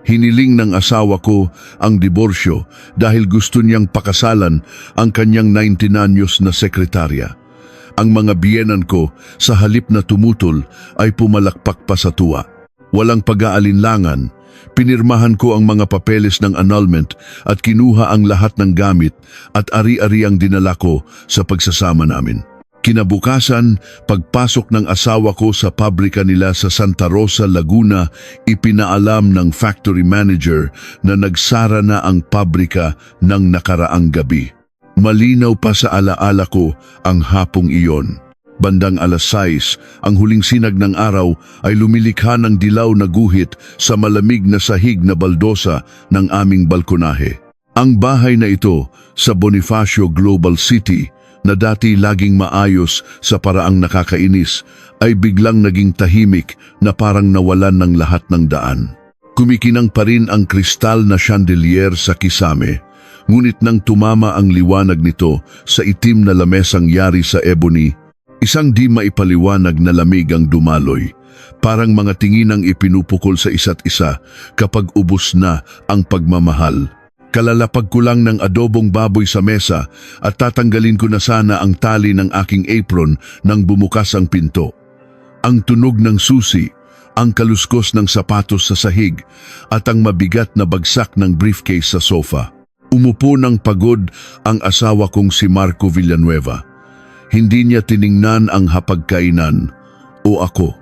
Hiniling ng asawa ko ang diborsyo dahil gusto niyang pakasalan ang kanyang 19 anyos na sekretarya. Ang mga biyenan ko sa halip na tumutol ay pumalakpak pa sa tuwa. Walang pag-aalinlangan, pinirmahan ko ang mga papeles ng annulment at kinuha ang lahat ng gamit at ari-ari ang dinala ko sa pagsasama namin. Kinabukasan, pagpasok ng asawa ko sa pabrika nila sa Santa Rosa, Laguna, ipinaalam ng factory manager na nagsara na ang pabrika ng nakaraang gabi. Malinaw pa sa alaala ko ang hapong iyon. Bandang 6:00, ang huling sinag ng araw ay lumilikha ng dilaw na guhit sa malamig na sahig na baldosa ng aming balkonahe. Ang bahay na ito sa Bonifacio Global City na dati laging maayos sa paraang nakakainis ay biglang naging tahimik na parang nawalan ng lahat ng daan. Kumikinang pa rin ang kristal na chandelier sa kisame, ngunit nang tumama ang liwanag nito sa itim na lamesang yari sa ebony, isang di maipaliwanag na lamig ang dumaloy, parang mga tinginang ipinupukol sa isa't isa kapag ubos na ang pagmamahal. Kalalapag ko lang ng adobong baboy sa mesa at tatanggalin ko na sana ang tali ng aking apron nang bumukas ang pinto. Ang tunog ng susi, ang kaluskos ng sapatos sa sahig at ang mabigat na bagsak ng briefcase sa sofa. Umupo ng pagod ang asawa kong si Marco Villanueva. Hindi niya tiningnan ang hapagkainan o ako.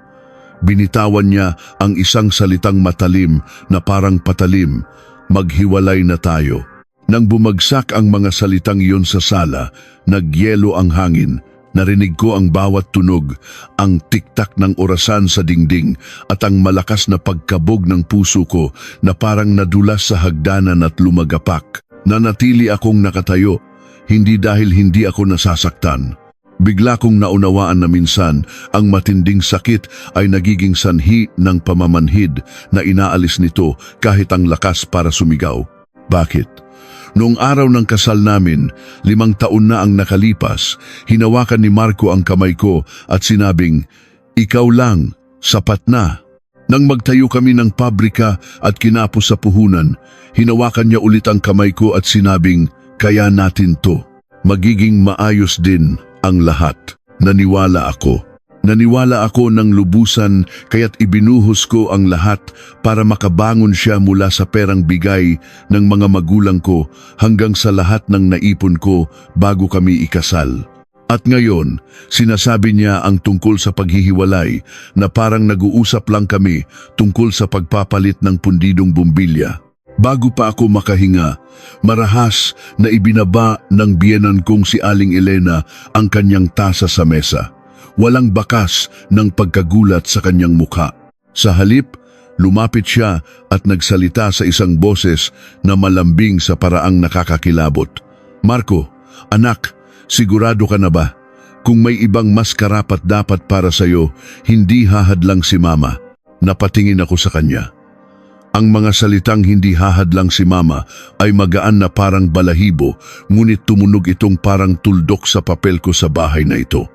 Binitawan niya ang isang salitang matalim na parang patalim, maghiwalay na tayo. Nang bumagsak ang mga salitang iyon sa sala, nagyelo ang hangin. Narinig ko ang bawat tunog, ang tiktak ng orasan sa dingding at ang malakas na pagkabog ng puso ko na parang nadulas sa hagdanan at lumagapak. Nanatili akong nakatayo, hindi dahil hindi ako nasasaktan. Bigla kong naunawaan na minsan ang matinding sakit ay nagiging sanhi ng pamamanhid na inaalis nito kahit ang lakas para sumigaw. Bakit? Noong araw ng kasal namin, 5 taon na ang nakalipas, hinawakan ni Marco ang kamay ko at sinabing, "Ikaw lang, sapat na." Nang magtayo kami ng pabrika at kinapos sa puhunan, hinawakan niya ulit ang kamay ko at sinabing, "Kaya natin to. Magiging maayos din ang lahat." Naniwala ako. Naniwala ako ng lubusan kaya't ibinuhos ko ang lahat para makabangon siya mula sa perang bigay ng mga magulang ko hanggang sa lahat ng naipon ko bago kami ikasal. At ngayon, sinasabi niya ang tungkol sa paghihiwalay na parang nag-uusap lang kami tungkol sa pagpapalit ng pundidong bumbilya. Bago pa ako makahinga, marahas na ibinaba ng biyenan kong si Aling Elena ang kanyang tasa sa mesa. Walang bakas ng pagkagulat sa kanyang mukha. Sa halip, lumapit siya at nagsalita sa isang boses na malambing sa paraang nakakakilabot. "Marco, anak, sigurado ka na ba? Kung may ibang mas karapat-dapat para sa'yo, hindi hahadlang si Mama." Napatingin ako sa kanya. Ang mga salitang hindi hahadlang si Mama ay magaan na parang balahibo, ngunit tumunog itong parang tuldok sa papel ko sa bahay na ito.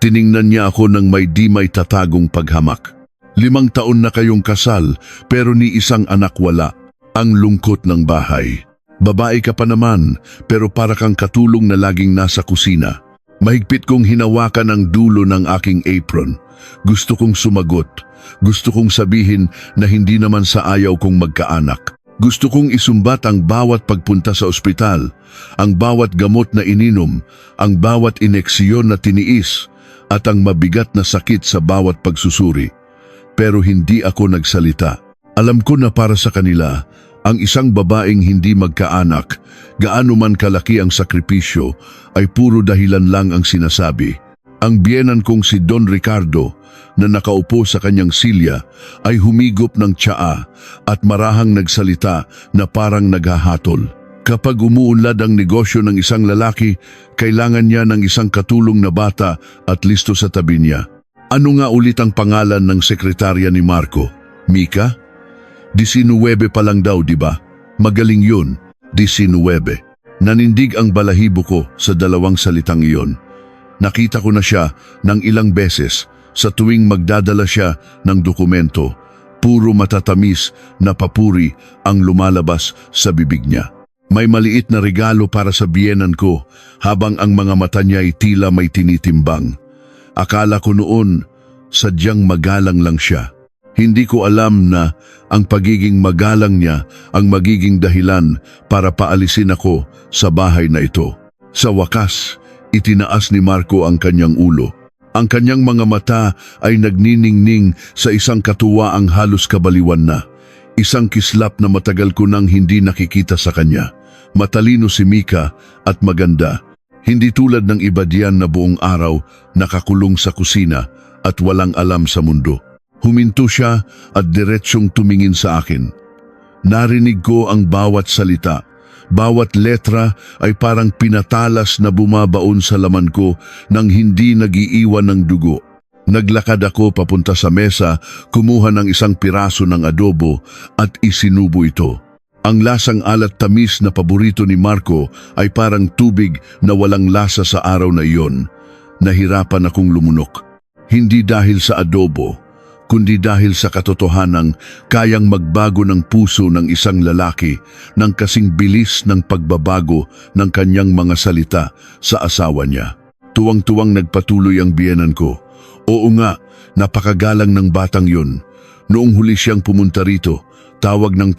Tiningnan niya ako ng may di may tatagong paghamak. 5 taon na kayong kasal, pero ni isang anak wala. Ang lungkot ng bahay. Babae ka pa naman, pero para kang katulong na laging nasa kusina. Mahigpit kong hinawakan ang dulo ng aking apron. Gusto kong sumagot. Gusto kong sabihin na hindi naman sa ayaw kong magkaanak. Gusto kong isumbat ang bawat pagpunta sa ospital, ang bawat gamot na ininom, ang bawat ineksyon na tiniis, at ang mabigat na sakit sa bawat pagsusuri. Pero hindi ako nagsalita. Alam ko na para sa kanila, ang isang babaeng hindi magkaanak, gaano man kalaki ang sakripisyo, ay puro dahilan lang ang sinasabi. Ang biyenan kong si Don Ricardo, na nakaupo sa kanyang silya, ay humigop ng tsaa at marahang nagsalita na parang naghahatol. Kapag umuunlad ang negosyo ng isang lalaki, kailangan niya ng isang katulong na bata at listo sa tabi niya. Ano nga ulit ang pangalan ng sekretarya ni Marco? Mika? 19 pa lang daw, di ba? Magaling yun, 19. Nanindig ang balahibo ko sa 2 salitang iyon. Nakita ko na siya ng ilang beses sa tuwing magdadala siya ng dokumento, Puro matatamis na papuri ang lumalabas sa bibig niya. May maliit na regalo para sa biyenan ko habang ang mga mata niya ay tila may tinitimbang. Akala ko noon sadyang magalang lang siya. Hindi ko alam na ang pagiging magalang niya ang magiging dahilan para paalisin ako sa bahay na ito. Sa wakas, itinaas ni Marco ang kanyang ulo. Ang kanyang mga mata ay nagniningning sa isang katuwaang halos kabaliwan na. Isang kislap na matagal ko nang hindi nakikita sa kanya. Matalino si Mika at maganda. Hindi tulad ng iba diyan na buong araw nakakulong sa kusina at walang alam sa mundo. Huminto siya at diretsyong tumingin sa akin. Narinig ko ang bawat salita. Bawat letra ay parang pinatalas na bumabaon sa laman ko nang hindi nagiiwan ng dugo. Naglakad ako papunta sa mesa, kumuha ng isang piraso ng adobo at isinubo ito. Ang lasang alat tamis na paborito ni Marco ay parang tubig na walang lasa sa araw na iyon. Nahirapan akong lumunok. Hindi dahil sa adobo, kundi dahil sa katotohanang kayang magbago ng puso ng isang lalaki ng kasing bilis ng pagbabago ng kanyang mga salita sa asawa niya. Tuwang-tuwang nagpatuloy ang biyenan ko. Oo nga, napakagalang ng batang yun. Noong huli siyang pumunta rito, tawag ng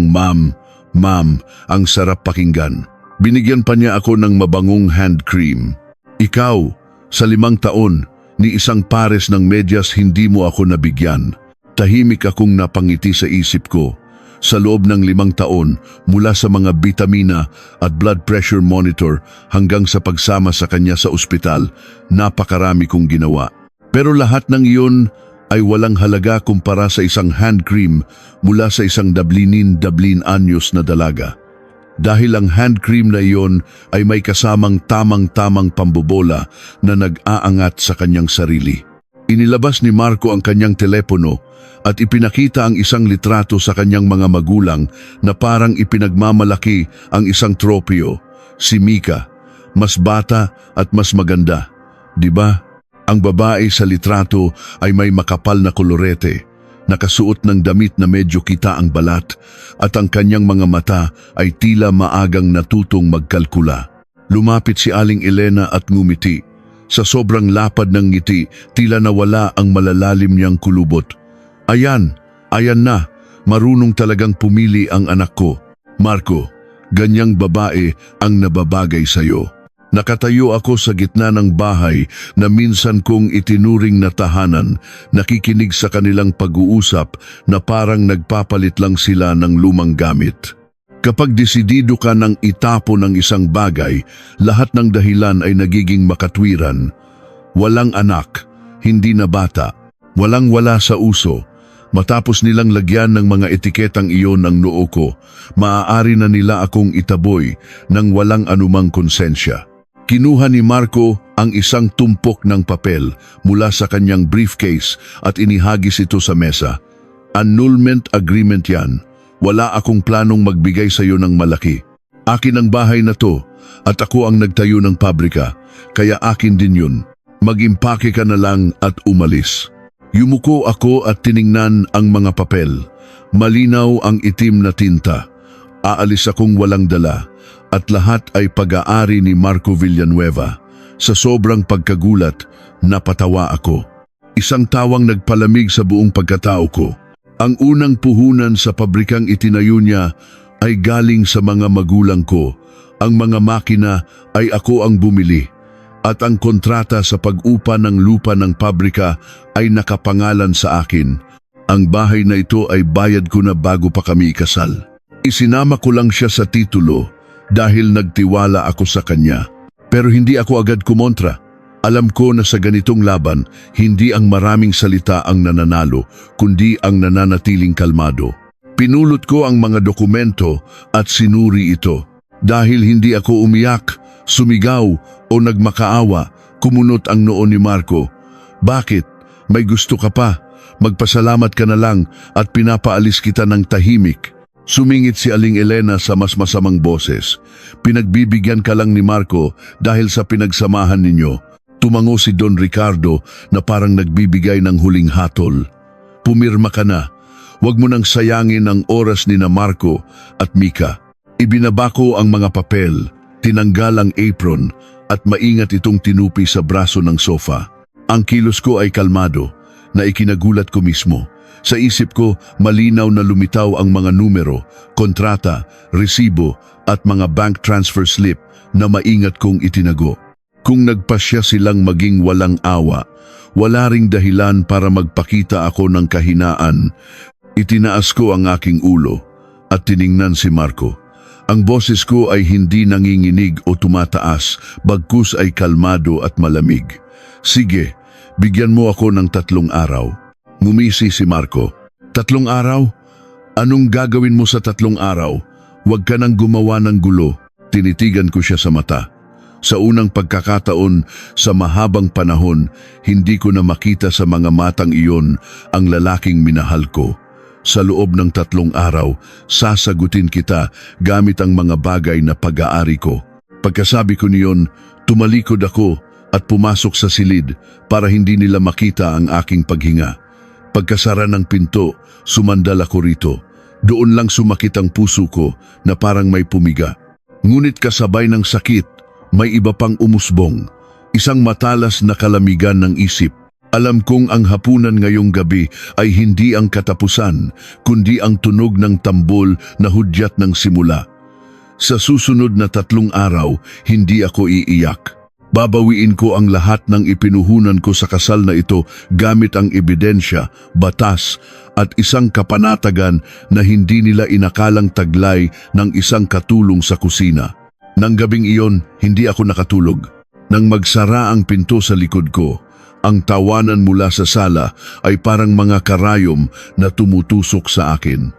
ma'am, ma'am, ang sarap pakinggan. Binigyan pa niya ako ng mabangong hand cream. Ikaw, sa 5 taon, ni isang pares ng medyas hindi mo ako nabigyan. Tahimik akong napangiti sa isip ko. Sa loob ng 5 taon, mula sa mga bitamina at blood pressure monitor hanggang sa pagsama sa kanya sa ospital, napakarami kong ginawa. Pero lahat ng iyon ay walang halaga kumpara sa isang hand cream mula sa isang dablin anyos na dalaga. Dahil ang hand cream na iyon ay may kasamang tamang-tamang pambobola na nag-aangat sa kanyang sarili. Inilabas ni Marco ang kanyang telepono at ipinakita ang isang litrato sa kanyang mga magulang na parang ipinagmamalaki ang isang tropeo, si Mika, mas bata at mas maganda. Diba? Ang babae sa litrato ay may makapal na kolorete, nakasuot ng damit na medyo kita ang balat at ang kanyang mga mata ay tila maagang natutong magkalkula. Lumapit si Aling Elena at ngumiti. Sa sobrang lapad ng ngiti, tila nawala ang malalalim niyang kulubot. Ayan na, marunong talagang pumili ang anak ko. Marco, ganyang babae ang nababagay sa'yo. Nakatayo ako sa gitna ng bahay na minsan kong itinuring na tahanan, nakikinig sa kanilang pag-uusap na parang nagpapalit lang sila ng lumang gamit. Kapag desidido ka ng itapon ng isang bagay, lahat ng dahilan ay nagiging makatwiran. Walang anak, hindi na bata, walang-wala sa uso. Matapos nilang lagyan ng mga etiketang iyon ng noo ko, maaari na nila akong itaboy ng walang anumang konsensya. Kinuha ni Marco ang isang tumpok ng papel mula sa kanyang briefcase at inihagis ito sa mesa. Annulment agreement yan. Wala akong planong magbigay sa iyo ng malaki. Akin ang bahay na to at ako ang nagtayo ng pabrika, kaya akin din yun. Mag-impake ka na lang at umalis. Yumuko ako at tiningnan ang mga papel. Malinaw ang itim na tinta. Aalis akong walang dala. At lahat ay pag-aari ni Marco Villanueva. Sa sobrang pagkagulat, napatawa ako. Isang tawang nagpalamig sa buong pagkatao ko. Ang unang puhunan sa pabrikang itinayo niya ay galing sa mga magulang ko. Ang mga makina ay ako ang bumili. At ang kontrata sa pag-upa ng lupa ng pabrika ay nakapangalan sa akin. Ang bahay na ito ay bayad ko na bago pa kami ikasal. Isinama ko lang siya sa titulo dahil nagtiwala ako sa kanya. Pero hindi ako agad kumontra. Alam ko na sa ganitong laban, hindi ang maraming salita ang nananalo, kundi ang nananatiling kalmado. Pinulot ko ang mga dokumento at sinuri ito. Dahil hindi ako umiyak, sumigaw o nagmakaawa, kumunot ang noo ni Marco. Bakit? May gusto ka pa? Magpasalamat ka na lang at pinapaalis kita ng tahimik. Sumingit si Aling Elena sa mas masamang boses. Pinagbibigyan ka lang ni Marco dahil sa pinagsamahan ninyo. Tumango si Don Ricardo na parang nagbibigay ng huling hatol. Pumirma ka na. Huwag mo nang sayangin ang oras ni na Marco at Mika. Ibinaba ko ang mga papel, tinanggal ang apron at maingat itong tinupi sa braso ng sofa. Ang kilos ko ay kalmado, na ikinagulat ko mismo. Sa isip ko, malinaw na lumitaw ang mga numero, kontrata, resibo at mga bank transfer slip na maingat kong itinago. Kung nagpasya silang maging walang awa, wala ring dahilan para magpakita ako ng kahinaan. Itinaas ko ang aking ulo at tiningnan si Marco. Ang boses ko ay hindi nanginginig o tumataas, bagkus ay kalmado at malamig. Sige, bigyan mo ako ng 3 araw. Ngumisi si Marco. 3 araw? Anong gagawin mo sa 3 araw? Huwag ka nang gumawa ng gulo. Tinitigan ko siya sa mata. Sa unang pagkakataon, sa mahabang panahon, hindi ko na makita sa mga matang iyon ang lalaking minahal ko. Sa loob ng 3 araw, sasagutin kita gamit ang mga bagay na pag-aari ko. Pagkasabi ko niyon, tumalikod ako at pumasok sa silid para hindi nila makita ang aking paghinga. Pagkasara ng pinto, sumandal ako rito. Doon lang sumakit ang puso ko na parang may pumiga. Ngunit kasabay ng sakit, may iba pang umusbong, isang matalas na kalamigan ng isip. Alam kong ang hapunan ngayong gabi ay hindi ang katapusan, kundi ang tunog ng tambol na hudyat ng simula. Sa susunod na 3 araw, hindi ako iiyak. Babawiin ko ang lahat ng ipinuhunan ko sa kasal na ito gamit ang ebidensya, batas, at isang kapanatagan na hindi nila inakalang taglay ng isang katulong sa kusina. Nang gabing iyon, hindi ako nakatulog. Nang magsara ang pinto sa likod ko, ang tawanan mula sa sala ay parang mga karayom na tumutusok sa akin.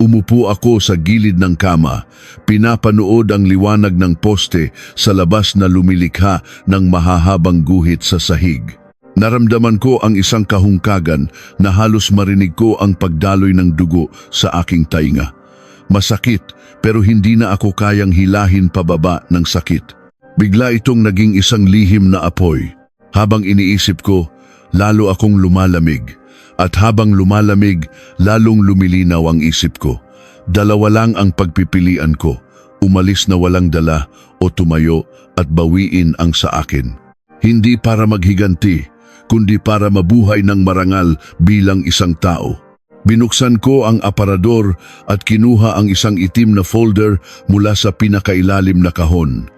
Umupo ako sa gilid ng kama, pinapanood ang liwanag ng poste sa labas na lumilikha ng mahahabang guhit sa sahig. Naramdaman ko ang isang kahungkagan na halos marinig ko ang pagdaloy ng dugo sa aking tainga. Masakit, pero hindi na ako kayang hilahin pababa ng sakit. Bigla itong naging isang lihim na apoy. Habang iniisip ko, lalo akong lumalamig. At habang lumalamig, lalong lumilinaw ang isip ko. 2 lang ang pagpipilian ko, umalis na walang dala o tumayo at bawiin ang sa akin. Hindi para maghiganti, kundi para mabuhay ng marangal bilang isang tao. Binuksan ko ang aparador at kinuha ang isang itim na folder mula sa pinakailalim na kahon.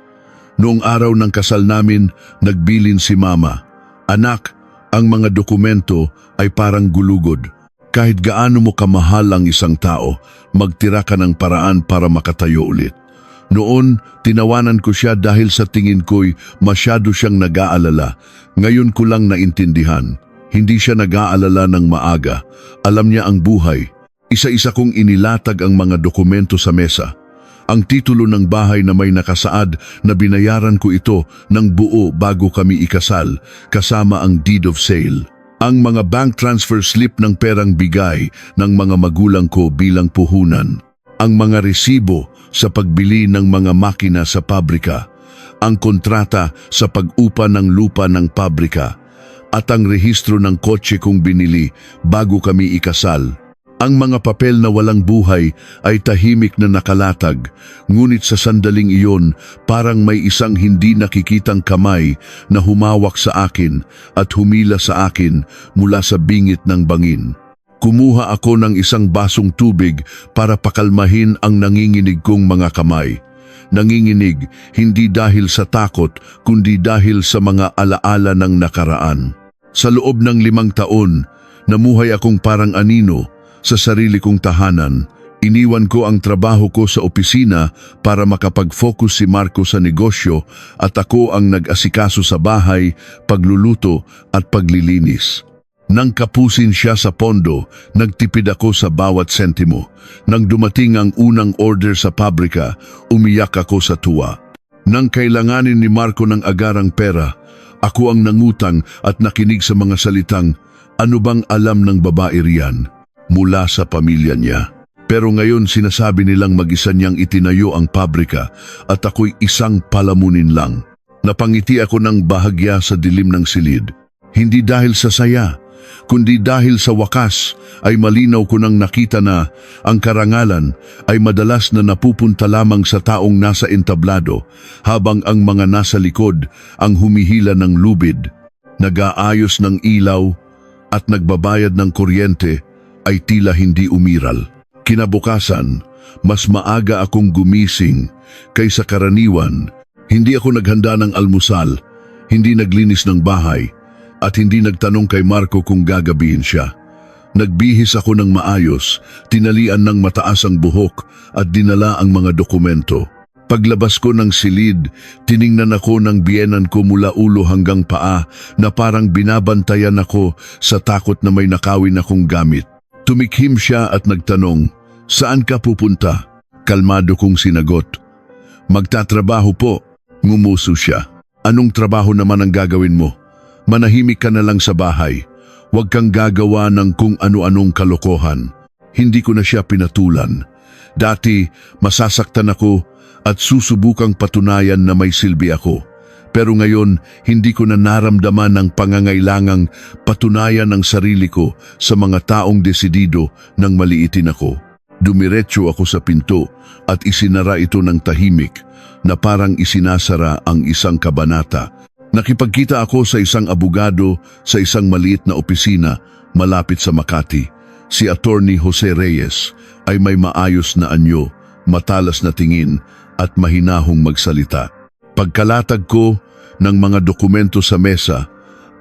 Noong araw ng kasal namin, nagbilin si Mama. Anak, ang mga dokumento ay parang gulugod. Kahit gaano mo kamahal ang isang tao, magtira ka ng paraan para makatayo ulit. Noon, tinawanan ko siya dahil sa tingin ko'y masyado siyang nag-aalala. Ngayon ko lang naintindihan. Hindi siya nag-aalala ng maaga. Alam niya ang buhay. Isa-isa kong inilatag ang mga dokumento sa mesa. Ang titulo ng bahay na may nakasaad na binayaran ko ito ng buo bago kami ikasal, kasama ang deed of sale. Ang mga bank transfer slip ng perang bigay ng mga magulang ko bilang puhunan. Ang mga resibo sa pagbili ng mga makina sa pabrika. Ang kontrata sa pag-upa ng lupa ng pabrika. At ang rehistro ng kotse kong binili bago kami ikasal. Ang mga papel na walang buhay ay tahimik na nakalatag, ngunit sa sandaling iyon parang may isang hindi nakikitang kamay na humawak sa akin at humila sa akin mula sa bingit ng bangin. Kumuha ako ng isang basong tubig para pakalmahin ang nanginginig kong mga kamay. Nanginginig hindi dahil sa takot kundi dahil sa mga alaala ng nakaraan. Sa loob ng 5 taon, namuhay akong parang anino sa sarili kong tahanan. Iniwan ko ang trabaho ko sa opisina para makapag-focus si Marco sa negosyo at ako ang nag-asikaso sa bahay, pagluluto at paglilinis. Nang kapusin siya sa pondo, nagtipid ako sa bawat sentimo. Nang dumating ang unang order sa pabrika, umiyak ako sa tuwa. Nang kailanganin ni Marco ng agarang pera, ako ang nangutang at nakinig sa mga salitang, "Ano bang alam ng babae riyan?" mula sa pamilya niya. Pero ngayon sinasabi nilang mag-isa niyang itinayo ang pabrika at ako'y isang palamunin lang. Napangiti ako ng bahagya sa dilim ng silid. Hindi dahil sa saya, kundi dahil sa wakas ay malinaw ko nang nakita na ang karangalan ay madalas na napupunta lamang sa taong nasa entablado habang ang mga nasa likod ang humihila ng lubid, nag-aayos ng ilaw at nagbabayad ng kuryente ay tila hindi umiral. Kinabukasan, mas maaga akong gumising kaysa karaniwan. Hindi ako naghanda ng almusal, hindi naglinis ng bahay, at hindi nagtanong kay Marco kung gagabihin siya. Nagbihis ako ng maayos, tinalian ng mataas ang buhok at dinala ang mga dokumento. Paglabas ko ng silid, tiningnan ako ng biyenan ko mula ulo hanggang paa na parang binabantayan ako sa takot na may nakawin akong gamit. Tumikhim siya at nagtanong, "Saan ka pupunta?" Kalmado kong sinagot, "Magtatrabaho po." Ngumuso siya. "Anong trabaho naman ang gagawin mo? Manahimik ka na lang sa bahay. Huwag kang gagawa ng kung ano-anong kalokohan." Hindi ko na siya pinatulan. Dati, masasaktan ako at susubukang patunayan na may silbi ako. Pero ngayon, hindi ko na naramdaman ang pangangailangang patunayan ang sarili ko sa mga taong desidido nang maliitin ako. Dumiretso ako sa pinto at isinara ito ng tahimik na parang isinasara ang isang kabanata. Nakipagkita ako sa isang abogado sa isang maliit na opisina malapit sa Makati. Si Attorney Jose Reyes ay may maayos na anyo, matalas na tingin at mahinahong magsalita. Pagkalatag ko ng mga dokumento sa mesa,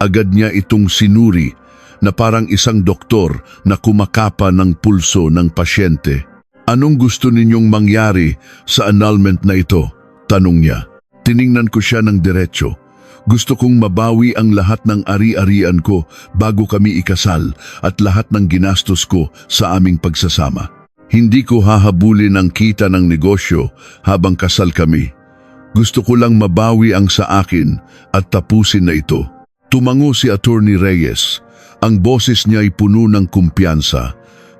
agad niya itong sinuri na parang isang doktor na kumakapa ng pulso ng pasyente. "Anong gusto ninyong mangyari sa annulment na ito?" tanong niya. Tiningnan ko siya ng diretso. "Gusto kong mabawi ang lahat ng ari-arian ko bago kami ikasal at lahat ng ginastos ko sa aming pagsasama. Hindi ko hahabulin ang kita ng negosyo habang kasal kami. Gusto ko lang mabawi ang sa akin at tapusin na ito." Tumango si Attorney Reyes. Ang boses niya ay puno ng kumpiyansa.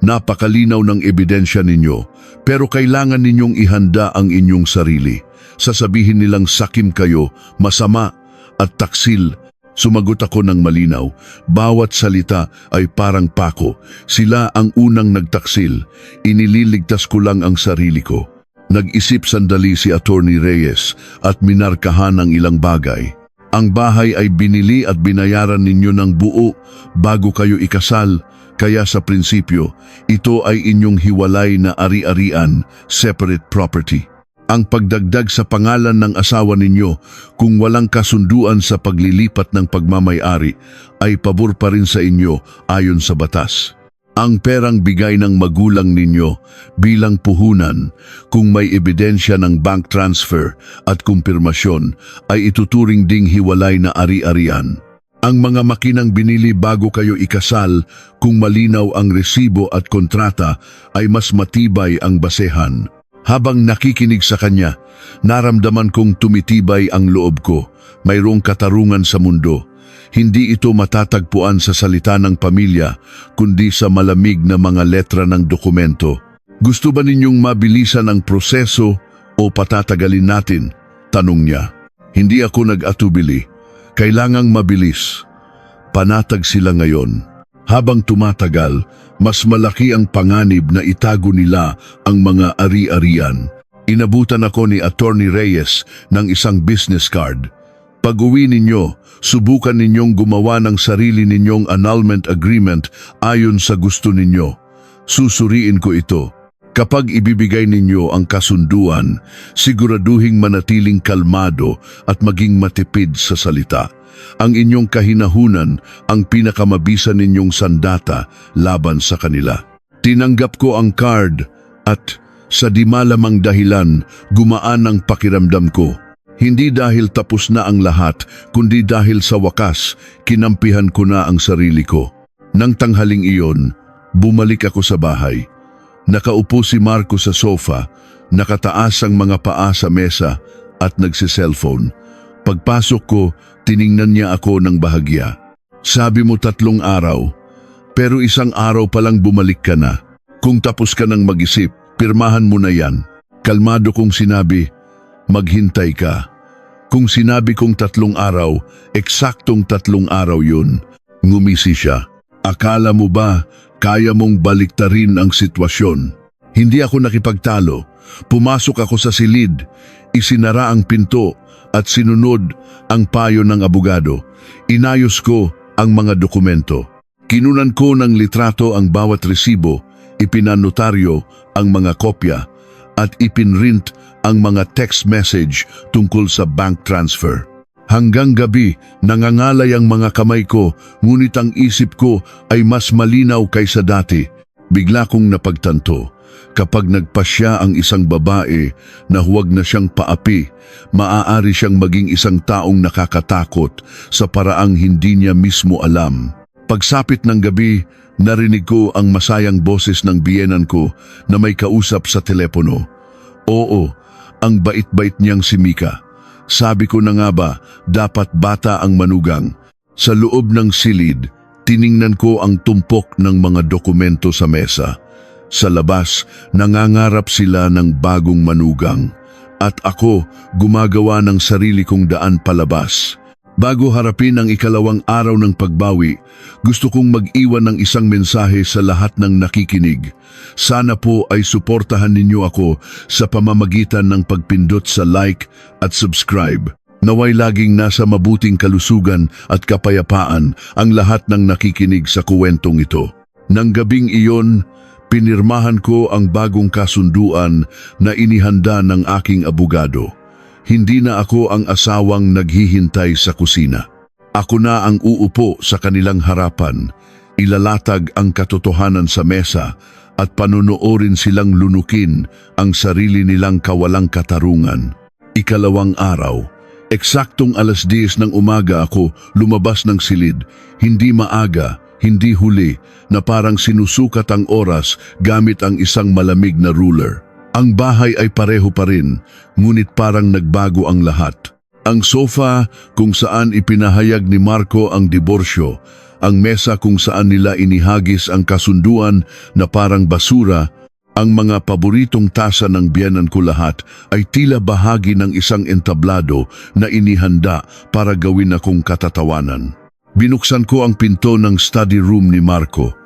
"Napakalinaw ng ebidensya ninyo, pero kailangan ninyong ihanda ang inyong sarili. Sasabihin nilang sakim kayo, masama at taksil." Sumagot ako ng malinaw. Bawat salita ay parang pako. Sila ang unang nagtaksil. Inililigtas ko lang ang sarili ko. Nag-isip sandali si Attorney Reyes at minarkahan ang ilang bagay. "Ang bahay ay binili at binayaran ninyo ng buo bago kayo ikasal, kaya sa prinsipyo, ito ay inyong hiwalay na ari-arian, separate property. Ang pagdagdag sa pangalan ng asawa ninyo kung walang kasunduan sa paglilipat ng pagmamay-ari ay pabor pa rin sa inyo ayon sa batas. Ang perang bigay ng magulang ninyo bilang puhunan kung may ebidensya ng bank transfer at kumpirmasyon ay ituturing ding hiwalay na ari-arian. Ang mga makinang binili bago kayo ikasal kung malinaw ang resibo at kontrata ay mas matibay ang basehan." Habang nakikinig sa kanya, naramdaman kong tumitibay ang loob ko. Mayroong katarungan sa mundo. Hindi ito matatagpuan sa salita ng pamilya, kundi sa malamig na mga letra ng dokumento. "Gusto ba ninyong mabilisan ang proseso o patatagalin natin?" tanong niya. Hindi ako nag-atubili. Kailangang mabilis. Panatag sila ngayon. Habang tumatagal, mas malaki ang panganib na itago nila ang mga ari-arian. Inabutan ako ni Attorney Reyes ng isang business card. "Pag-uwi ninyo, subukan ninyong gumawa ng sarili ninyong annulment agreement ayon sa gusto ninyo. Susuriin ko ito. Kapag ibibigay ninyo ang kasunduan, siguraduhing manatiling kalmado at maging matipid sa salita. Ang inyong kahinahunan ang pinakamabisa ninyong sandata laban sa kanila." Tinanggap ko ang card at sa di malamang dahilan gumaan ang pakiramdam ko. Hindi dahil tapos na ang lahat, kundi dahil sa wakas kinampihan ko na ang sarili ko. Nang tanghaling iyon, bumalik ako sa bahay. Nakaupo si Marco sa sofa, nakataas ang mga paa sa mesa at nagsiselfone. Pagpasok ko, tiningnan niya ako ng bahagya. "Sabi mo 3 araw, pero 1 araw palang bumalik ka na. Kung tapos ka ng mag-isip, pirmahan mo na yan." Kalmado kong sinabi, "Maghintay ka." Kung sinabi kong 3 araw, eksaktong 3 araw yun. Ngumisi siya. Akala mo ba kaya mong baliktarin ang sitwasyon? Hindi ako nakipagtalo. Pumasok ako sa silid, isinara ang pinto at sinunod ang payo ng abogado. Inayos ko ang mga dokumento. Kinunan ko ng litrato ang bawat resibo, ipinanotaryo ang mga kopya at ipinrint ang mga text message tungkol sa bank transfer. Hanggang gabi, nangangalay ang mga kamay ko, ngunit ang isip ko ay mas malinaw kaysa dati. Bigla kong napagtanto, kapag nagpasya ang isang babae na huwag na siyang paapi, maaari siyang maging isang taong nakakatakot sa paraang hindi niya mismo alam. Pagsapit ng gabi, narinig ko ang masayang boses ng biyenan ko na may kausap sa telepono. Oo, ang bait-bait niyang si Mika. Sabi ko na nga ba, dapat bata ang manugang. Sa loob ng silid, tiningnan ko ang tumpok ng mga dokumento sa mesa. Sa labas, nangangarap sila ng bagong manugang. At ako, gumagawa ng sarili kong daan palabas. Bago harapin ang ikalawang araw ng pagbawi, gusto kong mag-iwan ng isang mensahe sa lahat ng nakikinig. Sana po ay suportahan ninyo ako sa pamamagitan ng pagpindot sa like at subscribe. Naway laging nasa mabuting kalusugan at kapayapaan ang lahat ng nakikinig sa kuwentong ito. Nang gabing iyon, pinirmahan ko ang bagong kasunduan na inihanda ng aking abogado. Hindi na ako ang asawang naghihintay sa kusina. Ako na ang uupo sa kanilang harapan, ilalatag ang katotohanan sa mesa at panonoorin silang lunukin ang sarili nilang kawalang katarungan. Ikalawang araw, eksaktong 10:00 ng umaga ako lumabas ng silid, hindi maaga, hindi huli, na parang sinusukat ang oras gamit ang isang malamig na ruler. Ang bahay ay pareho pa rin, ngunit parang nagbago ang lahat. Ang sofa kung saan ipinahayag ni Marco ang diborsyo, ang mesa kung saan nila inihagis ang kasunduan na parang basura, ang mga paboritong tasa ng biyenan ko lahat ay tila bahagi ng isang entablado na inihanda para gawin akong katatawanan. Binuksan ko ang pinto ng study room ni Marco.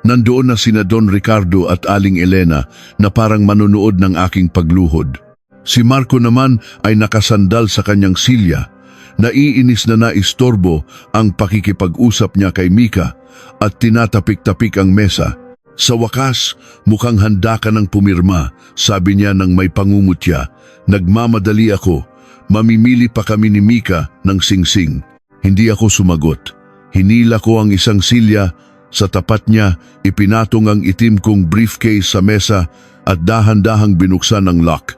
Nandoon na sina Don Ricardo at Aling Elena na parang manonood ng aking pagluhod. Si Marco naman ay nakasandal sa kanyang silya. Naiinis na naistorbo ang pakikipag-usap niya kay Mika at tinatapik-tapik ang mesa. Sa wakas, mukhang handa ka ng pumirma, sabi niya nang may pangungutya. Nagmamadali ako. Mamimili pa kami ni Mika ng singsing. Hindi ako sumagot. Hinila ko ang isang silya. Sa tapat niya, ipinatong ang itim kong briefcase sa mesa at dahan-dahang binuksan ang lock.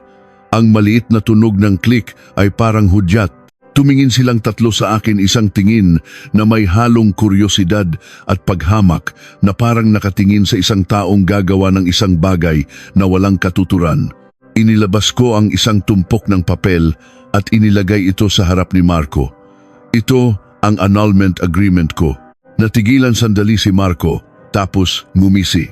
Ang maliit na tunog ng click ay parang hudyat. Tumingin silang tatlo sa akin, isang tingin na may halong kuryosidad at paghamak na parang nakatingin sa isang taong gagawa ng isang bagay na walang katuturan. Inilabas ko ang isang tumpok ng papel at inilagay ito sa harap ni Marco. Ito ang annulment agreement ko. Natigilan sandali si Marco, tapos ngumisi.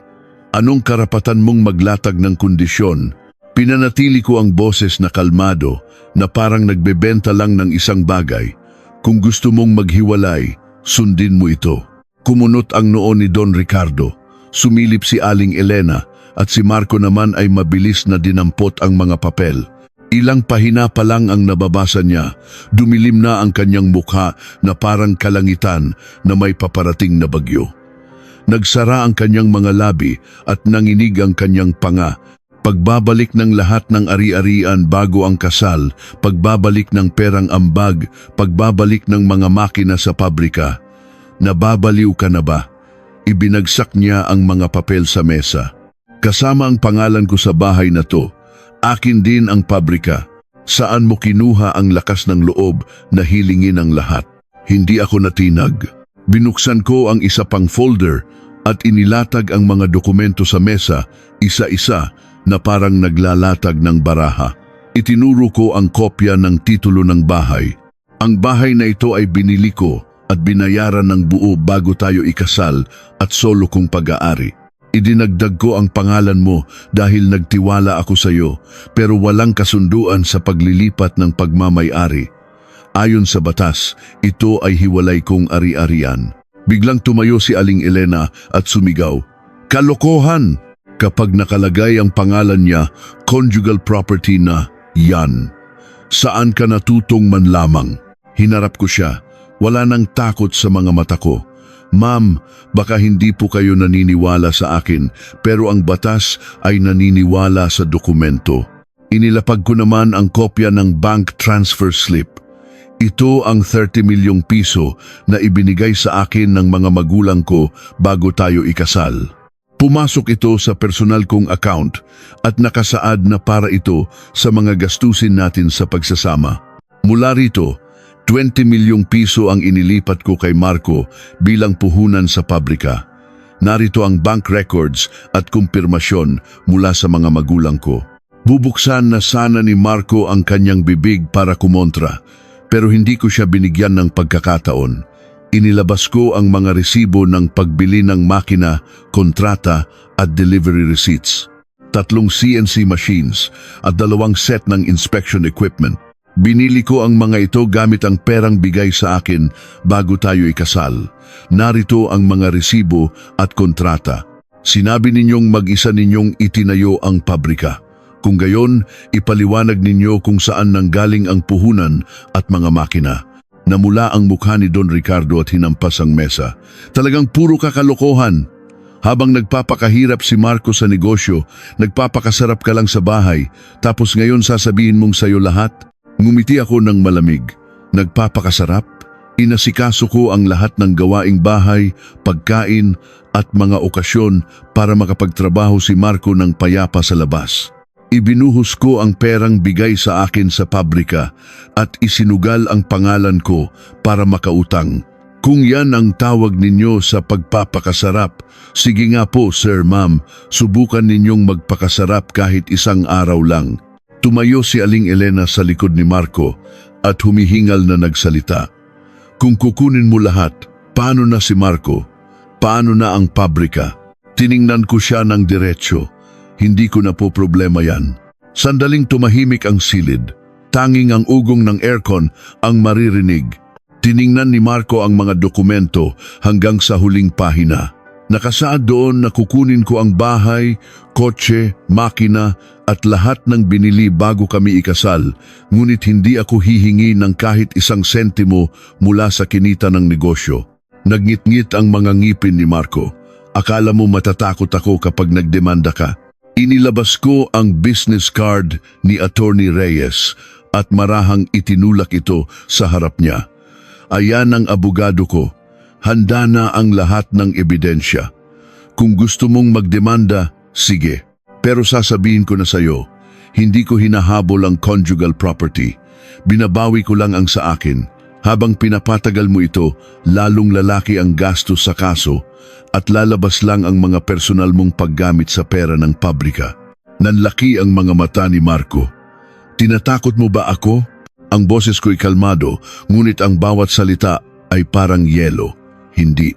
Anong karapatan mong maglatag ng kondisyon? Pinanatili ko ang boses na kalmado, na parang nagbebenta lang ng isang bagay. Kung gusto mong maghiwalay, sundin mo ito. Kumunot ang noo ni Don Ricardo. Sumilip si Aling Elena at si Marco naman ay mabilis na dinampot ang mga papel. Ilang pahina pa lang ang nababasa niya, dumilim na ang kanyang mukha na parang kalangitan na may paparating na bagyo. Nagsara ang kanyang mga labi at nanginig ang kanyang panga. Pagbabalik ng lahat ng ari-arian bago ang kasal, pagbabalik ng perang ambag, pagbabalik ng mga makina sa pabrika. Nababaliw ka na ba? Ibinagsak niya ang mga papel sa mesa. Kasama ang pangalan ko sa bahay na to. Akin din ang pabrika. Saan mo kinuha ang lakas ng loob na hilingin ang lahat? Hindi ako natinag. Binuksan ko ang isa pang folder at inilatag ang mga dokumento sa mesa, isa-isa na parang naglalatag ng baraha. Itinuro ko ang kopya ng titulo ng bahay. Ang bahay na ito ay binili ko at binayaran ng buo bago tayo ikasal at solo kong pag-aari. Idinagdag ko ang pangalan mo dahil nagtiwala ako sa iyo, pero walang kasunduan sa paglilipat ng pagmamay-ari. Ayon sa batas, ito ay hiwalay kong ari-arian. Biglang tumayo si Aling Elena at sumigaw, "Kalokohan!" Kapag nakalagay ang pangalan niya, conjugal property na yan. Saan ka natutong manlamang? Hinarap ko siya. Wala nang takot sa mga mata ko. Ma'am, baka hindi po kayo naniniwala sa akin, pero ang batas ay naniniwala sa dokumento. Inilapag ko naman ang kopya ng bank transfer slip. Ito ang 30 milyong piso na ibinigay sa akin ng mga magulang ko bago tayo ikasal. Pumasok ito sa personal kong account at nakasaad na para ito sa mga gastusin natin sa pagsasama. Mula rito, 20 milyong piso ang inilipat ko kay Marco bilang puhunan sa pabrika. Narito ang bank records at kumpirmasyon mula sa mga magulang ko. Bubuksan na sana ni Marco ang kanyang bibig para kumontra, pero hindi ko siya binigyan ng pagkakataon. Inilabas ko ang mga resibo ng pagbili ng makina, kontrata at delivery receipts. 3 CNC machines at 2 set ng inspection equipment. Binili ko ang mga ito gamit ang perang bigay sa akin bago tayo ikasal. Narito ang mga resibo at kontrata. Sinabi ninyong mag-isa ninyong itinayo ang pabrika. Kung gayon, ipaliwanag ninyo kung saan nanggaling ang puhunan at mga makina. Namula ang mukha ni Don Ricardo at hinampas ang mesa. Talagang puro kakalokohan. Habang nagpapakahirap si Marco sa negosyo, nagpapakasarap ka lang sa bahay, tapos ngayon sasabihin mong sayo lahat? Ngumiti ako ng malamig. Nagpapakasarap? Inasikaso ko ang lahat ng gawaing bahay, pagkain at mga okasyon para makapagtrabaho si Marco ng payapa sa labas. Ibinuhos ko ang perang bigay sa akin sa pabrika at isinugal ang pangalan ko para makautang. Kung yan ang tawag ninyo sa pagpapakasarap, sige nga po sir ma'am, subukan ninyong magpakasarap kahit isang araw lang. Tumayo si Aling Elena sa likod ni Marco at humihingal na nagsalita. Kung kukunin mo lahat, paano na si Marco? Paano na ang pabrika? Tiningnan ko siya ng diretsyo. Hindi ko na po problema yan. Sandaling tumahimik ang silid. Tanging ang ugong ng aircon ang maririnig. Tiningnan ni Marco ang mga dokumento hanggang sa huling pahina. Nakasaad doon na kukunin ko ang bahay, kotse, makina at lahat ng binili bago kami ikasal, ngunit hindi ako hihingi ng kahit 1 sentimo mula sa kinita ng negosyo. Nagngit-ngit ang mga ngipin ni Marco. Akala mo matatakot ako kapag nagdemanda ka? Inilabas ko ang business card ni Attorney Reyes at marahang itinulak ito sa harap niya. Ayan ang abogado ko. Handa na ang lahat ng ebidensya. Kung gusto mong magdemanda, sige. Pero sasabihin ko na sa'yo, hindi ko hinahabol ang conjugal property. Binabawi ko lang ang sa akin. Habang pinapatagal mo ito, lalong lalaki ang gastos sa kaso at lalabas lang ang mga personal mong paggamit sa pera ng pabrika. Nanlaki ang mga mata ni Marco. Tinatakot mo ba ako? Ang boses ko'y kalmado, ngunit ang bawat salita ay parang yelo. Hindi.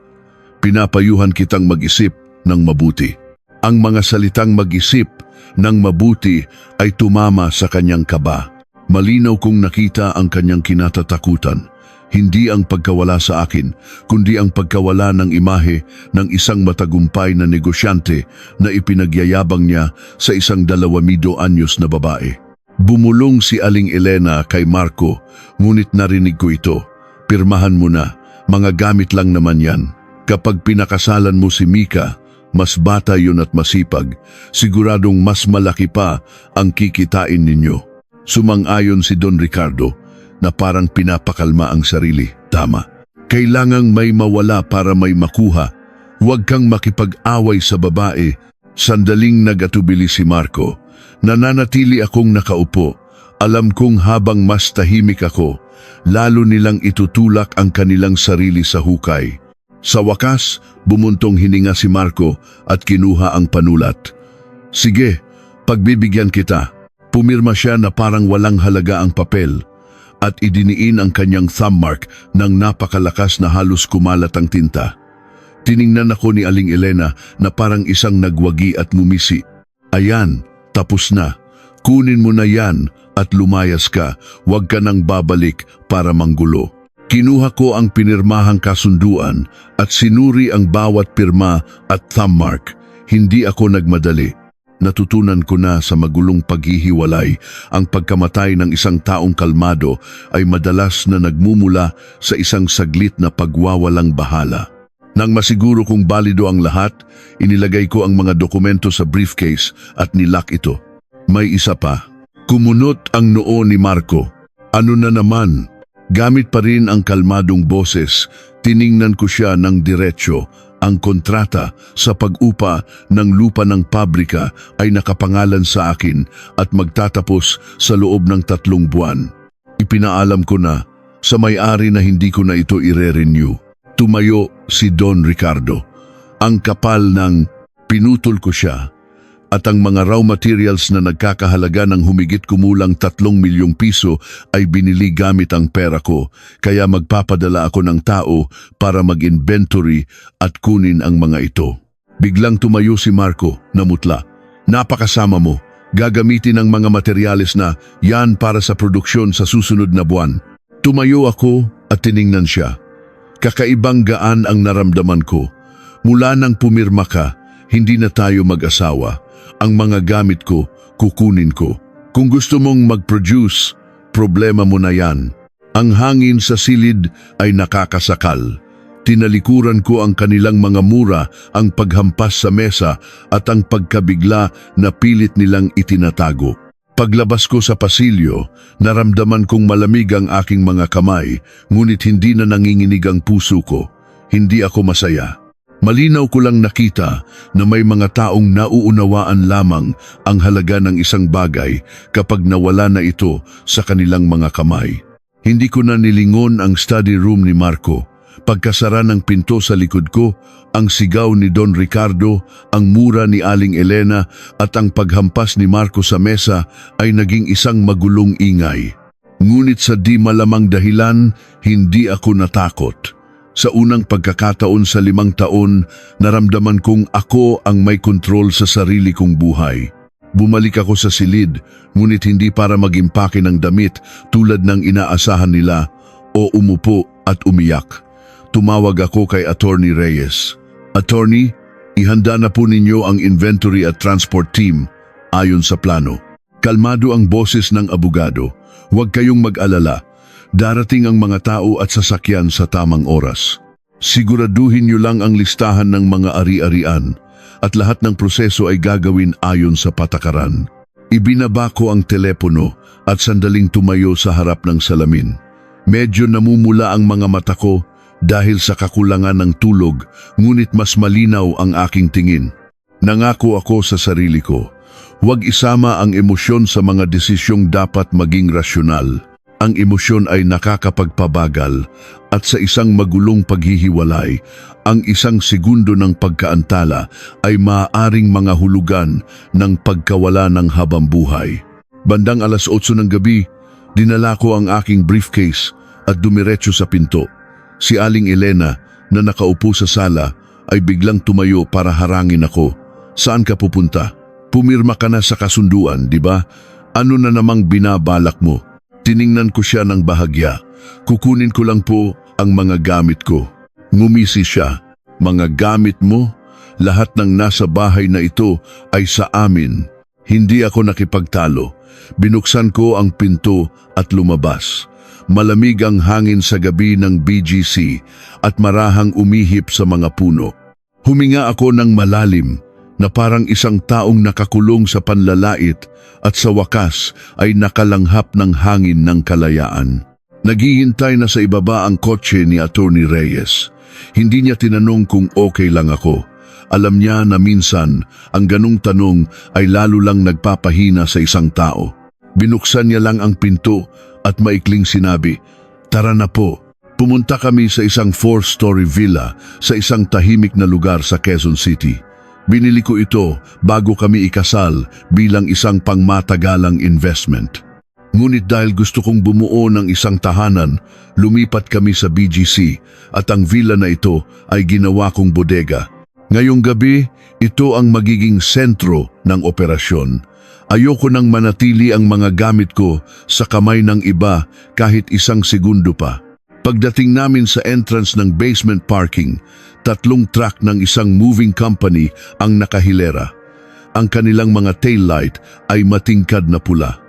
Pinapayuhan kitang mag-isip ng mabuti. Ang mga salitang mag-isip ng mabuti ay tumama sa kanyang kaba. Malinaw kong nakita ang kanyang kinatatakutan. Hindi ang pagkawala sa akin, kundi ang pagkawala ng imahe ng isang matagumpay na negosyante na ipinagyayabang niya sa isang 200 anyos na babae. Bumulong si Aling Elena kay Marco, ngunit narinig ko ito. Pirmahan mo na, mga gamit lang naman yan. Kapag pinakasalan mo si Mika, mas bata yun at masipag, siguradong mas malaki pa ang kikitain ninyo. Sumang-ayon si Don Ricardo na parang pinapakalma ang sarili. Tama. Kailangang may mawala para may makuha. Huwag kang makipag-away sa babae. Sandaling nagatubili si Marco. Nananatili akong nakaupo. Alam kong habang mas tahimik ako, lalo nilang itutulak ang kanilang sarili sa hukay. Sa wakas, bumuntong hininga si Marco at kinuha ang panulat. Sige, pagbibigyan kita. Pumirma siya na parang walang halaga ang papel at idiniin ang kanyang thumb mark ng napakalakas na halos kumalat ang tinta. Tiningnan ako ni Aling Elena na parang isang nagwagi at ngumisi. Ayan, tapos na. Kunin mo na yan at lumayas ka. Huwag ka nang babalik para manggulo. Kinuha ko ang pinirmahang kasunduan at sinuri ang bawat pirma at thumb mark. Hindi ako nagmadali. Natutunan ko na sa magulong paghihiwalay, ang pagkamatay ng isang taong kalmado ay madalas na nagmumula sa isang saglit na pagwawalang bahala. Nang masiguro kong balido ang lahat, inilagay ko ang mga dokumento sa briefcase at nilock ito. May isa pa. Kumunot ang noo ni Marco. Ano na naman? Gamit pa rin ang kalmadong boses, tiningnan ko siya ng diretsyo. Ang kontrata sa pag-upa ng lupa ng pabrika ay nakapangalan sa akin at magtatapos sa loob ng 3 buwan. Ipinaalam ko na sa may-ari na hindi ko na ito ire-renew. Tumayo si Don Ricardo. Ang kapal ng pinutol ko siya at ang mga raw materials na nagkakahalaga ng humigit kumulang 3 milyong piso ay binili gamit ang pera ko, kaya magpapadala ako ng tao para mag-inventory at kunin ang mga ito. Biglang tumayo si Marco, namutla. Napakasama mo, gagamitin ang mga materyales na yan para sa produksyon sa susunod na buwan. Tumayo ako at tiningnan siya. Kakaibang gaan ang naramdaman ko. Mula nang pumirma ka, hindi na tayo mag-asawa. Ang mga gamit ko, kukunin ko. Kung gusto mong mag-produce, problema mo na yan. Ang hangin sa silid ay nakakasakal. Tinalikuran ko ang kanilang mga mura, ang paghampas sa mesa at ang pagkabigla na pilit nilang itinatago. Paglabas ko sa pasilyo, naramdaman kong malamig ang aking mga kamay, ngunit hindi na nanginginig ang puso ko. Hindi ako masaya. Malinaw ko lang nakita na may mga taong nauunawaan lamang ang halaga ng isang bagay kapag nawala na ito sa kanilang mga kamay. Hindi ko na nilingon ang study room ni Marco. Pagkasara ng pinto sa likod ko, ang sigaw ni Don Ricardo, ang mura ni Aling Elena at ang paghampas ni Marco sa mesa ay naging isang magulong ingay. Ngunit sa di malamang dahilan, hindi ako natakot. Sa unang pagkakataon sa 5 taon, naramdaman kong ako ang may kontrol sa sarili kong buhay. Bumalik ako sa silid, ngunit hindi para mag-impake ng damit tulad ng inaasahan nila o umupo at umiyak. Tumawag ako kay Attorney Reyes. Attorney, ihanda na po ninyo ang inventory at transport team ayon sa plano. Kalmado ang boses ng abogado. Huwag kayong mag-alala. Darating ang mga tao at sasakyan sa tamang oras. Siguraduhin niyo lang ang listahan ng mga ari-arian at lahat ng proseso ay gagawin ayon sa patakaran. Ibinaba ko ang telepono at sandaling tumayo sa harap ng salamin. Medyo namumula ang mga mata ko dahil sa kakulangan ng tulog, ngunit mas malinaw ang aking tingin. Nangako ako sa sarili ko, huwag isama ang emosyon sa mga desisyong dapat maging rasyonal. Ang emosyon ay nakakapagpabagal at sa isang magulong paghihiwalay, ang isang segundo ng pagkaantala ay maaaring mga hulugan ng pagkawala ng habambuhay. Bandang 8:00 ng gabi, dinala ko ang aking briefcase at dumiretso sa pinto. Si Aling Elena na nakaupo sa sala ay biglang tumayo para harangin ako. Saan ka pupunta? Pumirma ka na sa kasunduan, di ba? Ano na namang binabalak mo? Tiningnan ko siya ng bahagya. Kukunin ko lang po ang mga gamit ko. Ngumisi siya. Mga gamit mo? Lahat ng nasa bahay na ito ay sa amin. Hindi ako nakipagtalo. Binuksan ko ang pinto at lumabas. Malamig ang hangin sa gabi ng BGC at marahang umihip sa mga puno. Huminga ako ng malalim na parang isang taong nakakulong sa panlalait at sa wakas ay nakalanghap ng hangin ng kalayaan. Naghihintay na sa ibaba ang kotse ni Attorney Reyes. Hindi niya tinanong kung okay lang ako. Alam niya na minsan ang ganong tanong ay lalo lang nagpapahina sa isang tao. Binuksan niya lang ang pinto at maikling sinabi, "Tara na po." Pumunta kami sa isang 4-story villa sa isang tahimik na lugar sa Quezon City. Binili ko ito bago kami ikasal bilang isang pangmatagalang investment. Ngunit dahil gusto kong bumuo ng isang tahanan, lumipat kami sa BGC at ang villa na ito ay ginawa kong bodega. Ngayong gabi, ito ang magiging sentro ng operasyon. Ayoko nang manatili ang mga gamit ko sa kamay ng iba kahit isang segundo pa. Pagdating namin sa entrance ng basement parking, 3 truck ng isang moving company ang nakahilera. Ang kanilang mga taillight ay matingkad na pula.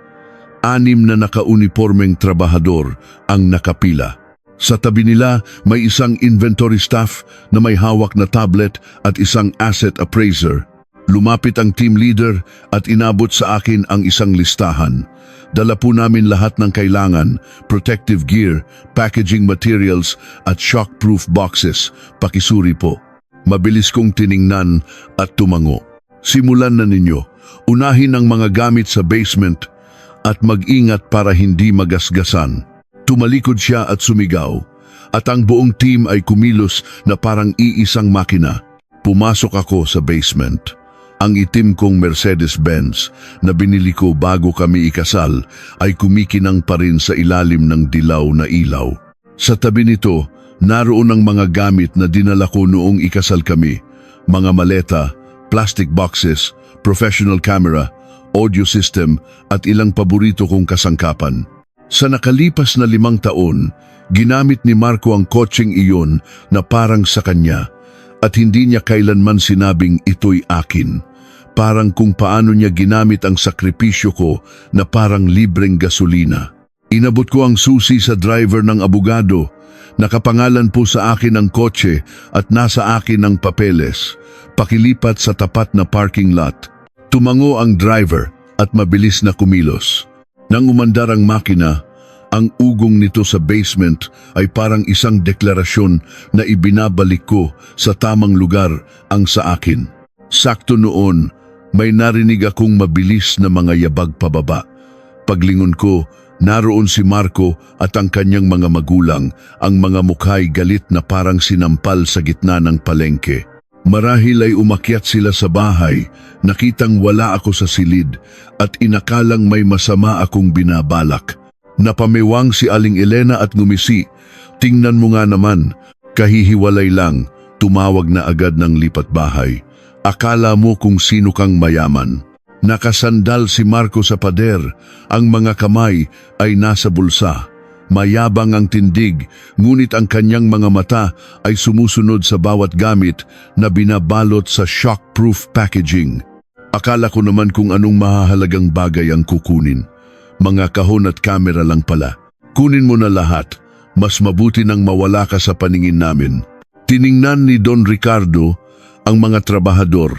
6 na nakaunipormeng trabahador ang nakapila. Sa tabi nila may isang inventory staff na may hawak na tablet at isang asset appraiser. Lumapit ang team leader at inabot sa akin ang isang listahan. Dala po namin lahat ng kailangan, protective gear, packaging materials at shockproof boxes. Pakisuri po. Mabilis kong tiningnan at tumango. Simulan na ninyo. Unahin ang mga gamit sa basement at mag-ingat para hindi magasgasan. Tumalikod siya at sumigaw. At ang buong team ay kumilos na parang iisang makina. Pumasok ako sa basement. Ang itim kong Mercedes-Benz na binili ko bago kami ikasal ay kumikinang pa rin sa ilalim ng dilaw na ilaw. Sa tabi nito, naroon ang mga gamit na dinala ko noong ikasal kami. Mga maleta, plastic boxes, professional camera, audio system at ilang paborito kong kasangkapan. Sa nakalipas na 5 taon, ginamit ni Marco ang kotseng iyon na parang sa kanya at hindi niya kailanman sinabing ito'y akin. Parang kung paano niya ginamit ang sakripisyo ko na parang libreng gasolina. Inabot ko ang susi sa driver ng abogado. Nakapangalan po sa akin ang kotse at nasa akin ang papeles. Pakilipat sa tapat na parking lot. Tumango ang driver at mabilis na kumilos. Nang umandar ang makina, ang ugong nito sa basement ay parang isang deklarasyon na ibinabalik ko sa tamang lugar ang sa akin. Sakto noon, may narinig akong mabilis na mga yabag pababa. Paglingon ko, naroon si Marco at ang kanyang mga magulang, ang mga mukha'y galit na parang sinampal sa gitna ng palengke. Marahil ay umakyat sila sa bahay, nakitang wala ako sa silid at inakalang may masama akong binabalak. Napamiwang si Aling Elena at ngumisi. Tingnan mo nga naman, kahihiwalay lang, tumawag na agad ng lipat bahay. Akala mo kung sino kang mayaman. Nakasandal si Marco sa pader, ang mga kamay ay nasa bulsa. Mayabang ang tindig, ngunit ang kanyang mga mata ay sumusunod sa bawat gamit na binabalot sa shockproof packaging. Akala ko naman kung anong mahahalagang bagay ang kukunin. Mga kahon at kamera lang pala. Kunin mo na lahat, mas mabuti nang mawala ka sa paningin namin. Tiningnan ni Don Ricardo ang mga trabahador.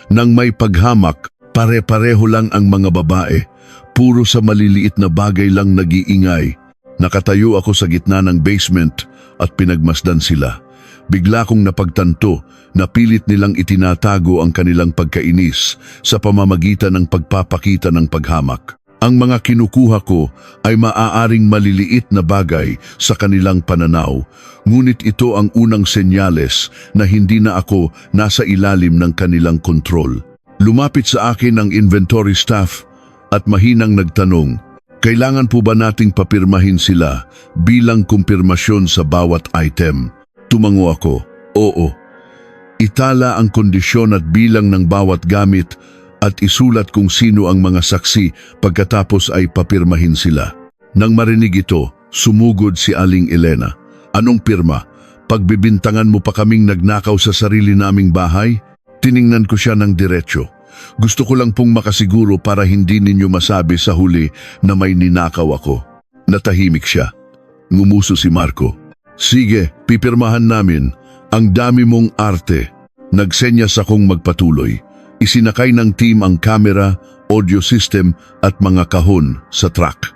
Nang may paghamak, pare-pareho lang ang mga babae. Puro sa maliliit na bagay lang nag-iingay. Nakatayo ako sa gitna ng basement at pinagmasdan sila. Bigla kong napagtanto na pilit nilang itinatago ang kanilang pagkainis sa pamamagitan ng pagpapakita ng paghamak. Ang mga kinukuha ko ay maaaring maliliit na bagay sa kanilang pananaw, ngunit ito ang unang senyales na hindi na ako nasa ilalim ng kanilang kontrol. Lumapit sa akin ang inventory staff at mahinang nagtanong, kailangan po ba nating papirmahin sila bilang kumpirmasyon sa bawat item? Tumango ako, oo. Itala ang kondisyon at bilang ng bawat gamit at isulat kung sino ang mga saksi pagkatapos ay papirmahin sila. Nang marinig ito, sumugod si Aling Elena. Anong pirma? Pagbibintangan mo pa kaming nagnakaw sa sarili naming bahay? Tiningnan ko siya ng diretsyo. Gusto ko lang pong makasiguro para hindi ninyo masabi sa huli na may ninakaw ako. Natahimik siya. Ngumuso si Marco. Sige, pipirmahan namin. Ang dami mong arte. Nagsenyas akong magpatuloy. Isinakay ng team ang camera, audio system at mga kahon sa truck.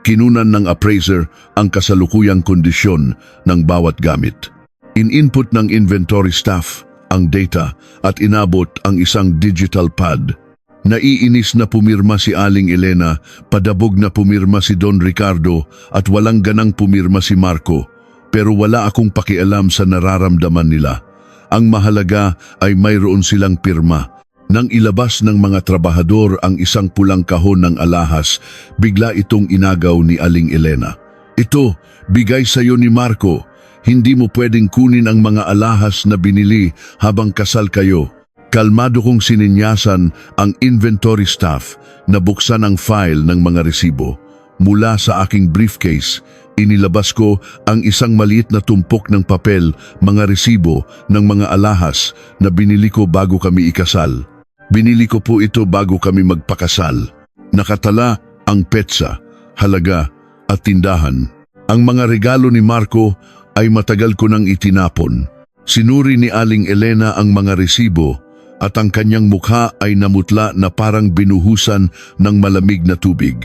Kinunan ng appraiser ang kasalukuyang kondisyon ng bawat gamit. In-input ng inventory staff ang data at inabot ang isang digital pad. Naiinis na pumirma si Aling Elena, padabog na pumirma si Don Ricardo at walang ganang pumirma si Marco. Pero wala akong pakialam sa nararamdaman nila. Ang mahalaga ay mayroon silang pirma. Nang ilabas ng mga trabahador ang isang pulang kahon ng alahas, bigla itong inagaw ni Aling Elena. Ito, bigay sa iyo ni Marco. Hindi mo pwedeng kunin ang mga alahas na binili habang kasal kayo. Kalmado kong sininyasan ang inventory staff na buksan ang file ng mga resibo. Mula sa aking briefcase, inilabas ko ang isang maliit na tumpok ng papel, mga resibo ng mga alahas na binili ko bago kami ikasal. Binili ko po ito bago kami magpakasal. Nakatala ang petsa, halaga at tindahan. Ang mga regalo ni Marco ay matagal ko nang itinapon. Sinuri ni Aling Elena ang mga resibo at ang kanyang mukha ay namutla na parang binuhusan ng malamig na tubig.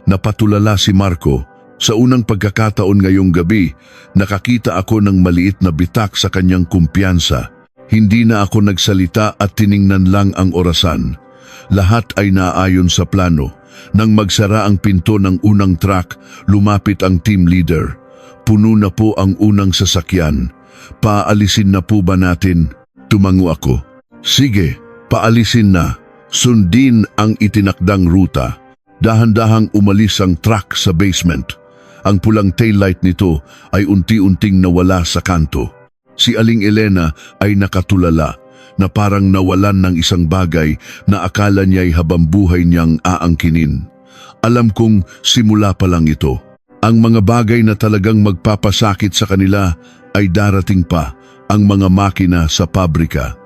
Napatulala si Marco. Sa unang pagkakataon ngayong gabi, nakakita ako ng maliit na bitak sa kanyang kumpiyansa. Hindi na ako nagsalita at tiningnan lang ang orasan. Lahat ay naayon sa plano. Nang magsara ang pinto ng unang truck, lumapit ang team leader. Puno na po ang unang sasakyan. Paalisin na po ba natin? Tumango ako. Sige, paalisin na. Sundin ang itinakdang ruta. Dahan-dahang umalis ang truck sa basement. Ang pulang taillight nito ay unti-unting nawala sa kanto. Si Aling Elena ay nakatulala na parang nawalan ng isang bagay na akala niya'y habambuhay niyang aangkinin. Alam kong simula pa lang ito. Ang mga bagay na talagang magpapasakit sa kanila ay darating pa, ang mga makina sa pabrika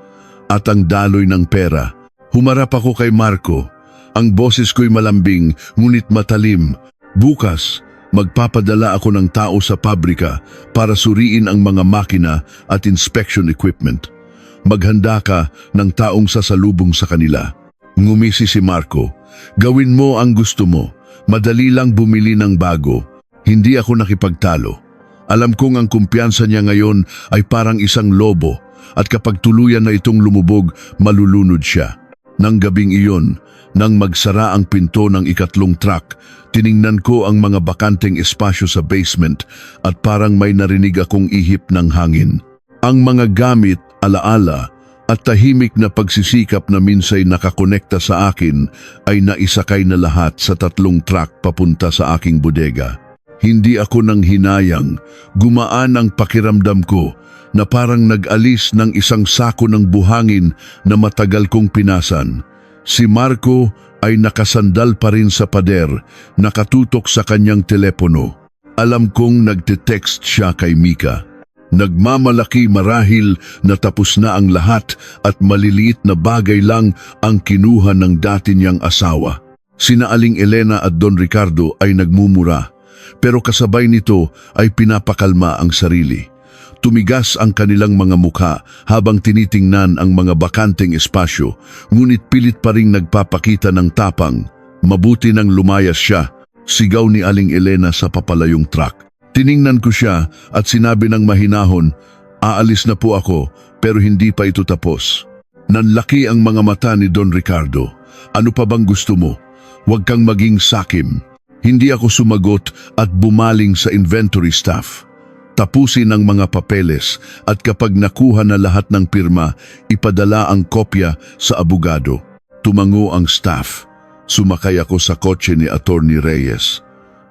at ang daloy ng pera. Humarap ako kay Marco. Ang boses ko'y malambing ngunit matalim. Bukas, magpapadala ako ng tao sa pabrika para suriin ang mga makina at inspection equipment. Maghanda ka ng taong sasalubong sa kanila. Ngumisi si Marco. Gawin mo ang gusto mo. Madali lang bumili ng bago. Hindi ako nakipagtalo. Alam kong ang kumpiyansa niya ngayon ay parang isang lobo at kapag tuluyan na itong lumubog, malulunod siya. Nang gabing iyon, nang magsara ang pinto ng ikatlong truck, tiningnan ko ang mga bakanteng espasyo sa basement at parang may narinig akong ihip ng hangin. Ang mga gamit, alaala at tahimik na pagsisikap na minsay nakakonekta sa akin ay naisakay na lahat sa tatlong truck papunta sa aking bodega. Hindi ako nang hinayang, gumaan ang pakiramdam ko na parang nag-alis ng isang sako ng buhangin na matagal kong pinasan. Si Marco ay nakasandal pa rin sa pader, nakatutok sa kanyang telepono. Alam kong nagte-text siya kay Mika. Nagmamalaki marahil na tapos na ang lahat at maliliit na bagay lang ang kinuha ng dati niyang asawa. Sina Aling Elena at Don Ricardo ay nagmumura, pero kasabay nito ay pinapakalma ang sarili. Tumigas ang kanilang mga mukha habang tinitingnan ang mga bakanteng espasyo, ngunit pilit pa ring nagpapakita ng tapang. Mabuti nang lumayas siya, sigaw ni Aling Elena sa papalayong truck. Tiningnan ko siya at sinabi ng mahinahon, aalis na po ako pero hindi pa ito tapos. Nanlaki ang mga mata ni Don Ricardo. Ano pa bang gusto mo? Huwag kang maging sakim. Hindi ako sumagot at bumaling sa inventory staff. Tapusin ang mga papeles at kapag nakuha na lahat ng pirma, ipadala ang kopya sa abogado. Tumango ang staff. Sumakay ako sa kotse ni Attorney Reyes.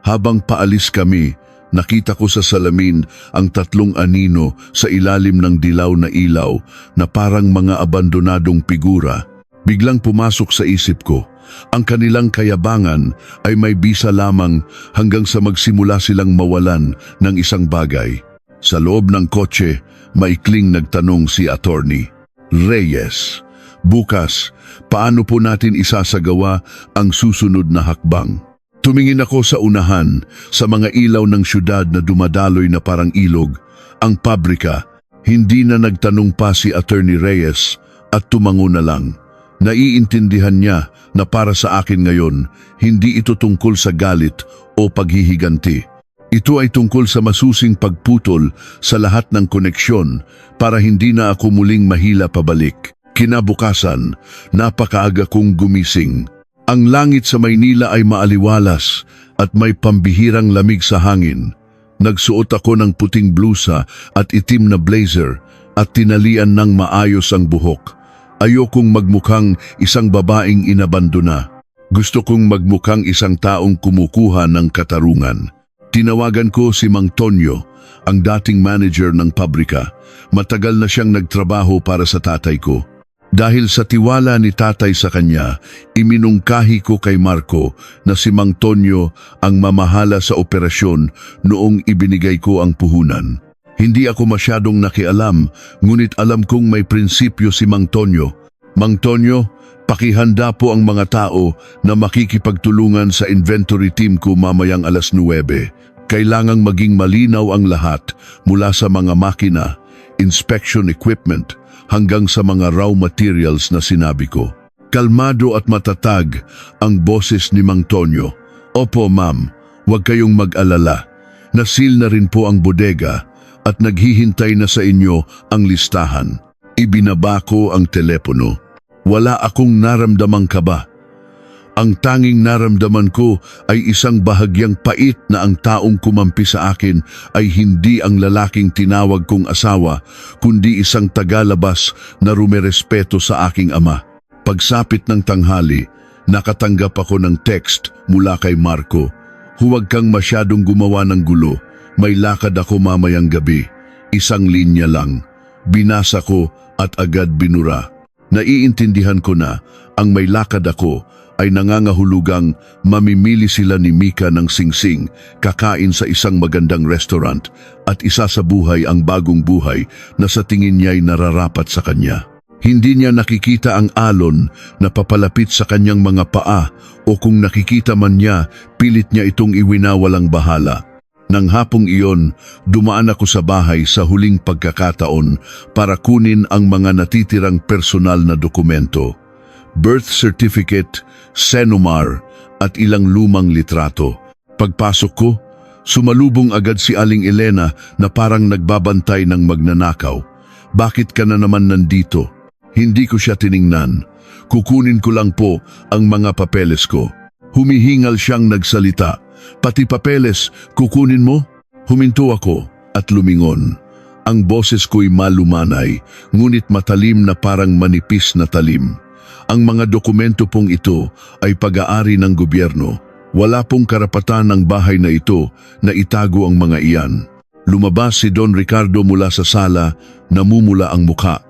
Habang paalis kami, nakita ko sa salamin ang tatlong anino sa ilalim ng dilaw na ilaw na parang mga abandonadong figura. Biglang pumasok sa isip ko. Ang kanilang kayabangan ay may bisa lamang hanggang sa magsimula silang mawalan ng isang bagay. Sa loob ng kotse, maikling nagtanong si Attorney Reyes, bukas, paano po natin isasagawa ang susunod na hakbang? Tumingin ako sa unahan, sa mga ilaw ng syudad na dumadaloy na parang ilog, ang pabrika. Hindi na nagtanong pa si Attorney Reyes at tumango na lang. Naiintindihan niya na para sa akin ngayon, hindi ito tungkol sa galit o paghihiganti. Ito ay tungkol sa masusing pagputol sa lahat ng koneksyon para hindi na ako muling mahila pabalik. Kinabukasan, napakaaga kong gumising. Ang langit sa Maynila ay maaliwalas at may pambihirang lamig sa hangin. Nagsuot ako ng puting blusa at itim na blazer at tinalian ng maayos ang buhok. Ayokong magmukhang isang babaeng inabandona. Gusto kong magmukhang isang taong kumukuha ng katarungan. Tinawagan ko si Mang Tonyo, ang dating manager ng pabrika. Matagal na siyang nagtrabaho para sa tatay ko. Dahil sa tiwala ni tatay sa kanya, iminungkahi ko kay Marco na si Mang Tonyo ang mamahala sa operasyon noong ibinigay ko ang puhunan. Hindi ako masyadong nakialam, ngunit alam kong may prinsipyo si Mang Tonyo. Mang Tonyo, pakihanda po ang mga tao na makikipagtulungan sa inventory team ko mamayang 9:00. Kailangang maging malinaw ang lahat mula sa mga makina, inspection equipment, hanggang sa mga raw materials na sinabi ko. Kalmado at matatag ang boses ni Mang Tonyo. Opo ma'am, huwag kayong mag-alala. Nasil na rin po ang bodega at naghihintay na sa inyo ang listahan. Ibinaba ko ang telepono. Wala akong naramdamang kaba. Ang tanging naramdaman ko ay isang bahagyang pait na ang taong kumampi sa akin ay hindi ang lalaking tinawag kong asawa, kundi isang tagalabas na rumerespeto sa aking ama. Pagsapit ng tanghali, nakatanggap ako ng text mula kay Marco. Huwag kang masyadong gumawa ng gulo. May lakad ako mamayang gabi. Isang linya lang. Binasa ko at agad binura. Naiintindihan ko na ang may lakad ako ay nangangahulugang mamimili sila ni Mika ng singsing, kakain sa isang magandang restaurant at isasabuhay ang bagong buhay na sa tingin niya'y nararapat sa kanya. Hindi niya nakikita ang alon na papalapit sa kanyang mga paa o kung nakikita man niya, pilit niya itong iwinawalang bahala. Nang hapong iyon, dumaan ako sa bahay sa huling pagkakataon para kunin ang mga natitirang personal na dokumento. Birth certificate, Senomar at ilang lumang litrato. Pagpasok ko, sumalubong agad si Aling Elena na parang nagbabantay ng magnanakaw. Bakit ka na naman nandito? Hindi ko siya tiningnan. Kukunin ko lang po ang mga papeles ko. Humihingal siyang nagsalita. Pati papeles, kukunin mo? Huminto ako at lumingon. Ang boses ko'y malumanay, ngunit matalim na parang manipis na talim. Ang mga dokumento pong ito ay pag-aari ng gobyerno. Wala pong karapatan ng bahay na ito na itago ang mga iyan. Lumabas si Don Ricardo mula sa sala, namumula ang mukha.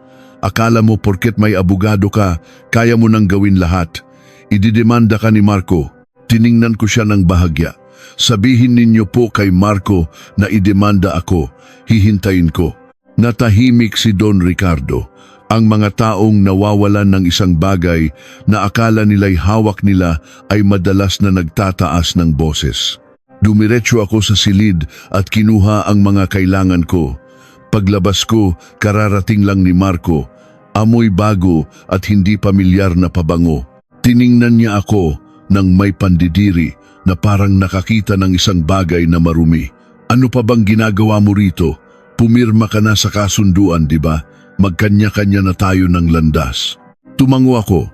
Akala mo porket may abogado ka, kaya mo nang gawin lahat. Ididemanda ka ni Marco. Tiningnan ko siya ng bahagya. Sabihin ninyo po kay Marco na idemanda ako, hihintayin ko. Natahimik si Don Ricardo. Ang mga taong nawawalan ng isang bagay na akala nila'y hawak nila ay madalas na nagtataas ng boses. Dumiretso ako sa silid at kinuha ang mga kailangan ko. Paglabas ko, kararating lang ni Marco. Amoy bago at hindi pamilyar na pabango. Tiningnan niya ako ng may pandidiri na parang nakakita ng isang bagay na marumi. Ano pa bang ginagawa mo rito? Pumirma ka na sa kasunduan, di ba? Magkanya-kanya na tayo ng landas. Tumango ako.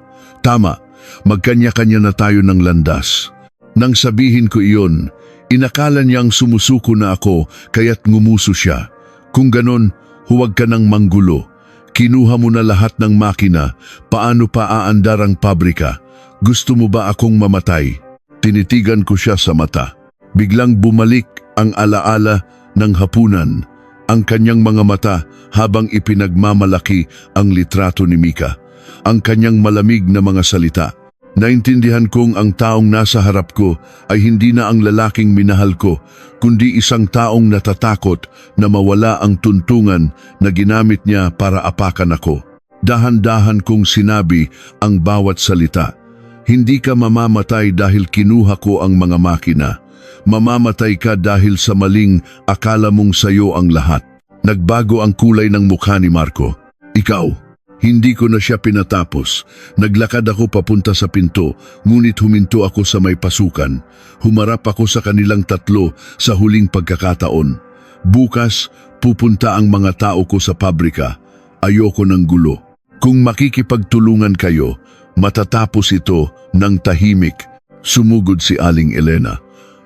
Tama, magkanya-kanya na tayo ng landas. Nang sabihin ko iyon, inakala niyang sumusuko na ako kaya't ngumuso siya. Kung ganon, huwag ka nang manggulo. Kinuha mo na lahat ng makina, paano pa aandar ang pabrika? Gusto mo ba akong mamatay? Tinitigan ko siya sa mata. Biglang bumalik ang alaala ng hapunan. Ang kanyang mga mata habang ipinagmamalaki ang litrato ni Mika. Ang kanyang malamig na mga salita. Naintindihan kong ang taong nasa harap ko ay hindi na ang lalaking minahal ko, kundi isang taong natatakot na mawala ang tuntungan na ginamit niya para apakan ako. Dahan-dahan kong sinabi ang bawat salita. Hindi ka mamamatay dahil kinuha ko ang mga makina. Mamamatay ka dahil sa maling akala mong sayo ang lahat. Nagbago ang kulay ng mukha ni Marco. Ikaw, hindi ko na siya pinatapos. Naglakad ako papunta sa pinto, ngunit huminto ako sa may pasukan. Humarap ako sa kanilang tatlo sa huling pagkakataon. Bukas, pupunta ang mga tao ko sa pabrika. Ayoko ng gulo. Kung makikipagtulungan kayo, matatapos ito ng tahimik. Sumugod si Aling Elena.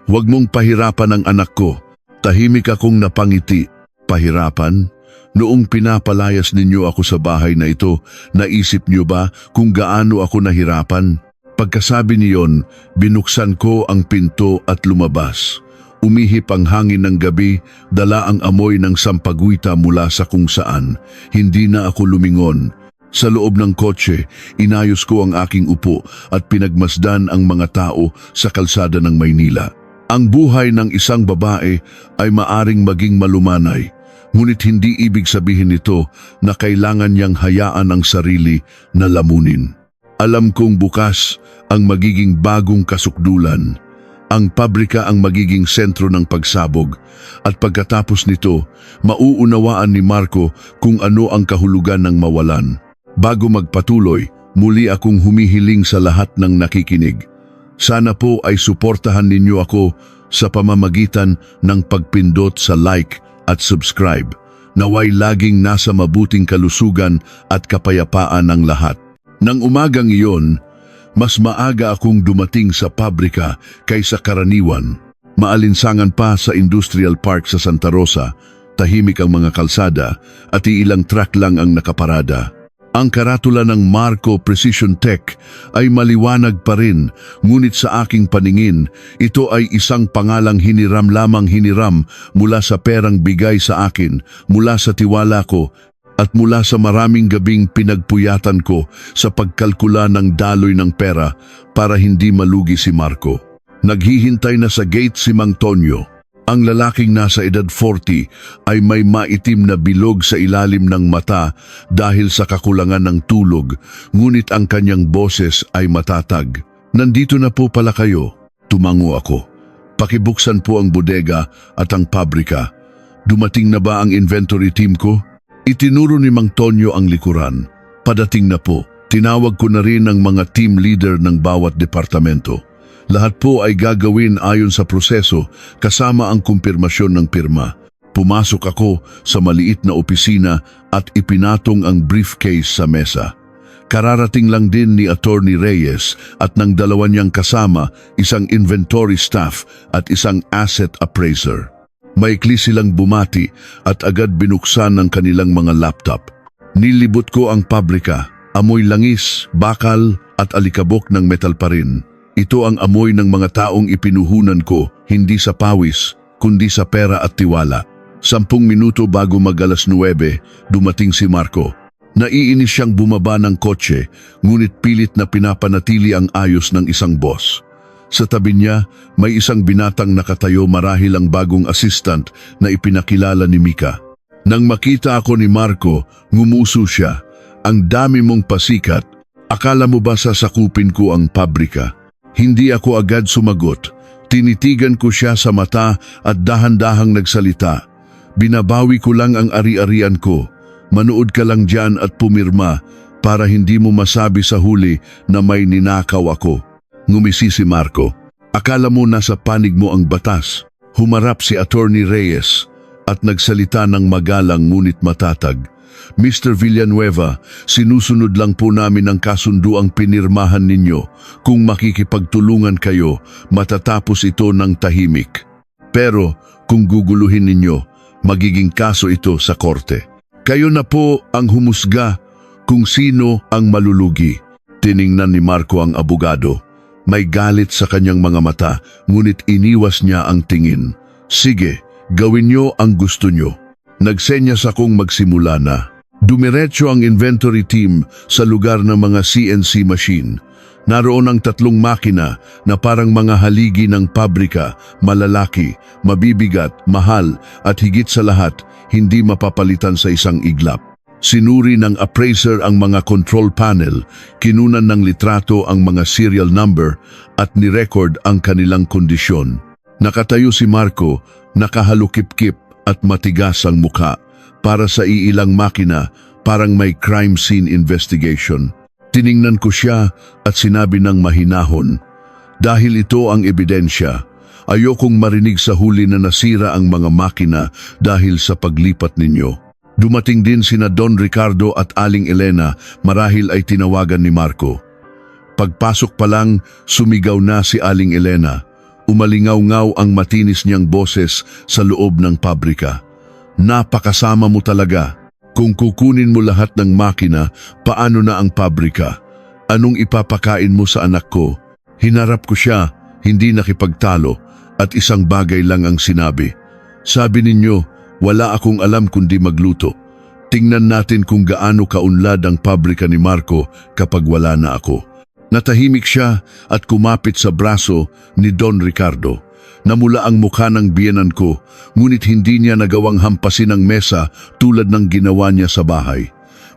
Huwag mong pahirapan ang anak ko. Tahimik akong napangiti. Pahirapan? Noong pinapalayas ninyo ako sa bahay na ito, naisip niyo ba kung gaano ako nahirapan? Pagkasabi niyon, binuksan ko ang pinto at lumabas. Umihip ang hangin ng gabi, dala ang amoy ng sampaguita mula sa kung saan. Hindi na ako lumingon. Sa loob ng kotse, inayos ko ang aking upo at pinagmasdan ang mga tao sa kalsada ng Maynila. Ang buhay ng isang babae ay maaring maging malumanay, ngunit hindi ibig sabihin nito na kailangan niyang hayaan ang sarili na lamunin. Alam kong bukas ang magiging bagong kasukdulan. Ang pabrika ang magiging sentro ng pagsabog at pagkatapos nito, mauunawaan ni Marco kung ano ang kahulugan ng mawalan. Bago magpatuloy, muli akong humihiling sa lahat ng nakikinig. Sana po ay suportahan ninyo ako sa pamamagitan ng pagpindot sa like at subscribe. Naway laging nasa mabuting kalusugan at kapayapaan ang lahat. Nang umagang iyon, mas maaga akong dumating sa pabrika kaysa karaniwan. Maalinsangan pa sa Industrial Park sa Santa Rosa, tahimik ang mga kalsada at iilang truck lang ang nakaparada. Ang karatula ng Marco Precision Tech ay maliwanag pa rin, ngunit sa aking paningin, ito ay isang pangalang hiniram mula sa perang bigay sa akin, mula sa tiwala ko, at mula sa maraming gabing pinagpuyatan ko sa pagkalkula ng daloy ng pera para hindi malugi si Marco. Naghihintay na sa gate si Mang Tonyo. Ang lalaking nasa edad 40 ay may maitim na bilog sa ilalim ng mata dahil sa kakulangan ng tulog, ngunit ang kanyang boses ay matatag. Nandito na po pala kayo. Tumango ako. Pakibuksan po ang bodega at ang pabrika. Dumating na ba ang inventory team ko? Itinuro ni Mang Tonyo ang likuran. Padating na po. Tinawag ko na rin ang mga team leader ng bawat departamento. Lahat po ay gagawin ayon sa proseso kasama ang kumpirmasyon ng pirma. Pumasok ako sa maliit na opisina at ipinatong ang briefcase sa mesa. Kararating lang din ni Attorney Reyes at ng dalawa niyang kasama, isang inventory staff at isang asset appraiser. Maikli silang bumati at agad binuksan ng kanilang mga laptop. Nilibot ko ang pabrika, amoy langis, bakal at alikabok ng metal pa rin. Ito ang amoy ng mga taong ipinuhunan ko, hindi sa pawis, kundi sa pera at tiwala. 10 minuto bago mag-alas 9, dumating si Marco. Naiinis siyang bumaba ng kotse, ngunit pilit na pinapanatili ang ayos ng isang boss. Sa tabi niya, may isang binatang nakatayo marahil ang bagong assistant na ipinakilala ni Mika. Nang makita ako ni Marco, ngumuso siya. Ang dami mong pasikat. Akala mo ba sasakupin ko ang pabrika? Hindi ako agad sumagot. Tinitigan ko siya sa mata at dahan-dahang nagsalita. Binabawi ko lang ang ari-arian ko. Manood ka lang dyan at pumirma para hindi mo masabi sa huli na may ninakaw ako. Ngumisi si Marco. Akala mo nasa panig mo ang batas. Humarap si Attorney Reyes at nagsalita ng magalang ngunit matatag. Mr. Villanueva, sinusunod lang po namin ang kasunduang pinirmahan ninyo. Kung makikipagtulungan kayo, matatapos ito ng tahimik. Pero kung guguluhin ninyo, magiging kaso ito sa korte. Kayo na po ang humusga kung sino ang malulugi. Tiningnan ni Marco ang abogado. May galit sa kanyang mga mata, ngunit iniwas niya ang tingin. Sige, gawin niyo ang gusto niyo. Nagsenyas akong magsimula na. Dumiretso ang inventory team sa lugar ng mga CNC machine. Naroon ang 3 makina na parang mga haligi ng pabrika, malalaki, mabibigat, mahal at higit sa lahat, hindi mapapalitan sa isang iglap. Sinuri ng appraiser ang mga control panel, kinunan ng litrato ang mga serial number at nirecord ang kanilang kondisyon. Nakatayo si Marco, nakahalukip-kip at matigas ang mukha. Para sa iilang makina, parang may crime scene investigation. Tiningnan ko siya at sinabi ng mahinahon, dahil ito ang ebidensya, ayokong marinig sa huli na nasira ang mga makina dahil sa paglipat ninyo. Dumating din sina Don Ricardo at Aling Elena, marahil ay tinawagan ni Marco. Pagpasok pa lang, sumigaw na si Aling Elena. Umalingaw-ngaw ang matinis niyang boses sa loob ng pabrika. Napakasama mo talaga. Kung kukunin mo lahat ng makina, paano na ang pabrika? Anong ipapakain mo sa anak ko? Hinarap ko siya, hindi nakipagtalo, at isang bagay lang ang sinabi. Sabi ninyo, wala akong alam kundi magluto. Tingnan natin kung gaano kaunlad ang pabrika ni Marco kapag wala na ako. Natahimik siya at kumapit sa braso ni Don Ricardo. Namula ang mukha ng biyenan ko, ngunit hindi niya nagawang hampasin ang mesa tulad ng ginawa niya sa bahay.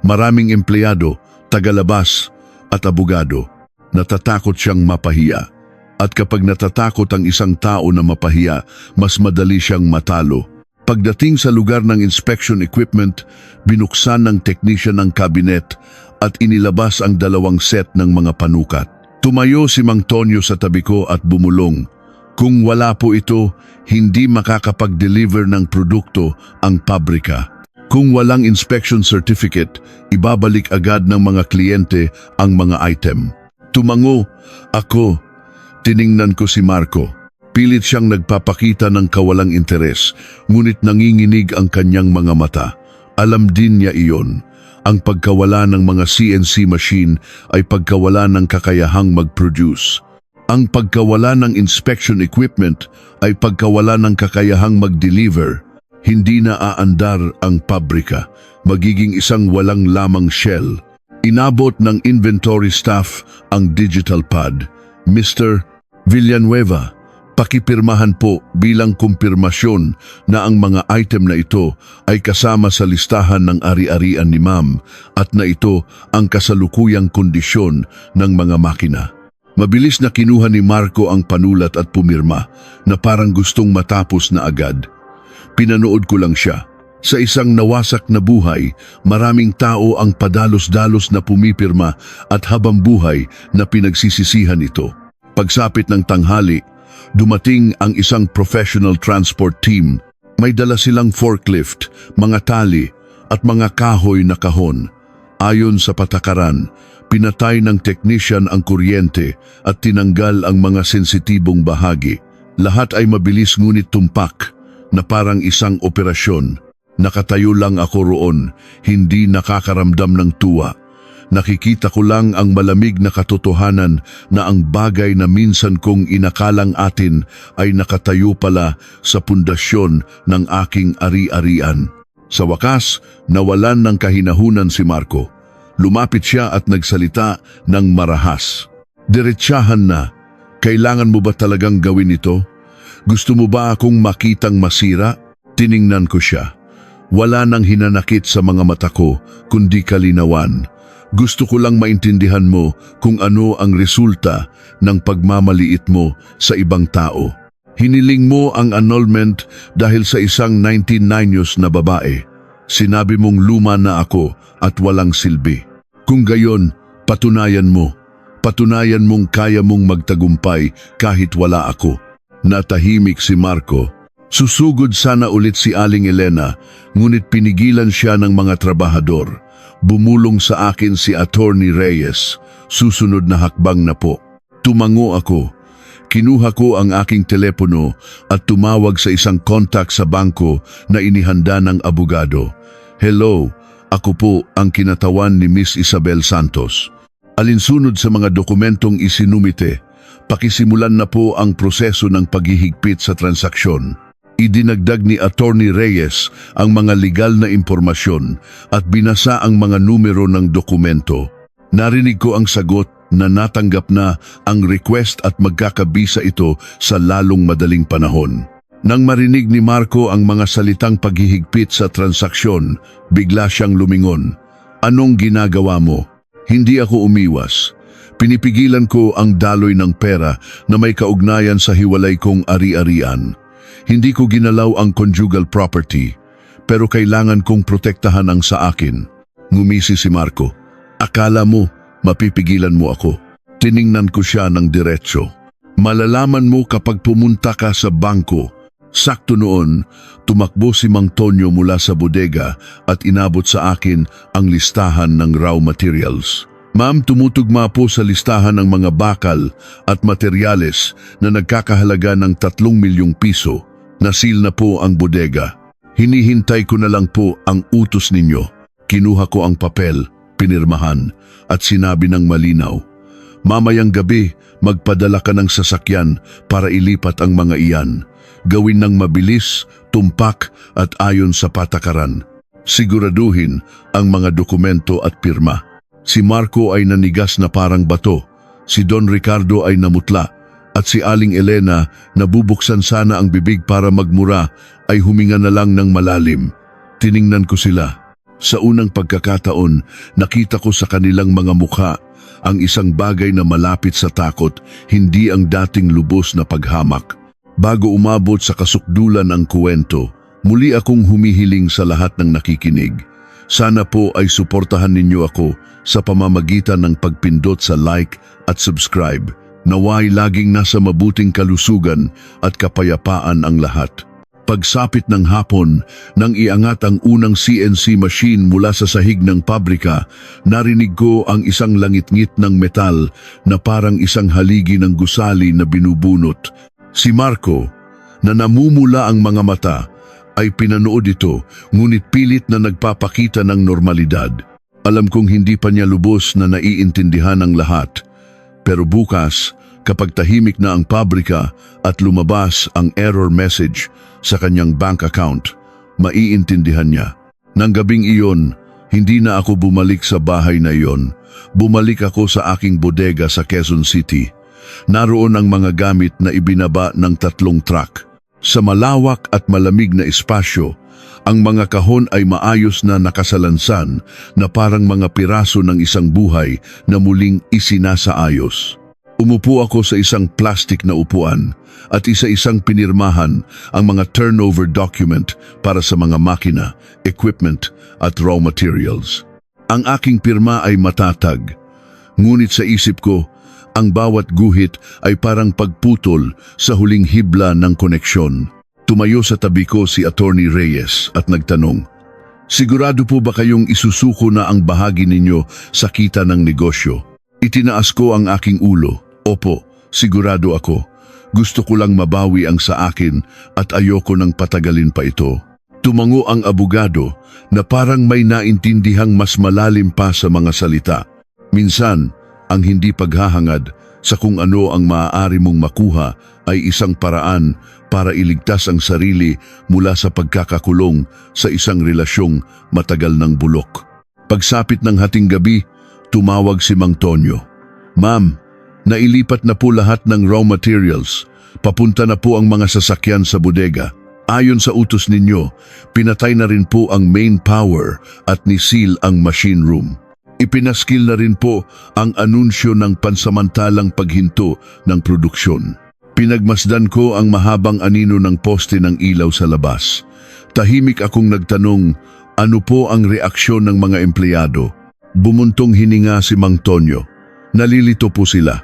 Maraming empleyado, tagalabas at abogado. Natatakot siyang mapahiya. At kapag natatakot ang isang tao na mapahiya, mas madali siyang matalo. Pagdating sa lugar ng inspection equipment, binuksan ng technician ang kabinet at inilabas ang 2 set ng mga panukat. Tumayo si Mang Tonyo sa tabi ko at bumulong. Kung wala po ito, hindi makakapag-deliver ng produkto ang pabrika. Kung walang inspection certificate, ibabalik agad ng mga kliyente ang mga item. Tumango ako. Tiningnan ko si Marco. Pilit siyang nagpapakita ng kawalang interes, ngunit nanginginig ang kanyang mga mata. Alam din niya iyon. Ang pagkawala ng mga CNC machine ay pagkawala ng kakayahang mag-produce. Ang pagkawala ng inspection equipment ay pagkawala ng kakayahang mag-deliver. Hindi na aandar ang pabrika. Magiging isang walang lamang shell. Inabot ng inventory staff ang digital pad. Mr. Villanueva, pakipirmahan po bilang kumpirmasyon na ang mga item na ito ay kasama sa listahan ng ari-arian ni Ma'am at na ito ang kasalukuyang kondisyon ng mga makina. Mabilis na kinuha ni Marco ang panulat at pumirma na parang gustong matapos na agad. Pinanood ko lang siya. Sa isang nawasak na buhay, maraming tao ang padalos-dalos na pumipirma at habang buhay na pinagsisisihan ito. Pagsapit ng tanghali, dumating ang isang professional transport team. May dala silang forklift, mga tali at mga kahoy na kahon. Ayon sa patakaran, pinatay ng technician ang kuryente at tinanggal ang mga sensitibong bahagi. Lahat ay mabilis ngunit tumpak na parang isang operasyon. Nakatayo lang ako roon, hindi nakakaramdam ng tuwa. Nakikita ko lang ang malamig na katotohanan na ang bagay na minsan kong inakalang atin ay nakatayo pala sa pundasyon ng aking ari-arian. Sa wakas, nawalan ng kahinahunan si Marco. Lumapit siya at nagsalita ng marahas. Diretsahan na, kailangan mo ba talagang gawin ito? Gusto mo ba akong makitang masira? Tiningnan ko siya. Wala nang hinanakit sa mga mata ko, kundi kalinawan. Gusto ko lang maintindihan mo kung ano ang resulta ng pagmamaliit mo sa ibang tao. Hiniling mo ang annulment dahil sa isang 99 years na babae. Sinabi mong luma na ako at walang silbi. Kung gayon, patunayan mo. Patunayan mong kaya mong magtagumpay kahit wala ako. Natahimik si Marco. Susugod sana ulit si Aling Elena, ngunit pinigilan siya ng mga trabahador. Bumulong sa akin si Attorney Reyes. Susunod na hakbang na po. Tumango ako. Kinuha ko ang aking telepono at tumawag sa isang contact sa bangko na inihanda ng abogado. Hello, ako po ang kinatawan ni Miss Isabel Santos. Alinsunod sa mga dokumentong isinumite, pakisimulan na po ang proseso ng paghihigpit sa transaksyon. Idinagdag ni Attorney Reyes ang mga legal na impormasyon at binasa ang mga numero ng dokumento. Narinig ko ang sagot na natanggap na ang request at magkakabisa ito sa lalong madaling panahon. Nang marinig ni Marco ang mga salitang paghihigpit sa transaksyon, bigla siyang lumingon. Anong ginagawa mo? Hindi ako umiwas. Pinipigilan ko ang daloy ng pera na may kaugnayan sa hiwalay kong ari-arian. Hindi ko ginalaw ang conjugal property, pero kailangan kong protektahan ang sa akin. Ngumisi si Marco. Akala mo, mapipigilan mo ako. Tiningnan ko siya ng diretso. Malalaman mo kapag pumunta ka sa bangko. Sakto noon, tumakbo si Mang Tonyo mula sa bodega at inabot sa akin ang listahan ng raw materials. Ma'am, tumutugma po sa listahan ng mga bakal at materyales na nagkakahalaga ng 3 milyong piso. Nasil na po ang bodega. Hinihintay ko na lang po ang utos ninyo. Kinuha ko ang papel, pinirmahan, at sinabi ng malinaw. Mamayang gabi, magpadala ka ng sasakyan para ilipat ang mga iyan. Gawin ng mabilis, tumpak at ayon sa patakaran. Siguraduhin ang mga dokumento at pirma. Si Marco ay nanigas na parang bato, si Don Ricardo ay namutla, at si Aling Elena, nabubuksan sana ang bibig para magmura, ay huminga na lang ng malalim. Tiningnan ko sila. Sa unang pagkakataon, nakita ko sa kanilang mga mukha ang isang bagay na malapit sa takot, hindi ang dating lubos na paghamak. Bago umabot sa kasukdulan ang kwento, muli akong humihiling sa lahat ng nakikinig. Sana po ay suportahan ninyo ako sa pamamagitan ng pagpindot sa like at subscribe. Naway laging nasa mabuting kalusugan at kapayapaan ang lahat. Pagsapit ng hapon, nang iangat ang unang CNC machine mula sa sahig ng pabrika, narinig ko ang isang langit-ngit ng metal na parang isang haligi ng gusali na binubunot. Si Marco, na namumula ang mga mata, ay pinanood ito, ngunit pilit na nagpapakita ng normalidad. Alam kong hindi pa niya lubos na naiintindihan ang lahat. Pero bukas, kapag tahimik na ang pabrika at lumabas ang error message sa kanyang bank account, maiintindihan niya. Nang gabing iyon, hindi na ako bumalik sa bahay na iyon. Bumalik ako sa aking bodega sa Quezon City. Naroon ang mga gamit na ibinaba ng 3 truck. Sa malawak at malamig na espasyo, ang mga kahon ay maayos na nakasalansan na parang mga piraso ng isang buhay na muling isinasaayos. Umupo ako sa isang plastic na upuan at isa-isang pinirmahan ang mga turnover document para sa mga makina, equipment at raw materials. Ang aking pirma ay matatag, ngunit sa isip ko, ang bawat guhit ay parang pagputol sa huling hibla ng koneksyon. Tumayo sa tabi ko si Attorney Reyes at nagtanong, "Sigurado po ba kayong isusuko na ang bahagi ninyo sa kita ng negosyo?" Itinaas ko ang aking ulo. "Opo, sigurado ako. Gusto ko lang mabawi ang sa akin at ayoko nang patagalin pa ito." Tumango ang abogado na parang may naintindihang mas malalim pa sa mga salita. Minsan, ang hindi paghahangad sa kung ano ang maaari mong makuha ay isang paraan para iligtas ang sarili mula sa pagkakakulong sa isang relasyong matagal ng bulok. Pagsapit ng hating gabi, tumawag si Mang Tonyo. "Ma'am, nailipat na po lahat ng raw materials. Papunta na po ang mga sasakyan sa bodega. Ayon sa utos ninyo, pinatay na rin po ang main power at nisil ang machine room. Ipinaskil na rin po ang anunsyo ng pansamantalang paghinto ng produksyon." Pinagmasdan ko ang mahabang anino ng poste ng ilaw sa labas. Tahimik akong nagtanong, ano po ang reaksyon ng mga empleyado? Bumuntong hininga si Mang Tonyo. Nalilito po sila.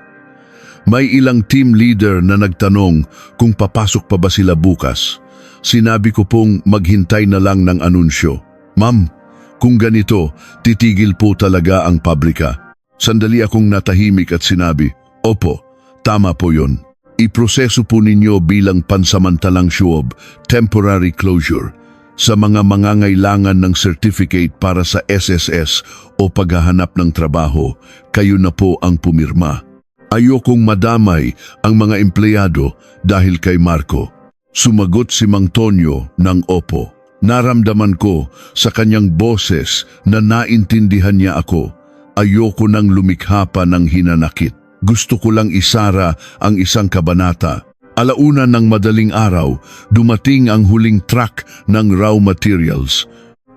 May ilang team leader na nagtanong kung papasok pa ba sila bukas. Sinabi ko pong maghintay na lang ng anunsyo. "Ma'am, kung ganito, titigil po talaga ang pabrika." Sandali akong natahimik at sinabi, "Opo, tama po yun. Iproseso po ninyo bilang pansamantalang shuob, temporary closure, sa mga mangangailangan ng certificate para sa SSS o paghahanap ng trabaho, kayo na po ang pumirma. Ayokong madamay ang mga empleyado dahil kay Marco." Sumagot si Mang Tonyo ng opo. Naramdaman ko sa kanyang boses na naintindihan niya ako. Ayoko nang lumikha pa ng hinanakit. Gusto ko lang isara ang isang kabanata. Alauna ng madaling araw, dumating ang huling truck ng raw materials.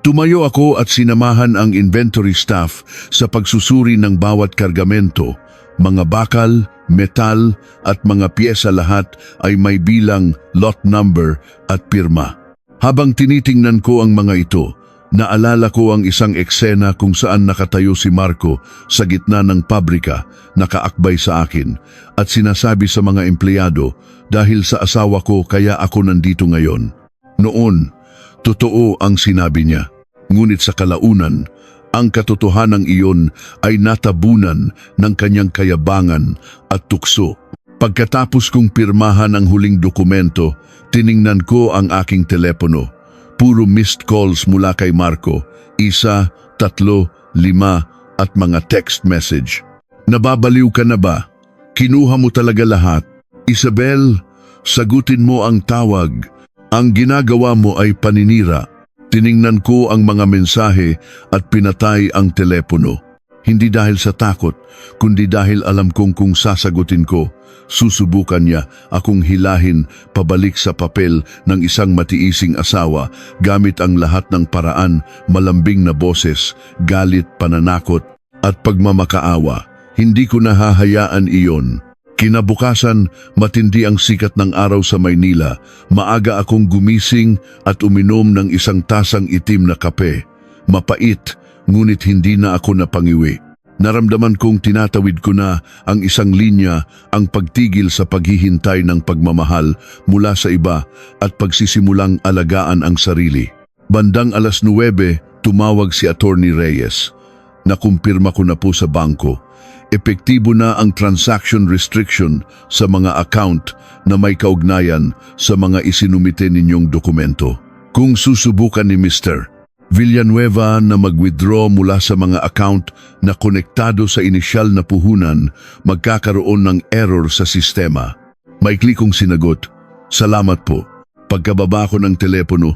Tumayo ako at sinamahan ang inventory staff sa pagsusuri ng bawat kargamento. Mga bakal, metal at mga piyesa, lahat ay may bilang, lot number at pirma. Habang tinitingnan ko ang mga ito, naalala ko ang isang eksena kung saan nakatayo si Marco sa gitna ng pabrika, nakaakbay sa akin at sinasabi sa mga empleyado, "Dahil sa asawa ko kaya ako nandito ngayon." Noon, totoo ang sinabi niya. Ngunit sa kalaunan, ang katotohanan iyon ay natabunan ng kanyang kayabangan at tukso. Pagkatapos kong pirmahan ang huling dokumento, tiningnan ko ang aking telepono. Puro missed calls mula kay Marco, 1, 3, 5 at mga text message. "Nababaliw ka na ba? Kinuha mo talaga lahat? Isabel, sagutin mo ang tawag. Ang ginagawa mo ay paninira." Tiningnan ko ang mga mensahe at pinatay ang telepono. Hindi dahil sa takot, kundi dahil alam kong kung sasagutin ko, susubukan niya akong hilahin pabalik sa papel ng isang matiising asawa gamit ang lahat ng paraan, malambing na boses, galit, pananakot at pagmamakaawa. Hindi ko nahahayaan iyon. Kinabukasan, matindi ang sikat ng araw sa Maynila. Maaga akong gumising at uminom ng isang tasang itim na kape. Mapait, ngunit hindi na ako napangiwi. Naramdaman kong tinatawid ko na ang isang linya, ang pagtigil sa paghihintay ng pagmamahal mula sa iba at pagsisimulang alagaan ang sarili. Bandang 9:00, tumawag si Attorney Reyes. Nakumpirma ko na po sa bangko. Epektibo na ang transaction restriction sa mga account na may kaugnayan sa mga isinumite ninyong dokumento. Kung susubukan ni Mr. Villanueva na mag-withdraw mula sa mga account na konektado sa inisyal na puhunan, magkakaroon ng error sa sistema. Maikli kong sinagot, "Salamat po." Pagkababa ko ng telepono,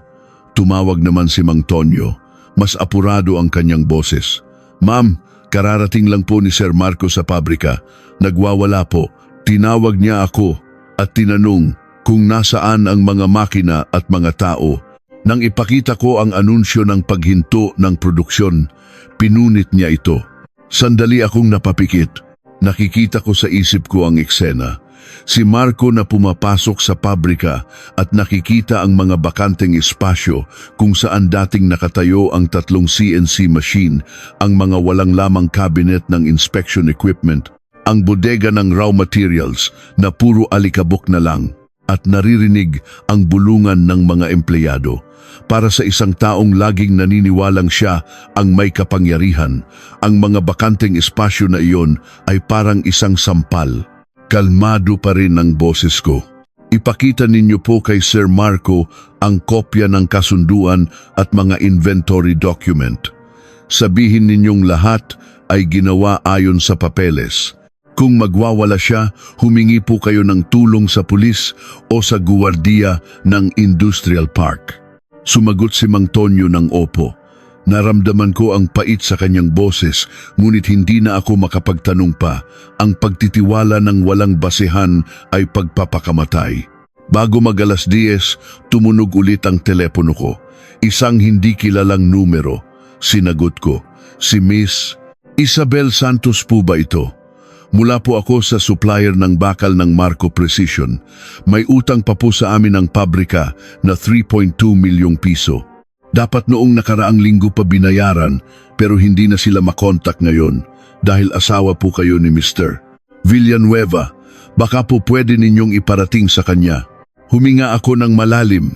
tumawag naman si Mang Tonyo. Mas apurado ang kanyang boses. "Ma'am, kararating lang po ni Sir Marco sa pabrika. Nagwawala po." Tinawag niya ako at tinanong kung nasaan ang mga makina at mga tao. Nang ipakita ko ang anunsyo ng paghinto ng produksyon, pinunit niya ito. Sandali akong napapikit. Nakikita ko sa isip ko ang eksena. Si Marco na pumapasok sa pabrika at nakikita ang mga bakanteng espasyo kung saan dating nakatayo ang 3 CNC machine, ang mga walang lamang cabinet ng inspection equipment, ang bodega ng raw materials na puro alikabok na lang, at naririnig ang bulungan ng mga empleyado. Para sa isang taong laging naniniwalang siya ang may kapangyarihan, ang mga bakanteng espasyo na iyon ay parang isang sampal. Kalmado pa rin ang boses ko. "Ipakita ninyo po kay Sir Marco ang kopya ng kasunduan at mga inventory document. Sabihin ninyong lahat ay ginawa ayon sa papeles. Kung magwawala siya, humingi po kayo ng tulong sa pulis o sa guwardiya ng Industrial Park." Sumagot si Mang Tonyo ng opo. Naramdaman ko ang pait sa kanyang boses, ngunit hindi na ako makapagtanong pa. Ang pagtitiwala ng walang basehan ay pagpapakamatay. Bago mag-10:00, tumunog ulit ang telepono ko. Isang hindi kilalang numero. Sinagot ko, "Si Miss Isabel Santos po ba ito? Mula po ako sa supplier ng bakal ng Marco Precision. May utang pa po sa amin ang pabrika na 3.2 milyong piso. Dapat noong nakaraang linggo pa binayaran, pero hindi na sila makontak ngayon dahil asawa po kayo ni Mr. Villanueva. Baka po pwede ninyong iparating sa kanya." Huminga ako ng malalim.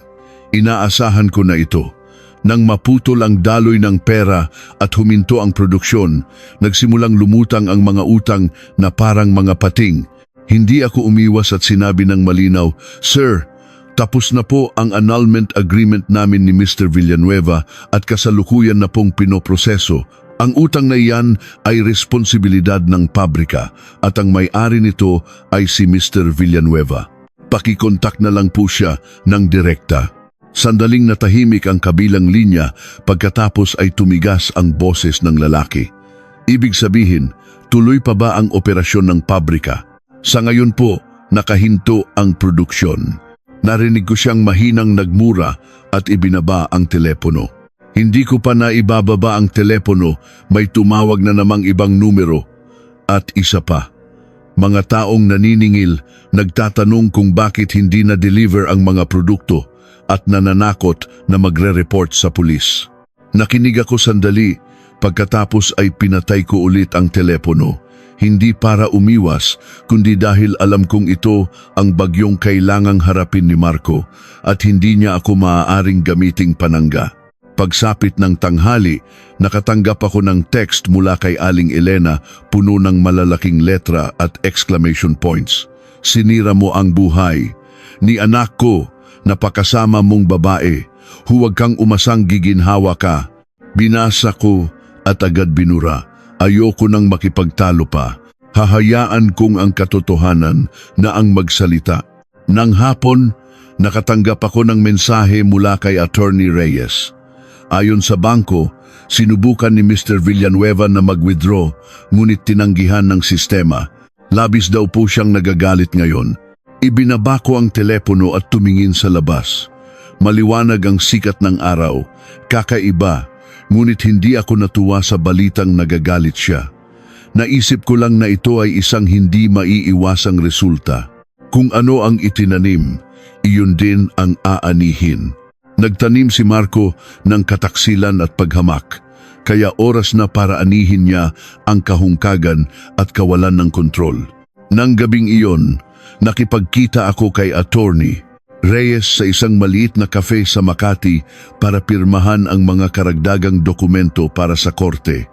Inaasahan ko na ito. Nang maputol ang daloy ng pera at huminto ang produksyon, nagsimulang lumutang ang mga utang na parang mga pating. Hindi ako umiwas at sinabi ng malinaw, "Sir, tapos na po ang annulment agreement namin ni Mr. Villanueva at kasalukuyan na pong pinoproseso. Ang utang na iyan ay responsibilidad ng pabrika at ang may-ari nito ay si Mr. Villanueva. Pakikontak na lang po siya ng direkta." Sandaling natahimik ang kabilang linya, pagkatapos ay tumigas ang boses ng lalaki. "Ibig sabihin, tuloy pa ba ang operasyon ng pabrika?" "Sa ngayon po, nakahinto ang produksyon." Narinig ko siyang mahinang nagmura at ibinaba ang telepono. Hindi ko pa naibababa ang telepono, may tumawag na namang ibang numero. At isa pa. Mga taong naniningil, nagtatanong kung bakit hindi na-deliver ang mga produkto at nananakot na magre-report sa pulis. Nakinig ako sandali, pagkatapos ay pinatay ko ulit ang telepono. Hindi para umiwas, kundi dahil alam kong ito ang bagyong kailangang harapin ni Marco at hindi niya ako maaaring gamiting panangga. Pagsapit ng tanghali, nakatanggap ako ng text mula kay Aling Elena, puno ng malalaking letra at exclamation points. "Sinira mo ang buhay ni anak ko, napakasama mong babae. Huwag kang umasang giginhawa ka." Binasa ko at agad binura. Ayoko nang makipagtalo pa. Hahayaan kong ang katotohanan na ang magsalita. Nang hapon, nakatanggap ako ng mensahe mula kay Attorney Reyes. Ayon sa bangko, sinubukan ni Mr. Villanueva na mag-withdraw ngunit tinanggihan ng sistema. Labis daw po siyang nagagalit ngayon. Ibinaba ko ang telepono at tumingin sa labas. Maliwanag ang sikat ng araw, kakaiba, ngunit hindi ako natuwa sa balitang nagagalit siya. Naisip ko lang na ito ay isang hindi maiiwasang resulta. Kung ano ang itinanim, iyon din ang aanihin. Nagtanim si Marco ng kataksilan at paghamak, kaya oras na para anihin niya ang kahungkagan at kawalan ng kontrol. Nang gabing iyon, nakipagkita ako kay Attorney Reyes sa isang maliit na cafe sa Makati para pirmahan ang mga karagdagang dokumento para sa korte.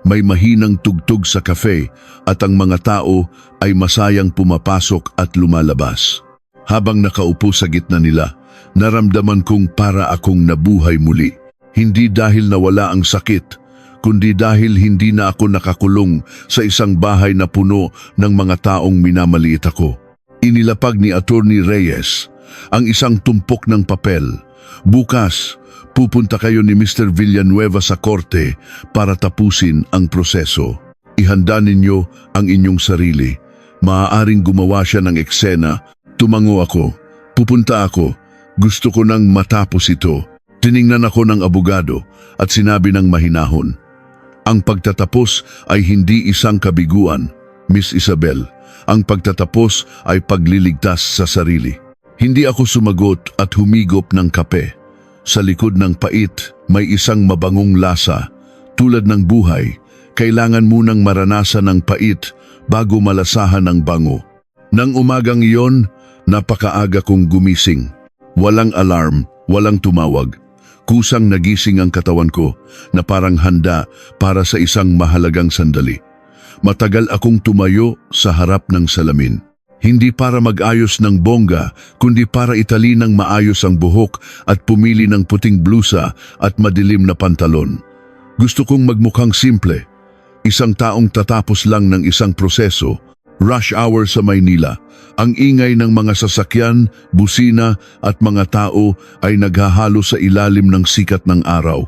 May mahinang tugtog sa cafe at ang mga tao ay masayang pumapasok at lumalabas. Habang nakaupo sa gitna nila, naramdaman kong para akong nabuhay muli. Hindi dahil nawala ang sakit, kundi dahil hindi na ako nakakulong sa isang bahay na puno ng mga taong minamaliit ako. Inilapag ni Attorney Reyes ang isang tumpok ng papel. Bukas, pupunta kayo ni Mr. Villanueva sa korte para tapusin ang proseso. Ihanda ninyo ang inyong sarili. Maaaring gumawa siya ng eksena. Tumango ako. Pupunta ako. Gusto ko nang matapos ito. Tiningnan ako ng abogado at sinabi ng mahinahon, ang pagtatapos ay hindi isang kabiguan, Miss Isabel. Ang pagtatapos ay pagliligtas sa sarili. Hindi ako sumagot at humigop ng kape. Sa likod ng pait, may isang mabangong lasa. Tulad ng buhay, kailangan munang maranasan ng pait bago malasahan ng bango. Nang umagang iyon, napakaaga kong gumising. Walang alarm, walang tumawag. Kusang nagising ang katawan ko na parang handa para sa isang mahalagang sandali. Matagal akong tumayo sa harap ng salamin. Hindi para mag-ayos ng bongga, kundi para itali ng maayos ang buhok at pumili ng puting blusa at madilim na pantalon. Gusto kong magmukhang simple. Isang taong tatapos lang ng isang proseso. Rush hour sa Maynila. Ang ingay ng mga sasakyan, busina at mga tao ay naghahalo sa ilalim ng sikat ng araw.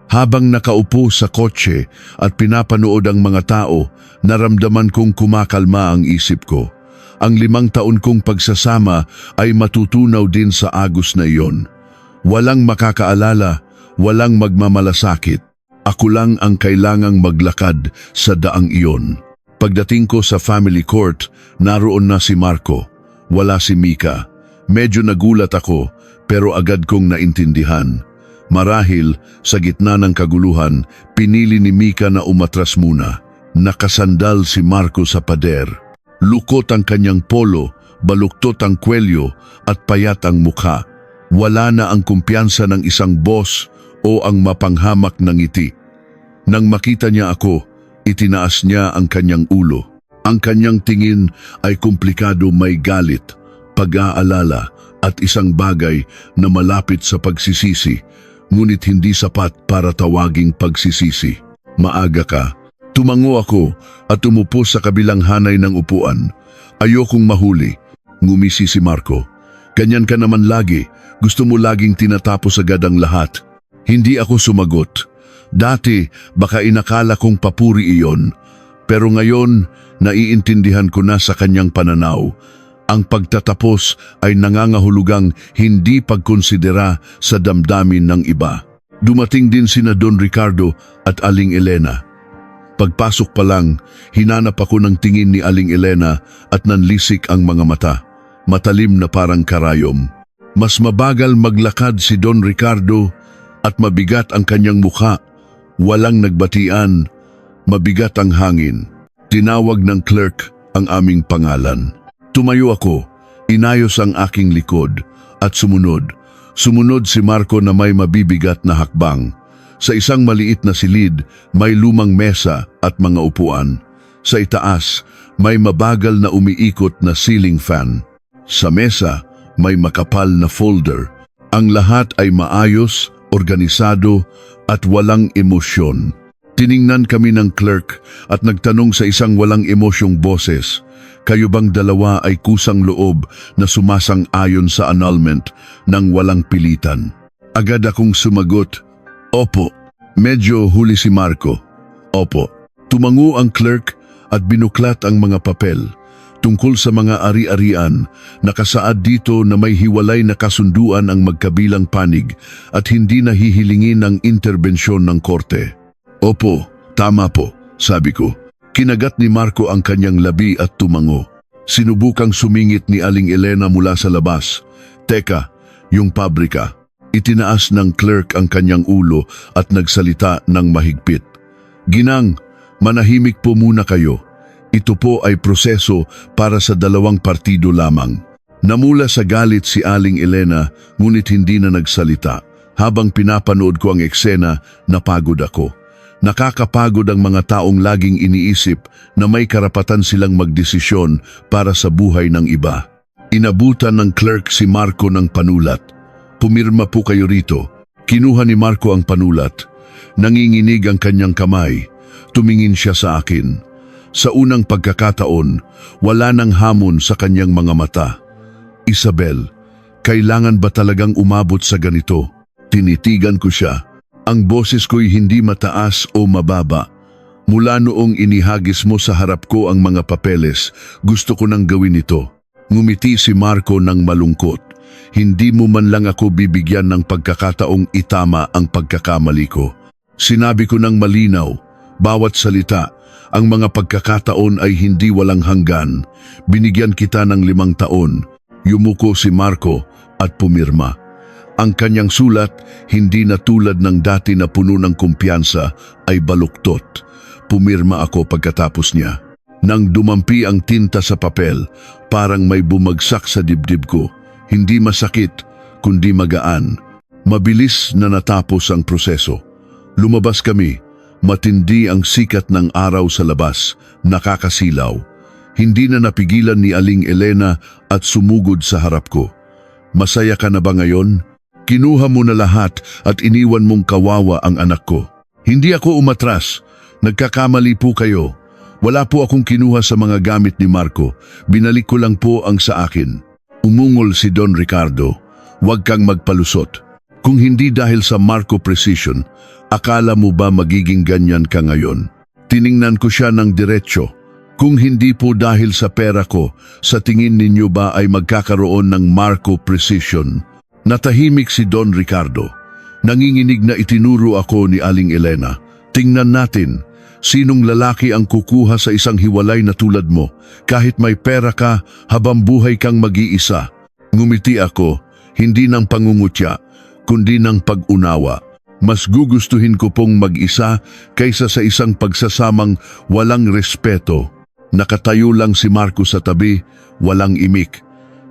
Habang nakaupo sa kotse at pinapanood ang mga tao, naramdaman kong kumakalma ang isip ko. Ang 5 taon kong pagsasama ay matutunaw din sa agos na iyon. Walang makakaalala, walang magmamalasakit. Ako lang ang kailangang maglakad sa daang iyon. Pagdating ko sa family court, naroon na si Marco. Wala si Mika. Medyo nagulat ako, pero agad kong naintindihan. Marahil, sa gitna ng kaguluhan, pinili ni Mika na umatras muna. Nakasandal si Marco sa pader. Lukot ang kanyang polo, baluktot ang kwelyo at payat ang mukha. Wala na ang kumpiyansa ng isang boss o ang mapanghamak na ngiti. Nang makita niya ako, itinaas niya ang kanyang ulo. Ang kanyang tingin ay komplikado, may galit, pag-aalala at isang bagay na malapit sa pagsisisi, ngunit hindi sapat para tawaging pagsisisi. Maaga ka. Tumango ako at umupo sa kabilang hanay ng upuan. Ayokong mahuli. Ngumisi si Marco. Ganyan ka naman lagi. Gusto mo laging tinatapos agad ang lahat. Hindi ako sumagot. Dati, baka inakala kong papuri iyon. Pero ngayon, naiintindihan ko na sa kanyang pananaw. Ang pagtatapos ay nangangahulugang hindi pagkonsidera sa damdamin ng iba. Dumating din sina Don Ricardo at Aling Elena. Pagpasok pa lang, hinanap ako ng tingin ni Aling Elena at nanlisik ang mga mata. Matalim na parang karayom. Mas mabagal maglakad si Don Ricardo at mabigat ang kanyang mukha. Walang nagbatian, mabigat ang hangin. Tinawag ng clerk ang aming pangalan. Tumayo ako, inayos ang aking likod at sumunod. Sumunod si Marco na may mabibigat na hakbang. Sa isang maliit na silid, may lumang mesa at mga upuan. Sa itaas, may mabagal na umiikot na ceiling fan. Sa mesa, may makapal na folder. Ang lahat ay maayos, organisado at walang emosyon. Tiningnan kami ng clerk at nagtanong sa isang walang emosyong boses, kayo bang dalawa ay kusang loob na sumasang-ayon sa annulment ng walang pilitan? Agad akong sumagot, Opo, medyo huli si Marco. Opo, tumango ang clerk at binuklat ang mga papel tungkol sa mga ari-arian. Nakasaad dito na may hiwalay na kasunduan ang magkabilang panig at hindi nahihilingin ang interbensyon ng korte. Opo, tama po, sabi ko. Kinagat ni Marco ang kanyang labi at tumango. Sinubukang sumingit ni Aling Elena mula sa labas. Teka, yung pabrika. Itinaas ng clerk ang kanyang ulo at nagsalita ng mahigpit. Ginang, manahimik po muna kayo. Ito po ay proseso para sa dalawang partido lamang. Namula sa galit si Aling Elena, ngunit hindi na nagsalita. Habang pinapanood ko ang eksena, napagod ako. Nakakapagod ang mga taong laging iniisip na may karapatan silang magdesisyon para sa buhay ng iba. Inabutan ng clerk si Marco ng panulat. Pumirma po kayo rito. Kinuha ni Marco ang panulat. Nanginginig ang kanyang kamay. Tumingin siya sa akin. Sa unang pagkakataon, wala nang hamon sa kanyang mga mata. Isabel, kailangan ba talagang umabot sa ganito? Tinitigan ko siya. Ang boses ko'y hindi mataas o mababa. Mula noong inihagis mo sa harap ko ang mga papeles, gusto ko nang gawin ito. Ngumiti si Marco ng malungkot. Hindi mo man lang ako bibigyan ng pagkakataong itama ang pagkakamali ko. Sinabi ko ng malinaw, bawat salita, ang mga pagkakataon ay hindi walang hanggan. Binigyan kita ng 5 taon. Yumuko si Marco at pumirma. Ang kanyang sulat, hindi na tulad ng dati na puno ng kumpiyansa, ay baluktot. Pumirma ako pagkatapos niya. Nang dumampi ang tinta sa papel, parang may bumagsak sa dibdib ko. Hindi masakit, kundi magaan. Mabilis na natapos ang proseso. Lumabas kami. Matindi ang sikat ng araw sa labas, nakakasilaw. Hindi na napigilan ni Aling Elena at sumugod sa harap ko. Masaya ka na ba ngayon? Kinuha mo na lahat at iniwan mong kawawa ang anak ko. Hindi ako umatras. Nagkakamali po kayo. Wala po akong kinuha sa mga gamit ni Marco. Binalik ko lang po ang sa akin. Umungol si Don Ricardo. Huwag kang magpalusot. Kung hindi dahil sa Marco Precision, akala mo ba magiging ganyan ka ngayon? Tiningnan ko siya ng diretsyo. Kung hindi po dahil sa pera ko, sa tingin ninyo ba ay magkakaroon ng Marco Precision? Natahimik si Don Ricardo. Nanginginig na itinuro ako ni Aling Elena. Tingnan natin, sinong lalaki ang kukuha sa isang hiwalay na tulad mo, kahit may pera ka, habang buhay kang mag-iisa. Ngumiti ako, hindi ng pangungutya, kundi ng pag-unawa. Mas gugustuhin ko pong mag-isa kaysa sa isang pagsasamang walang respeto. Nakatayo lang si Marco sa tabi, walang imik.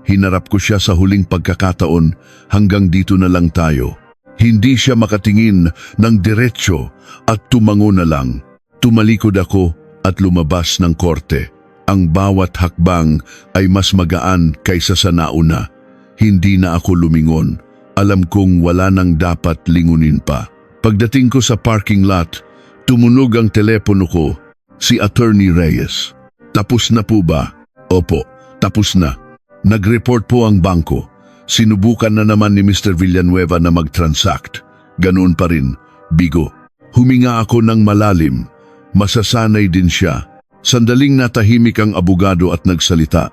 Hinarap ko siya sa huling pagkakataon, hanggang dito na lang tayo. Hindi siya makatingin ng diretsyo at tumango na lang. Tumalikod ako at lumabas ng korte. Ang bawat hakbang ay mas magaan kaysa sa nauna. Hindi na ako lumingon. Alam kong wala nang dapat lingunin pa. Pagdating ko sa parking lot, tumunog ang telepono ko, si Attorney Reyes. Tapos na po ba? Opo, tapos na. Nag-report po ang bangko. Sinubukan na naman ni Mr. Villanueva na mag-transact. Ganoon pa rin, bigo. Huminga ako ng malalim. Masasanay din siya. Sandaling natahimik ang abogado at nagsalita.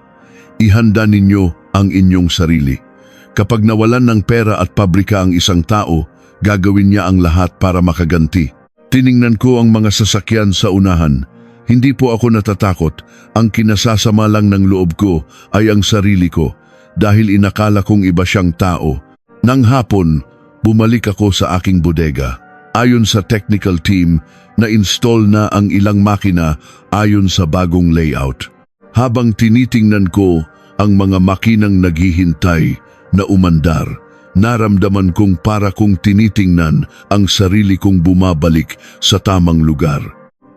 Ihanda ninyo ang inyong sarili. Kapag nawalan ng pera at pabrika ang isang tao, gagawin niya ang lahat para makaganti. Tiningnan ko ang mga sasakyan sa unahan. Hindi po ako natatakot. Ang kinasasama lang ng loob ko ay ang sarili ko dahil inakala kong iba siyang tao. Nang hapon, bumalik ako sa aking bodega. Ayon sa technical team, na-install na ang ilang makina ayon sa bagong layout. Habang tinitingnan ko ang mga makinang naghihintay na umandar, naramdaman kong para kong tinitingnan ang sarili kong bumabalik sa tamang lugar.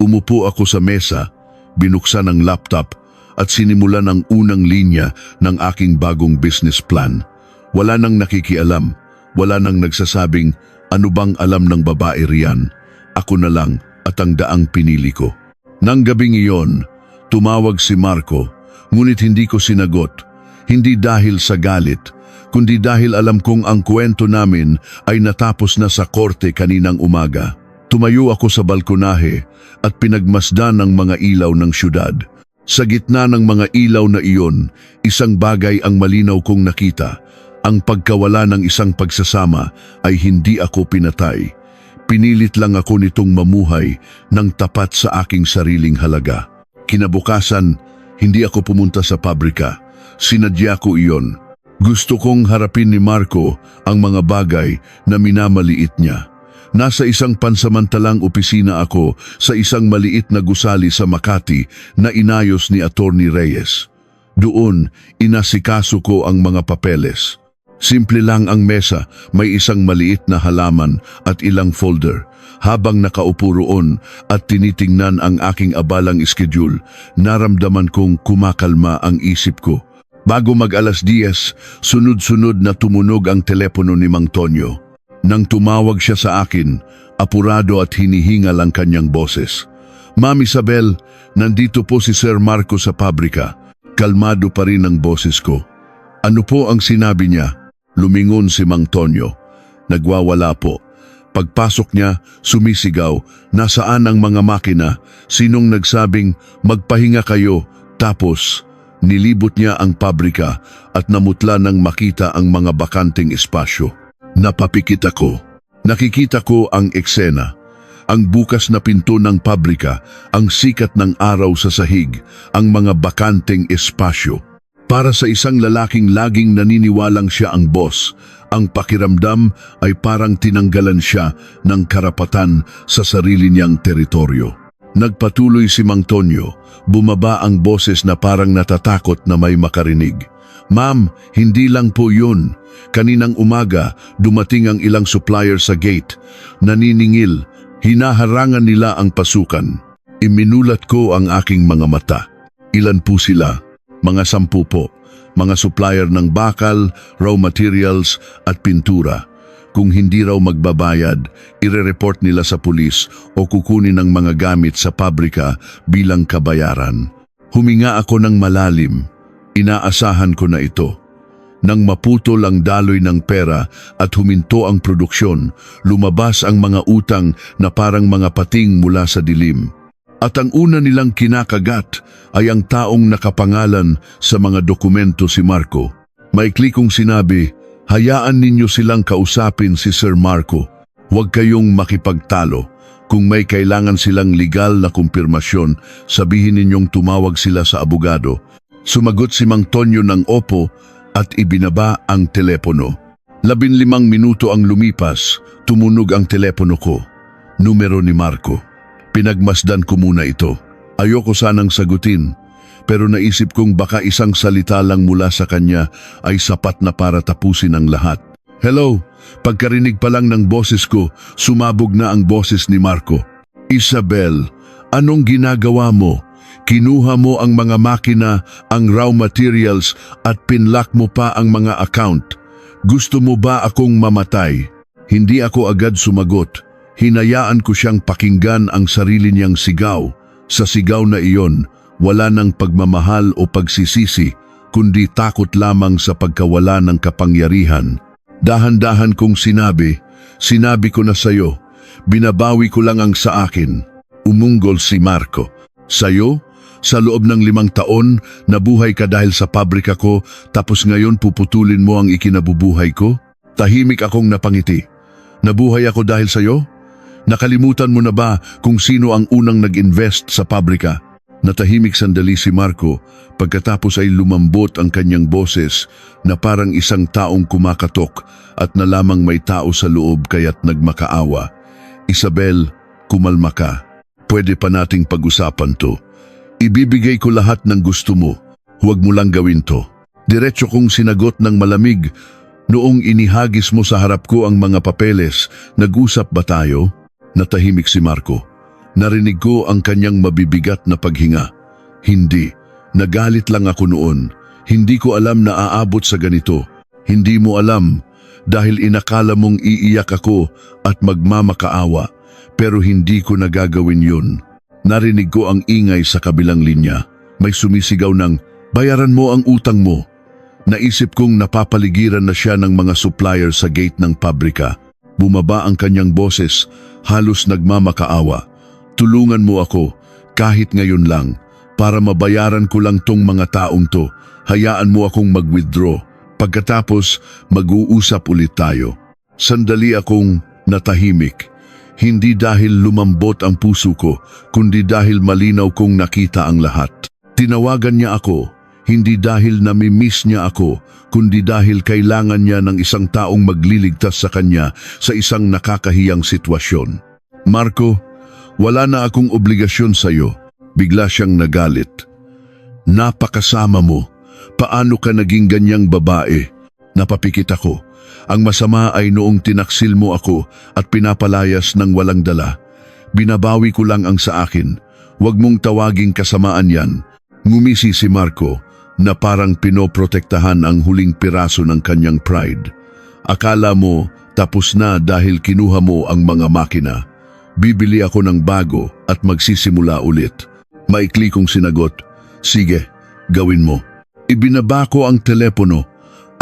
Umupo ako sa mesa, binuksan ang laptop at sinimulan ang unang linya ng aking bagong business plan. Wala nang nakikialam, wala nang nagsasabing ano bang alam ng babae riyan. Ako na lang at ang daang pinili ko. Nang gabing iyon, tumawag si Marco, ngunit hindi ko sinagot. Hindi dahil sa galit, kundi dahil alam kong ang kwento namin ay natapos na sa korte kaninang umaga. Tumayo ako sa balkonahe at pinagmasdan ang mga ilaw ng syudad. Sa gitna ng mga ilaw na iyon, isang bagay ang malinaw kong nakita. Ang pagkawala ng isang pagsasama ay hindi ako pinatay. Pinilit lang ako nitong mamuhay ng tapat sa aking sariling halaga. Kinabukasan, hindi ako pumunta sa pabrika. Sinadya ko iyon. Gusto kong harapin ni Marco ang mga bagay na minamaliit niya. Nasa isang pansamantalang opisina ako sa isang maliit na gusali sa Makati na inayos ni Attorney Reyes. Doon, inasikaso ko ang mga papeles. Simple lang ang mesa, may isang maliit na halaman at ilang folder. Habang nakaupo roon at tinitingnan ang aking abalang schedule, naramdaman kong kumakalma ang isip ko. Bago mag-alas 10, sunod-sunod na tumunog ang telepono ni Mang Tonyo. Nang tumawag siya sa akin, apurado at hinihingal ang kanyang boses. Ma'am Isabel, nandito po si Sir Marco sa pabrika. Kalmado pa rin ang boses ko. Ano po ang sinabi niya? Lumingon si Mang Tonyo. Nagwawala po. Pagpasok niya, sumisigaw, nasaan ang mga makina? Sinong nagsabing magpahinga kayo? Tapos, nilibot niya ang pabrika at namutla nang makita ang mga bakanting espasyo. Napapikit ako. Nakikita ko ang eksena. Ang bukas na pinto ng pabrika, ang sikat ng araw sa sahig, ang mga bakanting espasyo. Para sa isang lalaking laging naniniwalang siya ang boss, ang pakiramdam ay parang tinanggalan siya ng karapatan sa sarili niyang teritoryo. Nagpatuloy si Mang Tonyo, bumaba ang boses na parang natatakot na may makarinig. Ma'am, hindi lang po yun. Kaninang umaga, dumating ang ilang supplier sa gate. Naniningil, hinaharangan nila ang pasukan. Iminulat ko ang aking mga mata. Ilan po sila? Mga 10 po. Mga supplier ng bakal, raw materials at pintura. Kung hindi raw magbabayad, ire-report nila sa pulis o kukunin ang mga gamit sa pabrika bilang kabayaran. Huminga ako ng malalim. Inaasahan ko na ito. Nang maputol ang daloy ng pera at huminto ang produksyon, lumabas ang mga utang na parang mga pating mula sa dilim. At ang una nilang kinakagat ay ang taong nakapangalan sa mga dokumento si Marco. Maikli kong sinabi, hayaan ninyo silang kausapin si Sir Marco. Huwag kayong makipagtalo. Kung may kailangan silang legal na kumpirmasyon, sabihin ninyong tumawag sila sa abogado. Sumagot si Mang Tonyo ng opo at ibinaba ang telepono. 15 minuto ang lumipas, tumunog ang telepono ko. Numero ni Marco. Pinagmasdan ko muna ito. Ayoko sanang sagutin, pero naisip kong baka isang salita lang mula sa kanya ay sapat na para tapusin ang lahat. Hello, pagkarinig pa lang ng boses ko, sumabog na ang boses ni Marco. Isabel, anong ginagawa mo? Kinuha mo ang mga makina, ang raw materials at pinlock mo pa ang mga account. Gusto mo ba akong mamatay? Hindi ako agad sumagot. Hinayaan ko siyang pakinggan ang sarili niyang sigaw. Sa sigaw na iyon, wala ng pagmamahal o pagsisisi, kundi takot lamang sa pagkawala ng kapangyarihan. Dahan-dahan kong sinabi ko na sayo, binabawi ko lang ang sa akin. Umunggol si Marco. Sayo? Sa loob ng 5 taon, nabuhay ka dahil sa pabrika ko, tapos ngayon puputulin mo ang ikinabubuhay ko? Tahimik akong napangiti. Nabuhay ako dahil sayo? Nakalimutan mo na ba kung sino ang unang nag-invest sa pabrika? Natahimik sandali si Marco, pagkatapos ay lumambot ang kanyang boses na parang isang taong kumakatok at na lamang may tao sa loob kaya't nagmakaawa. Isabel, kumalma ka. Pwede pa nating pag-usapan to. Ibibigay ko lahat ng gusto mo. Huwag mo lang gawin to. Diretso kong sinagot ng malamig. Noong inihagis mo sa harap ko ang mga papeles, nag-usap ba tayo? Natahimik si Marco. Narinig ko ang kanyang mabibigat na paghinga. Hindi. Nagalit lang ako noon. Hindi ko alam na aabot sa ganito. Hindi mo alam dahil inakala mong iiyak ako at magmamakaawa. Pero hindi ko nagagawin yun. Narinig ko ang ingay sa kabilang linya. May sumisigaw ng, bayaran mo ang utang mo. Naisip kong napapaligiran na siya ng mga supplier sa gate ng pabrika. Bumaba ang kanyang boses, halos nagmamakaawa. Tulungan mo ako, kahit ngayon lang, para mabayaran ko lang tong mga taong to. Hayaan mo akong mag-withdraw. Pagkatapos, mag-uusap ulit tayo. Sandali akong natahimik. Hindi dahil lumambot ang puso ko, kundi dahil malinaw kong nakita ang lahat. Tinawagan niya ako, hindi dahil namimiss niya ako, kundi dahil kailangan niya ng isang taong magliligtas sa kanya sa isang nakakahiyang sitwasyon. Marco, wala na akong obligasyon sa iyo. Bigla siyang nagalit. Napakasama mo. Paano ka naging ganyang babae? Napapikit ako. Ang masama ay noong tinaksil mo ako at pinapalayas ng walang dala. Binabawi ko lang ang sa akin. Huwag mong tawaging kasamaan yan. Ngumisi si Marco na parang pinoprotektahan ang huling piraso ng kanyang pride. Akala mo tapos na dahil kinuha mo ang mga makina. Bibili ako ng bago at magsisimula ulit. Maikli kong sinagot, sige, gawin mo. Ibinaba ko ang telepono.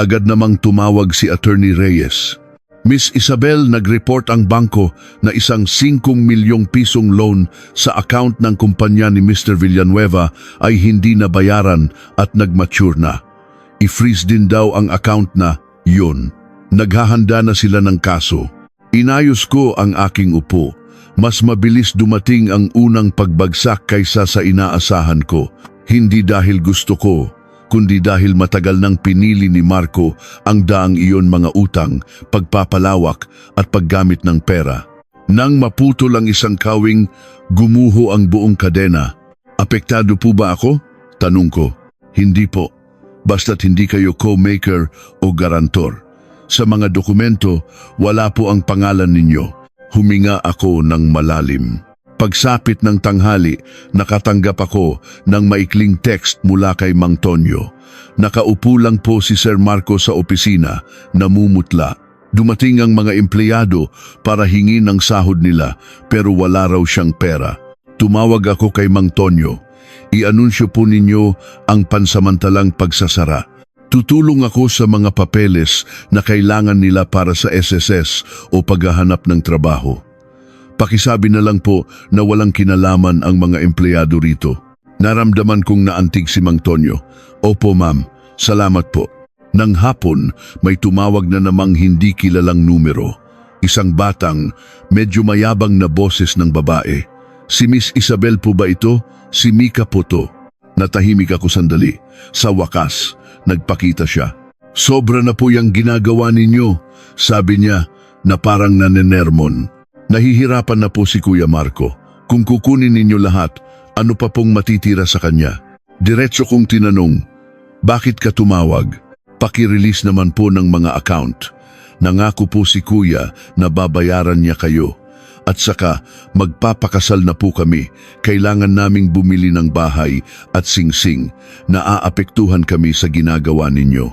Agad namang tumawag si Attorney Reyes. Miss Isabel, nag-report ang bangko na isang 5 milyong pisong loan sa account ng kumpanya ni Mr. Villanueva ay hindi nabayaran at nag-mature na. I-freeze din daw ang account na yun. Naghahanda na sila ng kaso. Inayos ko ang aking upo. Mas mabilis dumating ang unang pagbagsak kaysa sa inaasahan ko. Hindi dahil gusto ko, kundi dahil matagal nang pinili ni Marco ang daang iyon mga utang, pagpapalawak at paggamit ng pera. Nang maputol ang isang kawing, gumuho ang buong kadena. Apektado po ba ako? Tanong ko. Hindi po. Basta't hindi kayo co-maker o garantor. Sa mga dokumento, wala po ang pangalan ninyo. Huminga ako ng malalim. Pagsapit ng tanghali, nakatanggap ako ng maikling text mula kay Mang Tonyo. Nakaupo lang po si Sir Marco sa opisina, namumutla. Dumating ang mga empleyado para hingin ang sahod nila pero wala raw siyang pera. Tumawag ako kay Mang Tonyo. I-anunsyo po ninyo ang pansamantalang pagsasara. Tutulong ako sa mga papeles na kailangan nila para sa SSS o paghahanap ng trabaho. Pakisabi na lang po na walang kinalaman ang mga empleyado rito. Naramdaman kong naantig si Mang Tonyo. Opo ma'am, salamat po. Nang hapon, may tumawag na namang hindi kilalang numero. Isang batang, medyo mayabang na boses ng babae. Si Miss Isabel po ba ito? Si Mika po to. Natahimik ako sandali. Sa wakas, nagpakita siya. Sobra na po yung ginagawa ninyo, sabi niya na parang nanenermon. Nahihirapan na po si Kuya Marco. Kung kukunin ninyo lahat, ano pa pong matitira sa kanya? Diretso kong tinanong, bakit ka tumawag? Paki-release naman po ng mga account. Nangako po si Kuya na babayaran niya kayo. At saka, magpapakasal na po kami. Kailangan naming bumili ng bahay at singsing na aapektuhan kami sa ginagawa ninyo.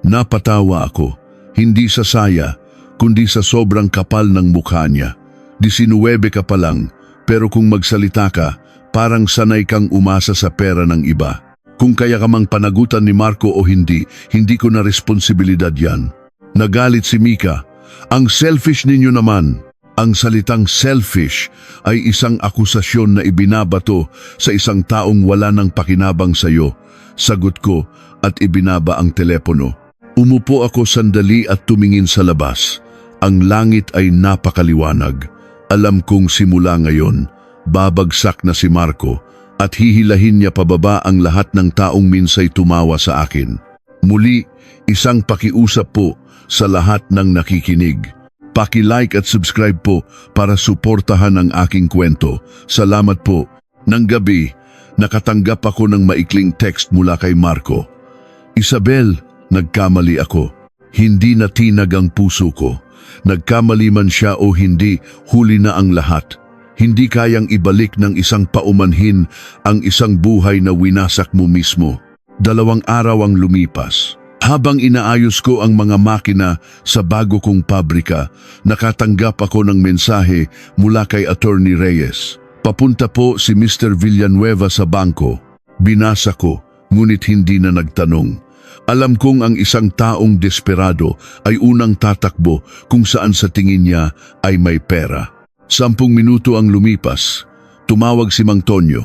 Napatawa ako, hindi sa saya, kundi sa sobrang kapal ng mukha niya. 19 ka pa lang, pero kung magsalita ka, parang sanay kang umasa sa pera ng iba. Kung kaya ka mang panagutan ni Marco o hindi, hindi ko na responsibilidad yan. Nagalit si Mika. Ang selfish ninyo naman. Ang salitang selfish ay isang akusasyon na ibinabato sa isang taong wala ng pakinabang sa iyo. Sagot ko at ibinaba ang telepono. Umupo ako sandali at tumingin sa labas. Ang langit ay napakaliwanag. Alam kong simula ngayon, babagsak na si Marco at hihilahin niya pababa ang lahat ng taong minsay tumawa sa akin. Muli, isang pakiusap po sa lahat ng nakikinig. Paki-like at subscribe po para suportahan ang aking kwento. Salamat po. Nang gabi, nakatanggap ako ng maikling text mula kay Marco. Isabel, nagkamali ako. Hindi natinag ang puso ko. Nagkamali man siya o hindi, huli na ang lahat. Hindi kayang ibalik ng isang paumanhin ang isang buhay na winasak mo mismo. 2 araw ang lumipas. Habang inaayos ko ang mga makina sa bago kong pabrika, nakatanggap ako ng mensahe mula kay Attorney Reyes. Papunta po si Mr. Villanueva sa bangko. Binasa ko, ngunit hindi na nagtanong. Alam kong ang isang taong desperado ay unang tatakbo kung saan sa tingin niya ay may pera. 10 minuto ang lumipas. Tumawag si Mang Tonyo.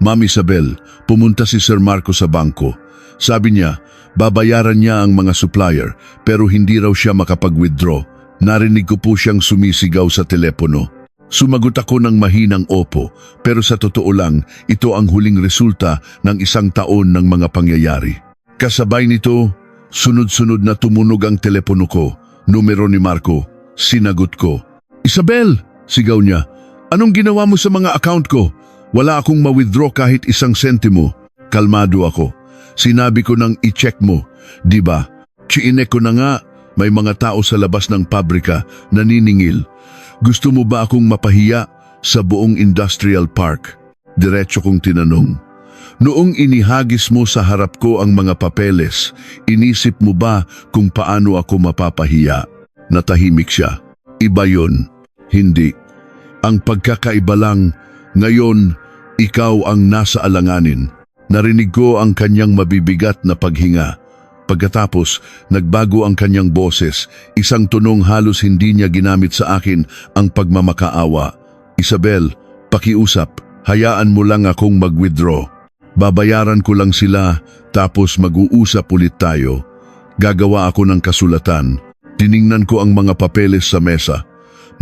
Ma'am Isabel, pumunta si Sir Marco sa bangko. Sabi niya, babayaran niya ang mga supplier pero hindi raw siya makapag-withdraw. Narinig ko po siyang sumisigaw sa telepono. Sumagot ako ng mahinang opo, pero sa totoo lang, ito ang huling resulta ng 1 taon ng mga pangyayari. Kasabay nito, sunod-sunod na tumunog ang telepono ko. Numero ni Marco. Sinagot ko. Isabel! Sigaw niya. Anong ginawa mo sa mga account ko? Wala akong ma-withdraw kahit 1 sentimo. Kalmado ako. Sinabi ko nang i-check mo. Diba? Chiinek ko na nga, may mga tao sa labas ng pabrika naniningil. Gusto mo ba akong mapahiya sa buong industrial park? Diretso kong tinanong. Noong inihagis mo sa harap ko ang mga papeles, inisip mo ba kung paano ako mapapahiya? Natahimik siya. Iba yun. Hindi. Ang pagkakaiba lang, ngayon, ikaw ang nasa alanganin. Narinig ko ang kanyang mabibigat na paghinga. Pagkatapos, nagbago ang kanyang boses, isang tunong halos hindi niya ginamit sa akin ang pagmamakaawa. Isabel, pakiusap, hayaan mo lang akong mag-withdraw. Babayaran ko lang sila, tapos mag-uusap ulit tayo. Gagawa ako ng kasulatan. Tiningnan ko ang mga papeles sa mesa.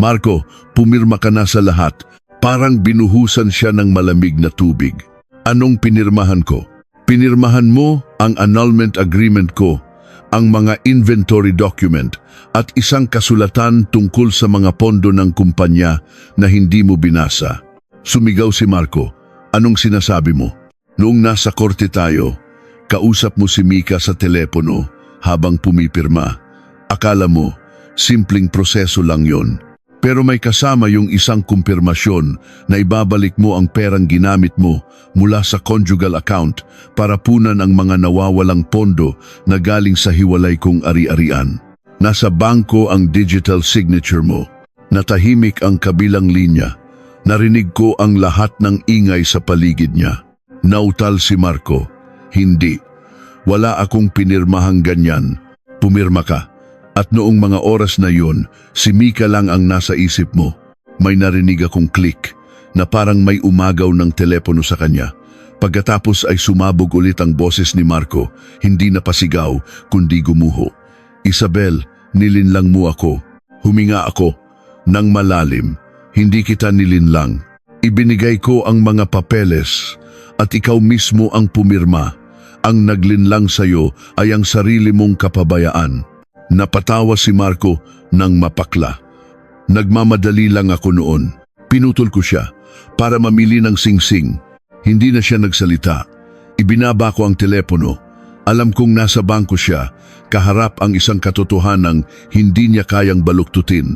Marco, pumirma ka na sa lahat. Parang binuhusan siya ng malamig na tubig. Anong pinirmahan ko? Pinirmahan mo ang annulment agreement ko, ang mga inventory document at isang kasulatan tungkol sa mga pondo ng kumpanya na hindi mo binasa. Sumigaw si Marco. Anong sinasabi mo? Noong nasa korte tayo, kausap mo si Mika sa telepono habang pumipirma. Akala mo, simpleng proseso lang yon. Pero may kasama yung isang kumpirmasyon na ibabalik mo ang perang ginamit mo mula sa conjugal account para punan ang mga nawawalang pondo na galing sa hiwalay kong ari-arian. Nasa bangko ang digital signature mo. Natahimik ang kabilang linya. Narinig ko ang lahat ng ingay sa paligid niya. Nautal si Marco. Hindi. Wala akong pinirmahang ganyan. Pumirma ka. At noong mga oras na yun, si Mika lang ang nasa isip mo. May narinig akong click na parang may umagaw ng telepono sa kanya. Pagkatapos ay sumabog ulit ang boses ni Marco, hindi na pasigaw kundi gumuho. Isabel, nilinlang mo ako. Huminga ako nang malalim. Hindi kita nilinlang. Ibinigay ko ang mga papeles at ikaw mismo ang pumirma. Ang naglinlang sa'yo ay ang sarili mong kapabayaan. Napatawa si Marco nang mapakla. Nagmamadali lang ako noon. Pinutol ko siya para mamili ng singsing. Hindi na siya nagsalita. Ibinaba ko ang telepono. Alam kong nasa bangko siya, kaharap ang isang katotohanang hindi niya kayang baluktutin.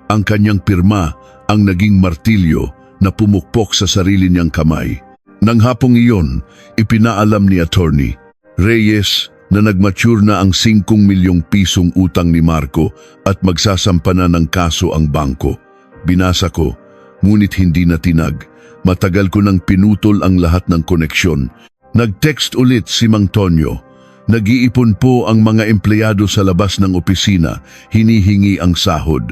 Ang kanyang pirma ang naging martilyo na pumukpok sa sarili niyang kamay. Nang hapong iyon, ipinaalam ni Attorney Reyes na nagmature na ang 5 milyong pisong utang ni Marco at magsasampa na ng kaso ang bangko. Binasa ko, ngunit hindi na tinag. Matagal ko nang pinutol ang lahat ng koneksyon. Nag-text ulit si Mang Tonyo. Nag-iipon po ang mga empleyado sa labas ng opisina, hinihingi ang sahod.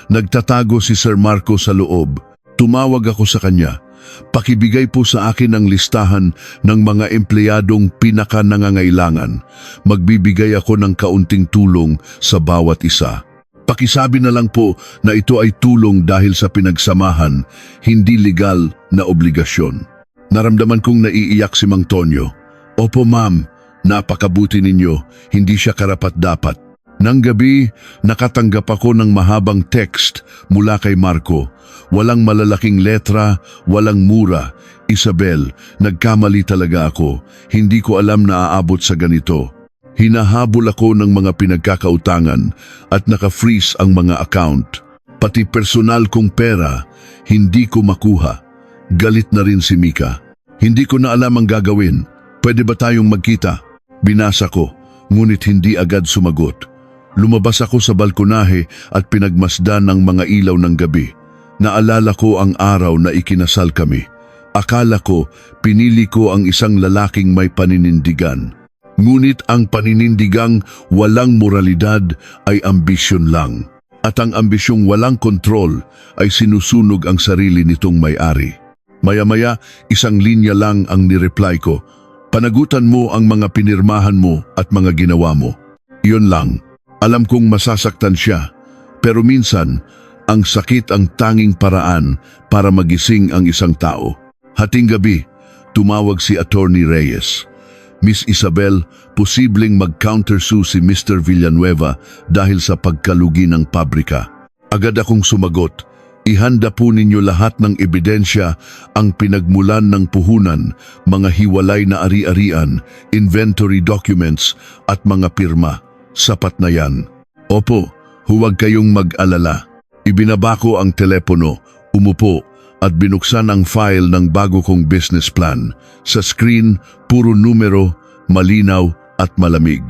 Nagtatago si Sir Marco sa loob. Tumawag ako sa kanya. Pakibigay po sa akin ang listahan ng mga empleyadong pinaka-nangangailangan. Magbibigay ako ng kaunting tulong sa bawat isa. Pakisabi na lang po na ito ay tulong dahil sa pinagsamahan, hindi legal na obligasyon. Naramdaman kong naiiyak si Mang Tonyo. Opo ma'am, napakabuti ninyo, hindi siya karapat-dapat. Nang gabi, nakatanggap ako ng mahabang text mula kay Marco. Walang malalaking letra, walang mura. Isabel, nagkamali talaga ako. Hindi ko alam na aabot sa ganito. Hinahabol ako ng mga pinagkakautangan at naka-freeze ang mga account. Pati personal kong pera, hindi ko makuha. Galit na rin si Mika. Hindi ko na alam ang gagawin. Pwede ba tayong magkita? Binasa ko, ngunit hindi agad sumagot. Lumabas ako sa balkonahe at pinagmasdan ng mga ilaw ng gabi. Naalala ko ang araw na ikinasal kami. Akala ko, pinili ko ang isang lalaking may paninindigan. Ngunit ang paninindigang walang moralidad ay ambisyon lang. At ang ambisyong walang kontrol ay sinusunog ang sarili nitong may-ari. Maya-maya, isang linya lang ang nireply ko. Panagutan mo ang mga pinirmahan mo at mga ginawa mo. Iyon lang. Alam kong masasaktan siya, pero minsan, ang sakit ang tanging paraan para magising ang isang tao. Hating gabi, tumawag si Attorney Reyes. Miss Isabel, posibleng mag-countersue si Mr. Villanueva dahil sa pagkalugi ng pabrika. Agad akong sumagot, ihanda po ninyo lahat ng ebidensya, ang pinagmulan ng puhunan, mga hiwalay na ari-arian, inventory documents at mga pirma. Sapat na yan. Opo, huwag kayong mag-alala. Ibinaba ko ang telepono, umupo, at binuksan ang file ng bago kong business plan. Sa screen, puro numero, malinaw at malamig.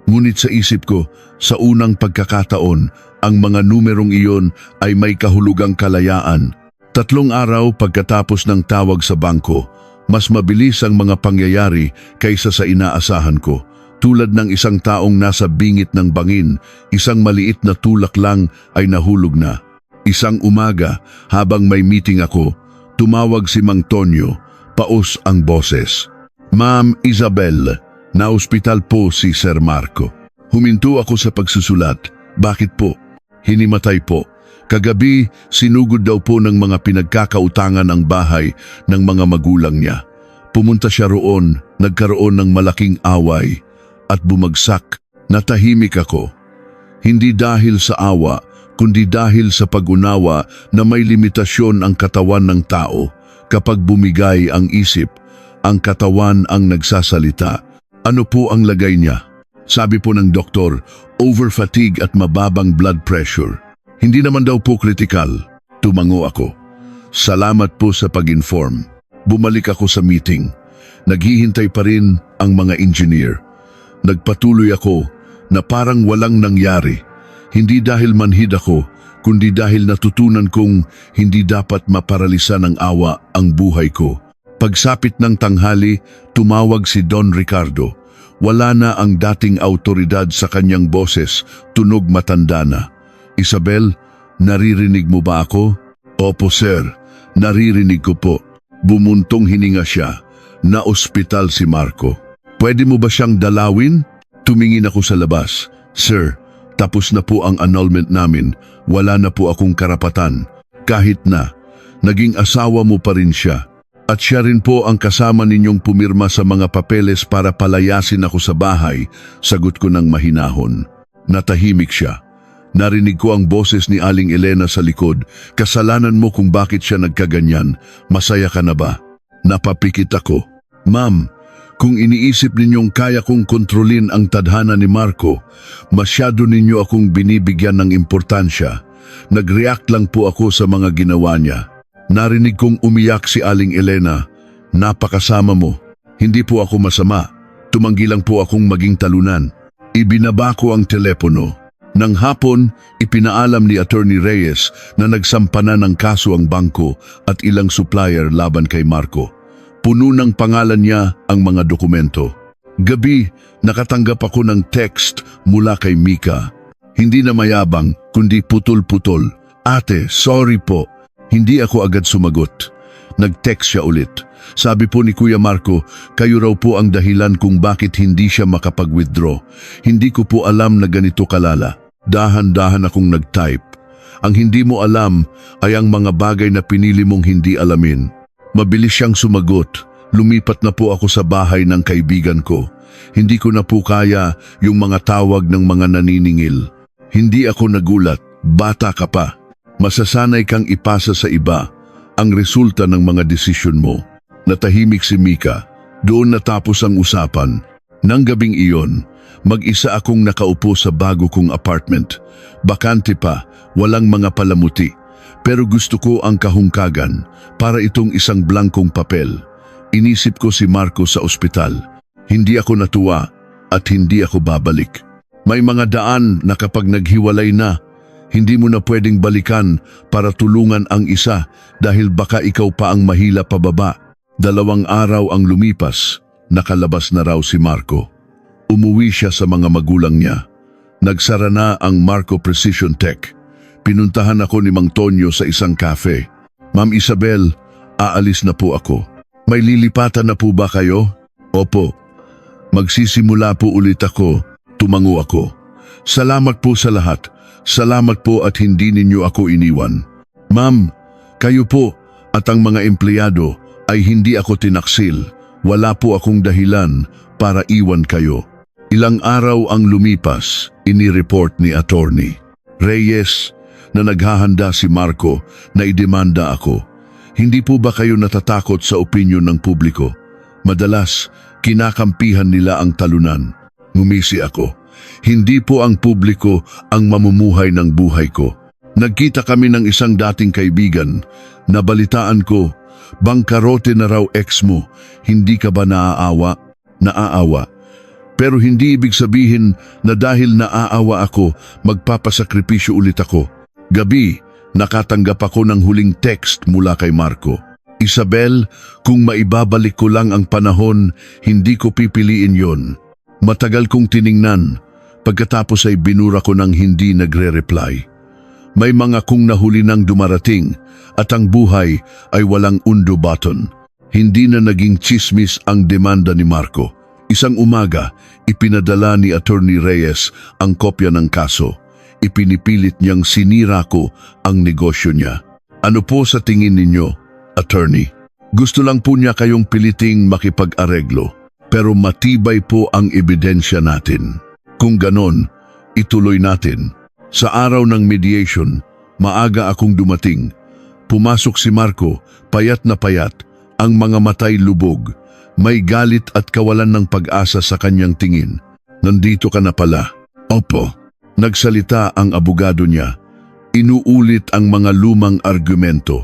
Ngunit sa isip ko, sa unang pagkakataon, ang mga numerong iyon ay may kahulugang kalayaan. 3 araw pagkatapos ng tawag sa bangko, mas mabilis ang mga pangyayari kaysa sa inaasahan ko. Tulad ng isang taong nasa bingit ng bangin, isang maliit na tulak lang ay nahulog na. Isang umaga, habang may meeting ako, tumawag si Mang Tonyo, paos ang boses. Ma'am Isabel, na-ospital po si Sir Marco. Huminto ako sa pagsusulat. Bakit po? Hinimatay po. Kagabi, sinugod daw po ng mga pinagkakautangan ang bahay ng mga magulang niya. Pumunta siya roon, nagkaroon ng malaking away, at bumagsak. Natahimik ako. Hindi dahil sa awa, kundi dahil sa pag-unawa na may limitasyon ang katawan ng tao. Kapag bumigay ang isip, ang katawan ang nagsasalita. Ano po ang lagay niya? Sabi po ng doktor, over-fatigue at mababang blood pressure. Hindi naman daw po kritikal. Tumango ako. Salamat po sa pag-inform. Bumalik ako sa meeting. Naghihintay pa rin ang mga engineer. Nagpatuloy ako na parang walang nangyari. Hindi dahil manhid ako, kundi dahil natutunan kong hindi dapat maparalisa ng awa ang buhay ko. Pagsapit ng tanghali, tumawag si Don Ricardo. Wala na ang dating autoridad sa kanyang boses, tunog matanda na. Isabel, naririnig mo ba ako? Opo sir, naririnig ko po. Bumuntong hininga siya. Na-ospital si Marco. Pwede mo ba siyang dalawin? Tumingin ako sa labas. Sir, tapos na po ang annulment namin. Wala na po akong karapatan. Kahit na, naging asawa mo pa rin siya. At siya rin po ang kasama ninyong pumirma sa mga papeles para palayasin ako sa bahay, sagot ko ng mahinahon. Natahimik siya. Narinig ko ang boses ni Aling Elena sa likod. Kasalanan mo kung bakit siya nagkaganyan. Masaya ka na ba? Napapikit ako. Ma'am, kung iniisip ninyong kaya kong kontrolin ang tadhana ni Marco, masyado ninyo akong binibigyan ng importansya. Nag-react lang po ako sa mga ginawa niya. Narinig kong umiyak si Aling Elena. Napakasama mo. Hindi po ako masama. Tumanggi lang po akong maging talunan. Ibinaba ko ang telepono. Nang hapon, ipinaalam ni Attorney Reyes na nagsampa na ng kaso ang bangko at ilang supplier laban kay Marco. Puno ng pangalan niya ang mga dokumento. Gabi, nakatanggap ako ng text mula kay Mika. Hindi na mayabang, kundi putol-putol. Ate, sorry po. Hindi ako agad sumagot. Nag-text siya ulit. Sabi po ni Kuya Marco, kayo raw po ang dahilan kung bakit hindi siya makapag-withdraw. Hindi ko po alam na ganito kalala. Dahan-dahan akong nag-type. Ang hindi mo alam ay ang mga bagay na pinili mong hindi alamin. Mabilis siyang sumagot. Lumipat na po ako sa bahay ng kaibigan ko. Hindi ko na po kaya yung mga tawag ng mga naniningil. Hindi ako nagulat. Bata ka pa. Masasanay kang ipasa sa iba ang resulta ng mga desisyon mo. Natahimik si Mika. Doon natapos ang usapan. Nang gabing iyon, mag-isa akong nakaupo sa bago kong apartment. Bakante pa, walang mga palamuti. Pero gusto ko ang kahungkagan para itong isang blankong papel. Inisip ko si Marco sa ospital. Hindi ako natuwa at hindi ako babalik. May mga daan na kapag naghiwalay na, hindi mo na pwedeng balikan para tulungan ang isa dahil baka ikaw pa ang mahila pababa. 2 araw ang lumipas, nakalabas na raw si Marco. Umuwi siya sa mga magulang niya. Nagsara na ang Marco Precision Tech. Pinuntahan ako ni Mang Tonyo sa isang cafe. Ma'am Isabel, aalis na po ako. May lilipatan na po ba kayo? Opo. Magsisimula po ulit ako. Tumango ako. Salamat po sa lahat. Salamat po at hindi ninyo ako iniwan. Ma'am, kayo po at ang mga empleyado ay hindi ako tinaksil. Wala po akong dahilan para iwan kayo. Ilang araw ang lumipas, inireport ni Attorney Reyes na naghahanda si Marco na idemanda ako. Hindi po ba kayo natatakot sa opinyon ng publiko? Madalas, kinakampihan nila ang talunan. Ngumisi ako. Hindi po ang publiko ang mamumuhay ng buhay ko. Nagkita kami ng isang dating kaibigan. Nabalitaan ko, bangkarote na raw ex mo. Hindi ka ba naaawa? Naaawa. Pero hindi ibig sabihin na dahil naaawa ako, magpapasakripisyo ulit ako. Gabi, nakatanggap ako ng huling text mula kay Marco. Isabel, kung maibabalik ko lang ang panahon, hindi ko pipiliin yon. Matagal kong tiningnan, pagkatapos ay binura ko ng hindi nagre-reply. May mga kung nahuli nang dumarating at ang buhay ay walang undo button. Hindi na naging chismis ang demanda ni Marco. Isang umaga, ipinadala ni Attorney Reyes ang kopya ng kaso. Ipinipilit niyang sinira ko ang negosyo niya. Ano po sa tingin ninyo, Attorney? Gusto lang po niya kayong piliting makipag-areglo, pero matibay po ang ebidensya natin. Kung ganon, ituloy natin. Sa araw ng mediation, maaga akong dumating. Pumasok si Marco, payat na payat, ang mga matay lubog. May galit at kawalan ng pag-asa sa kanyang tingin. Nandito ka na pala. Opo. Nagsalita ang abogado niya. Inuulit ang mga lumang argumento.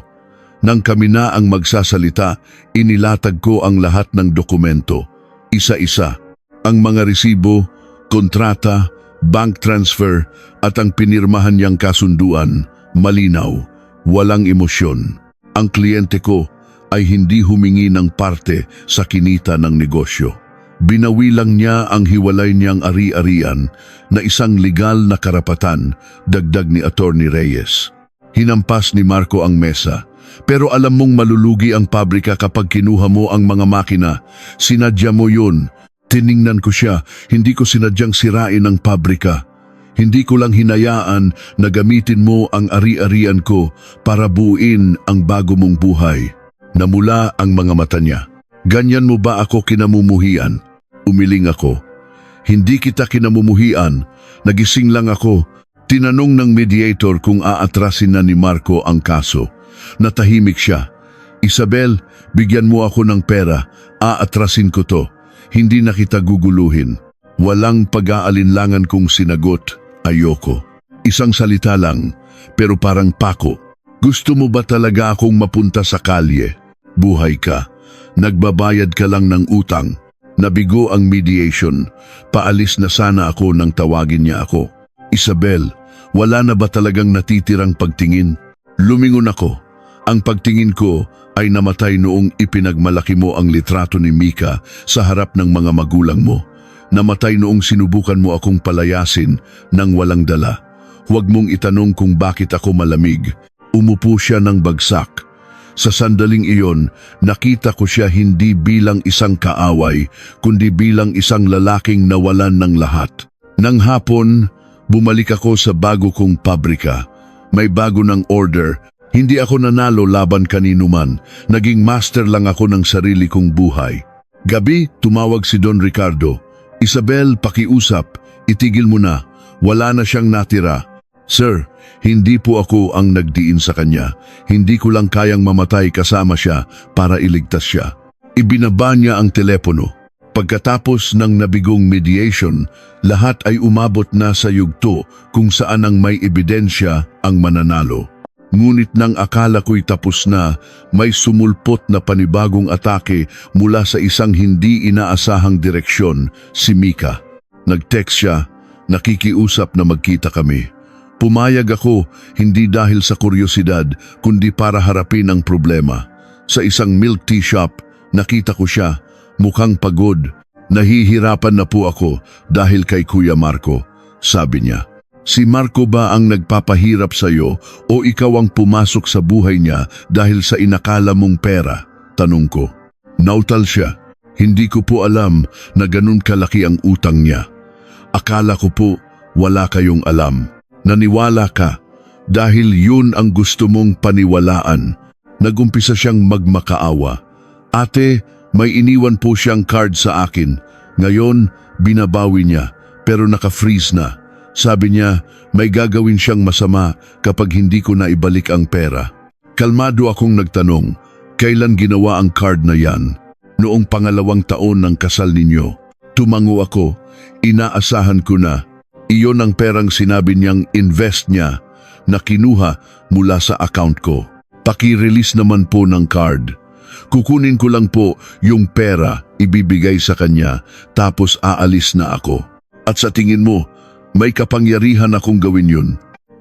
Nang kami na ang magsasalita, inilatag ko ang lahat ng dokumento. Isa-isa. Ang mga resibo, kontrata, bank transfer at ang pinirmahan niyang kasunduan, malinaw, walang emosyon. Ang kliyente ko ay hindi humingi ng parte sa kinita ng negosyo. Binawi lang niya ang hiwalay niyang ari-arian na isang legal na karapatan, dagdag ni Attorney Reyes. Hinampas ni Marco ang mesa. Pero alam mong malulugi ang pabrika kapag kinuha mo ang mga makina. Sinadya mo yun. Tiningnan ko siya, hindi ko sinadyang sirain ang pabrika. Hindi ko lang hinayaan na gamitin mo ang ari-arian ko para buuin ang bago mong buhay. Namula ang mga mata niya. Ganyan mo ba ako kinamumuhian? Umiling ako. Hindi kita kinamumuhian. Nagising lang ako. Tinanong ng mediator kung aatrasin na ni Marco ang kaso. Natahimik siya. Isabel, bigyan mo ako ng pera. Aatrasin ko to. Hindi na kita guguluhin. Walang pag-aalinlangan kong sinagot. Ayoko. Isang salita lang, pero parang pako. Gusto mo ba talaga akong mapunta sa kalye? Buhay ka. Nagbabayad ka lang ng utang. Nabigo ang mediation. Paalis na sana ako nang tawagin niya ako. Isabel, wala na ba talagang natitirang pagtingin? Lumingon ako. Ang pagtingin ko ay namatay noong ipinagmalaki mo ang litrato ni Mika sa harap ng mga magulang mo. Namatay noong sinubukan mo akong palayasin nang walang dala. Huwag mong itanong kung bakit ako malamig. Umupo siya ng bagsak. Sa sandaling iyon, nakita ko siya hindi bilang isang kaaway, kundi bilang isang lalaking nawalan ng lahat. Nang hapon, bumalik ako sa bago kong pabrika. May bago ng order. Hindi ako nanalo laban kanino man. Naging master lang ako ng sarili kong buhay. Gabi, tumawag si Don Ricardo. Isabel, pakiusap. Itigil mo na. Wala na siyang natira. Sir, hindi po ako ang nagdiin sa kanya. Hindi ko lang kayang mamatay kasama siya para iligtas siya. Ibinaba niya ang telepono. Pagkatapos ng nabigong mediation, lahat ay umabot na sa yugto kung saan ang may ebidensya ang mananalo. Ngunit nang akala ko'y tapos na, may sumulpot na panibagong atake mula sa isang hindi inaasahang direksyon, si Mika. Nag-text siya, nakikiusap na magkita kami. Pumayag ako, hindi dahil sa kuryosidad, kundi para harapin ang problema. Sa isang milk tea shop, nakita ko siya, mukhang pagod. Nahihirapan na po ako dahil kay Kuya Marco, sabi niya. Si Marco ba ang nagpapahirap sa'yo o ikaw ang pumasok sa buhay niya dahil sa inakala mong pera? Tanong ko. Nautal siya. Hindi ko po alam na ganun kalaki ang utang niya. Akala ko po wala kayong alam. Naniwala ka dahil yun ang gusto mong paniwalaan. Nagumpisa siyang magmakaawa. Ate, may iniwan po siyang card sa akin. Ngayon, binabawi niya pero naka-freeze na. Sabi niya, may gagawin siyang masama kapag hindi ko na ibalik ang pera. Kalmado akong nagtanong, kailan ginawa ang card na yan? Noong pangalawang taon ng kasal ninyo. Tumango ako, inaasahan ko na. Iyon ang perang sinabi niyang invest niya na kinuha mula sa account ko. Paki-release naman po ng card. Kukunin ko lang po yung pera, ibibigay sa kanya, tapos aalis na ako. At sa tingin mo, may kapangyarihan akong gawin yun.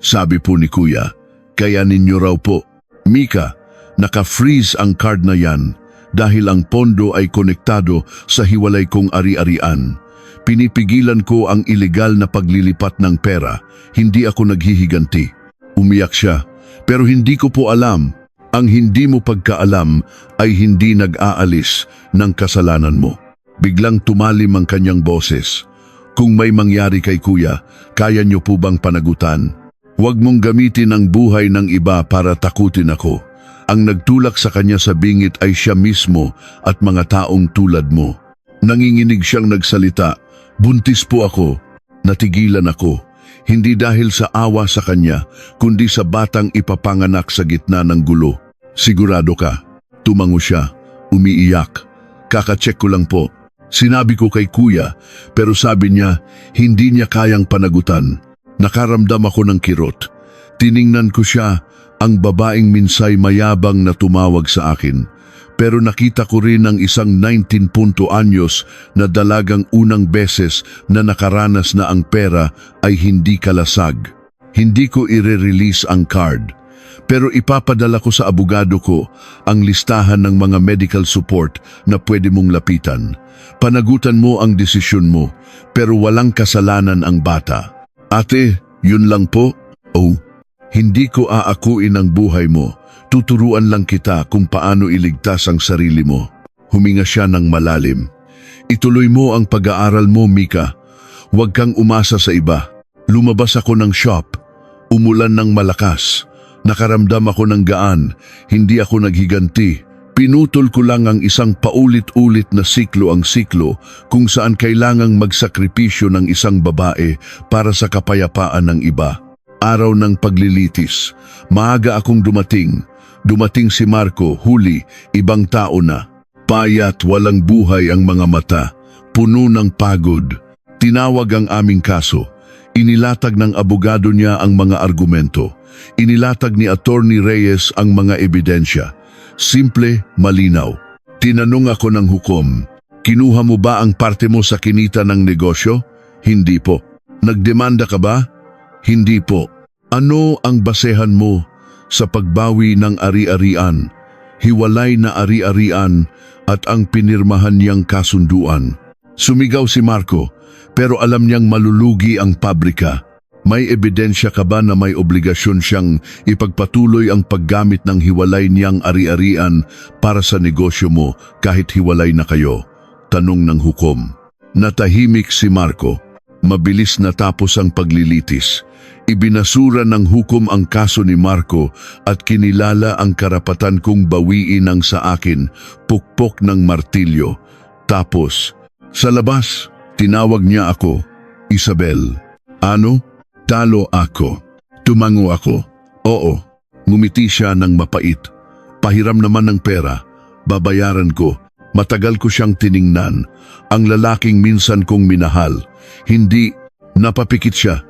Sabi po ni Kuya, kaya ninyo raw po. Mika, naka-freeze ang card na yan dahil ang pondo ay konektado sa hiwalay kong ari-arian. Pinipigilan ko ang ilegal na paglilipat ng pera, hindi ako naghihiganti. Umiyak siya, pero hindi ko po alam. Ang hindi mo pagkaalam ay hindi nag-aalis ng kasalanan mo. Biglang tumalim ang kanyang boses. Kung may mangyari kay Kuya, kaya niyo po bang panagutan? Huwag mong gamitin ang buhay ng iba para takutin ako. Ang nagtulak sa kanya sa bingit ay siya mismo at mga taong tulad mo. Nanginginig siyang nagsalita, buntis po ako. Natigilan ako, hindi dahil sa awa sa kanya, kundi sa batang ipapanganak sa gitna ng gulo. Sigurado ka? Tumango siya, umiiyak. Kaka-check ko lang po. Sinabi ko kay Kuya, pero sabi niya, hindi niya kayang panagutan. Nakaramdam ako ng kirot. Tiningnan ko siya, ang babaeng minsay mayabang na tumawag sa akin. Pero nakita ko rin ang isang 19 anyos na dalagang unang beses na nakaranas na ang pera ay hindi kalasag. Hindi ko i-release ang card. Pero ipapadala ko sa abogado ko ang listahan ng mga medical support na pwede mong lapitan. Panagutan mo ang desisyon mo, pero walang kasalanan ang bata. Ate, yun lang po? Oh, hindi ko aakuin ang buhay mo. Tuturuan lang kita kung paano iligtas ang sarili mo. Huminga siya ng malalim. Ituloy mo ang pag-aaral mo, Mika. Huwag kang umasa sa iba. Lumabas ako ng shop. Umulan ng malakas. Nakaramdam ako ng gaan. Hindi ako naghiganti. Pinutol ko lang ang isang paulit-ulit na siklo ang siklo kung saan kailangang magsakripisyo ng isang babae para sa kapayapaan ng iba. Araw ng paglilitis. Maaga akong dumating. Dumating si Marco, huli, ibang tao na. Payat, walang buhay ang mga mata. Puno ng pagod. Tinawag ang aming kaso. Inilatag ng abogado niya ang mga argumento. Inilatag ni Attorney Reyes ang mga ebidensya. Simple, malinaw. Tinanong ako ng hukom, kinuha mo ba ang parte mo sa kinita ng negosyo? Hindi po. Nagdemanda ka ba? Hindi po. Ano ang basehan mo sa pagbawi ng ari-arian, hiwalay na ari-arian at ang pinirmahan niyang kasunduan? Sumigaw si Marco, pero alam niyang malulugi ang pabrika. May ebidensya ka ba na may obligasyon siyang ipagpatuloy ang paggamit ng hiwalay niyang ari-arian para sa negosyo mo kahit hiwalay na kayo? Tanong ng hukom. Natahimik si Marco. Mabilis natapos ang paglilitis. Ibinasura ng hukom ang kaso ni Marco at kinilala ang karapatan kong bawiin ang sa akin, pukpok ng martilyo. Tapos, sa labas, tinawag niya ako, Isabel. Ano? Talo ako. Tumango ako. Oo. Ngumiti siya ng mapait. Pahiram naman ng pera. Babayaran ko. Matagal ko siyang tiningnan. Ang lalaking minsan kong minahal. Hindi. Napapikit siya.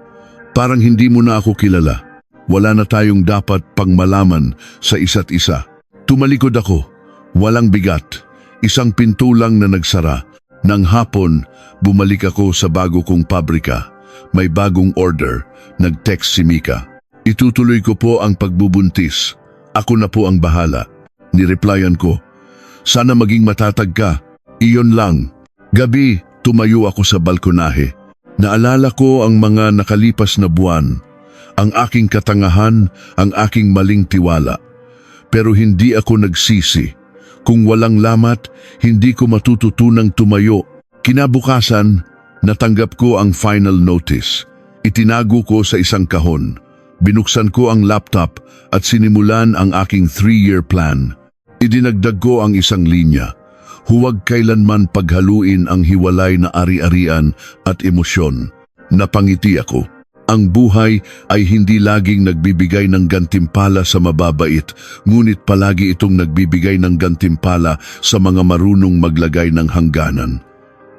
Parang hindi mo na ako kilala. Wala na tayong dapat pangmalaman sa isa't isa. Tumalikod ako. Walang bigat. Isang pinto lang na nagsara. Nang hapon, bumalik ako sa bago kong pabrika. May bagong order. Nag-text si Mika. Itutuloy ko po ang pagbubuntis. Ako na po ang bahala. Nireplyan ko. Sana maging matatag ka. Iyon lang. Gabi, tumayo ako sa balkonahe. Naalala ko ang mga nakalipas na buwan, ang aking katangahan, ang aking maling tiwala. Pero hindi ako nagsisi. Kung walang lamat, hindi ko matututunang tumayo. Kinabukasan, natanggap ko ang final notice. Itinago ko sa isang kahon. Binuksan ko ang laptop at sinimulan ang aking 3-year plan. Idinagdag ko ang isang linya. Huwag kailanman paghaluin ang hiwalay na ari-arian at emosyon. Napangiti ako. Ang buhay ay hindi laging nagbibigay ng gantimpala sa mababait, ngunit palagi itong nagbibigay ng gantimpala sa mga marunong maglagay ng hangganan.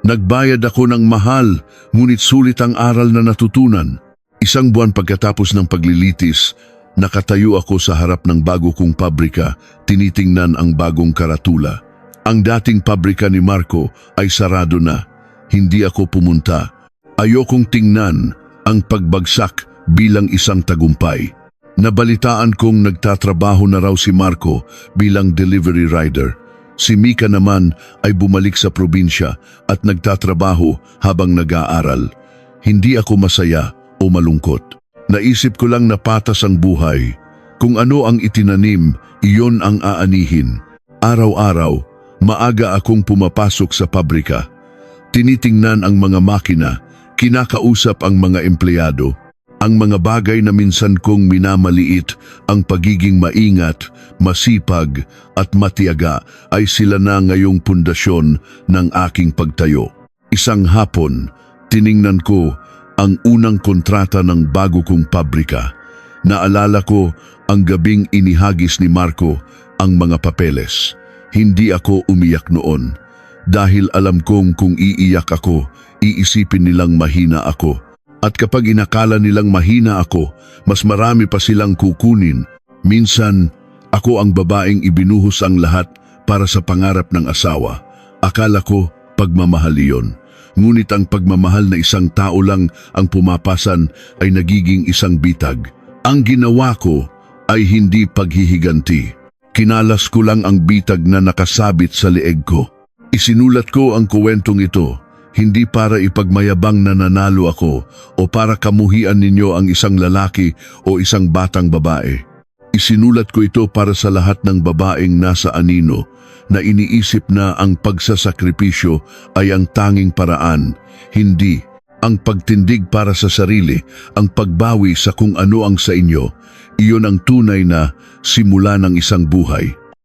Nagbayad ako ng mahal, ngunit sulit ang aral na natutunan. Isang buwan pagkatapos ng paglilitis, nakatayo ako sa harap ng bago kong pabrika, tinitingnan ang bagong karatula. Ang dating pabrika ni Marco ay sarado na. Hindi ako pumunta. Ayokong tingnan ang pagbagsak bilang isang tagumpay. Nabalitaan kong nagtatrabaho na raw si Marco bilang delivery rider. Si Mika naman ay bumalik sa probinsya at nagtatrabaho habang nag-aaral. Hindi ako masaya o malungkot. Naisip ko lang na patas ang buhay. Kung ano ang itinanim, iyon ang aanihin. Araw-araw, maaga akong pumapasok sa pabrika. Tinitingnan ang mga makina, kinakausap ang mga empleyado. Ang mga bagay na minsan kong minamaliit, ang pagiging maingat, masipag at matiyaga ay sila na ngayong pundasyon ng aking pagtayo. Isang hapon, tiningnan ko ang unang kontrata ng bago kong pabrika. Naalala ko ang gabing inihagis ni Marco ang mga papeles. Hindi ako umiyak noon dahil alam kong kung iiyak ako, iisipin nilang mahina ako. At kapag inakala nilang mahina ako, mas marami pa silang kukunin. Minsan, ako ang babaeng ibinuhos ang lahat para sa pangarap ng asawa. Akala ko pagmamahal iyon. Ngunit ang pagmamahal na isang tao lang ang pumapasan ay nagiging isang bitag. Ang ginawa ko ay hindi paghihiganti. Kinalas ko lang ang bitag na nakasabit sa leeg ko. Isinulat ko ang kuwentong ito, hindi para ipagmayabang na nanalo ako o para kamuhian ninyo ang isang lalaki o isang batang babae. Isinulat ko ito para sa lahat ng babaeng nasa anino na iniisip na ang pagsasakripisyo ay ang tanging paraan, hindi ang pagtindig para sa sarili, ang pagbawi sa kung ano ang sa inyo. Iyon ang tunay na simula ng isang buhay.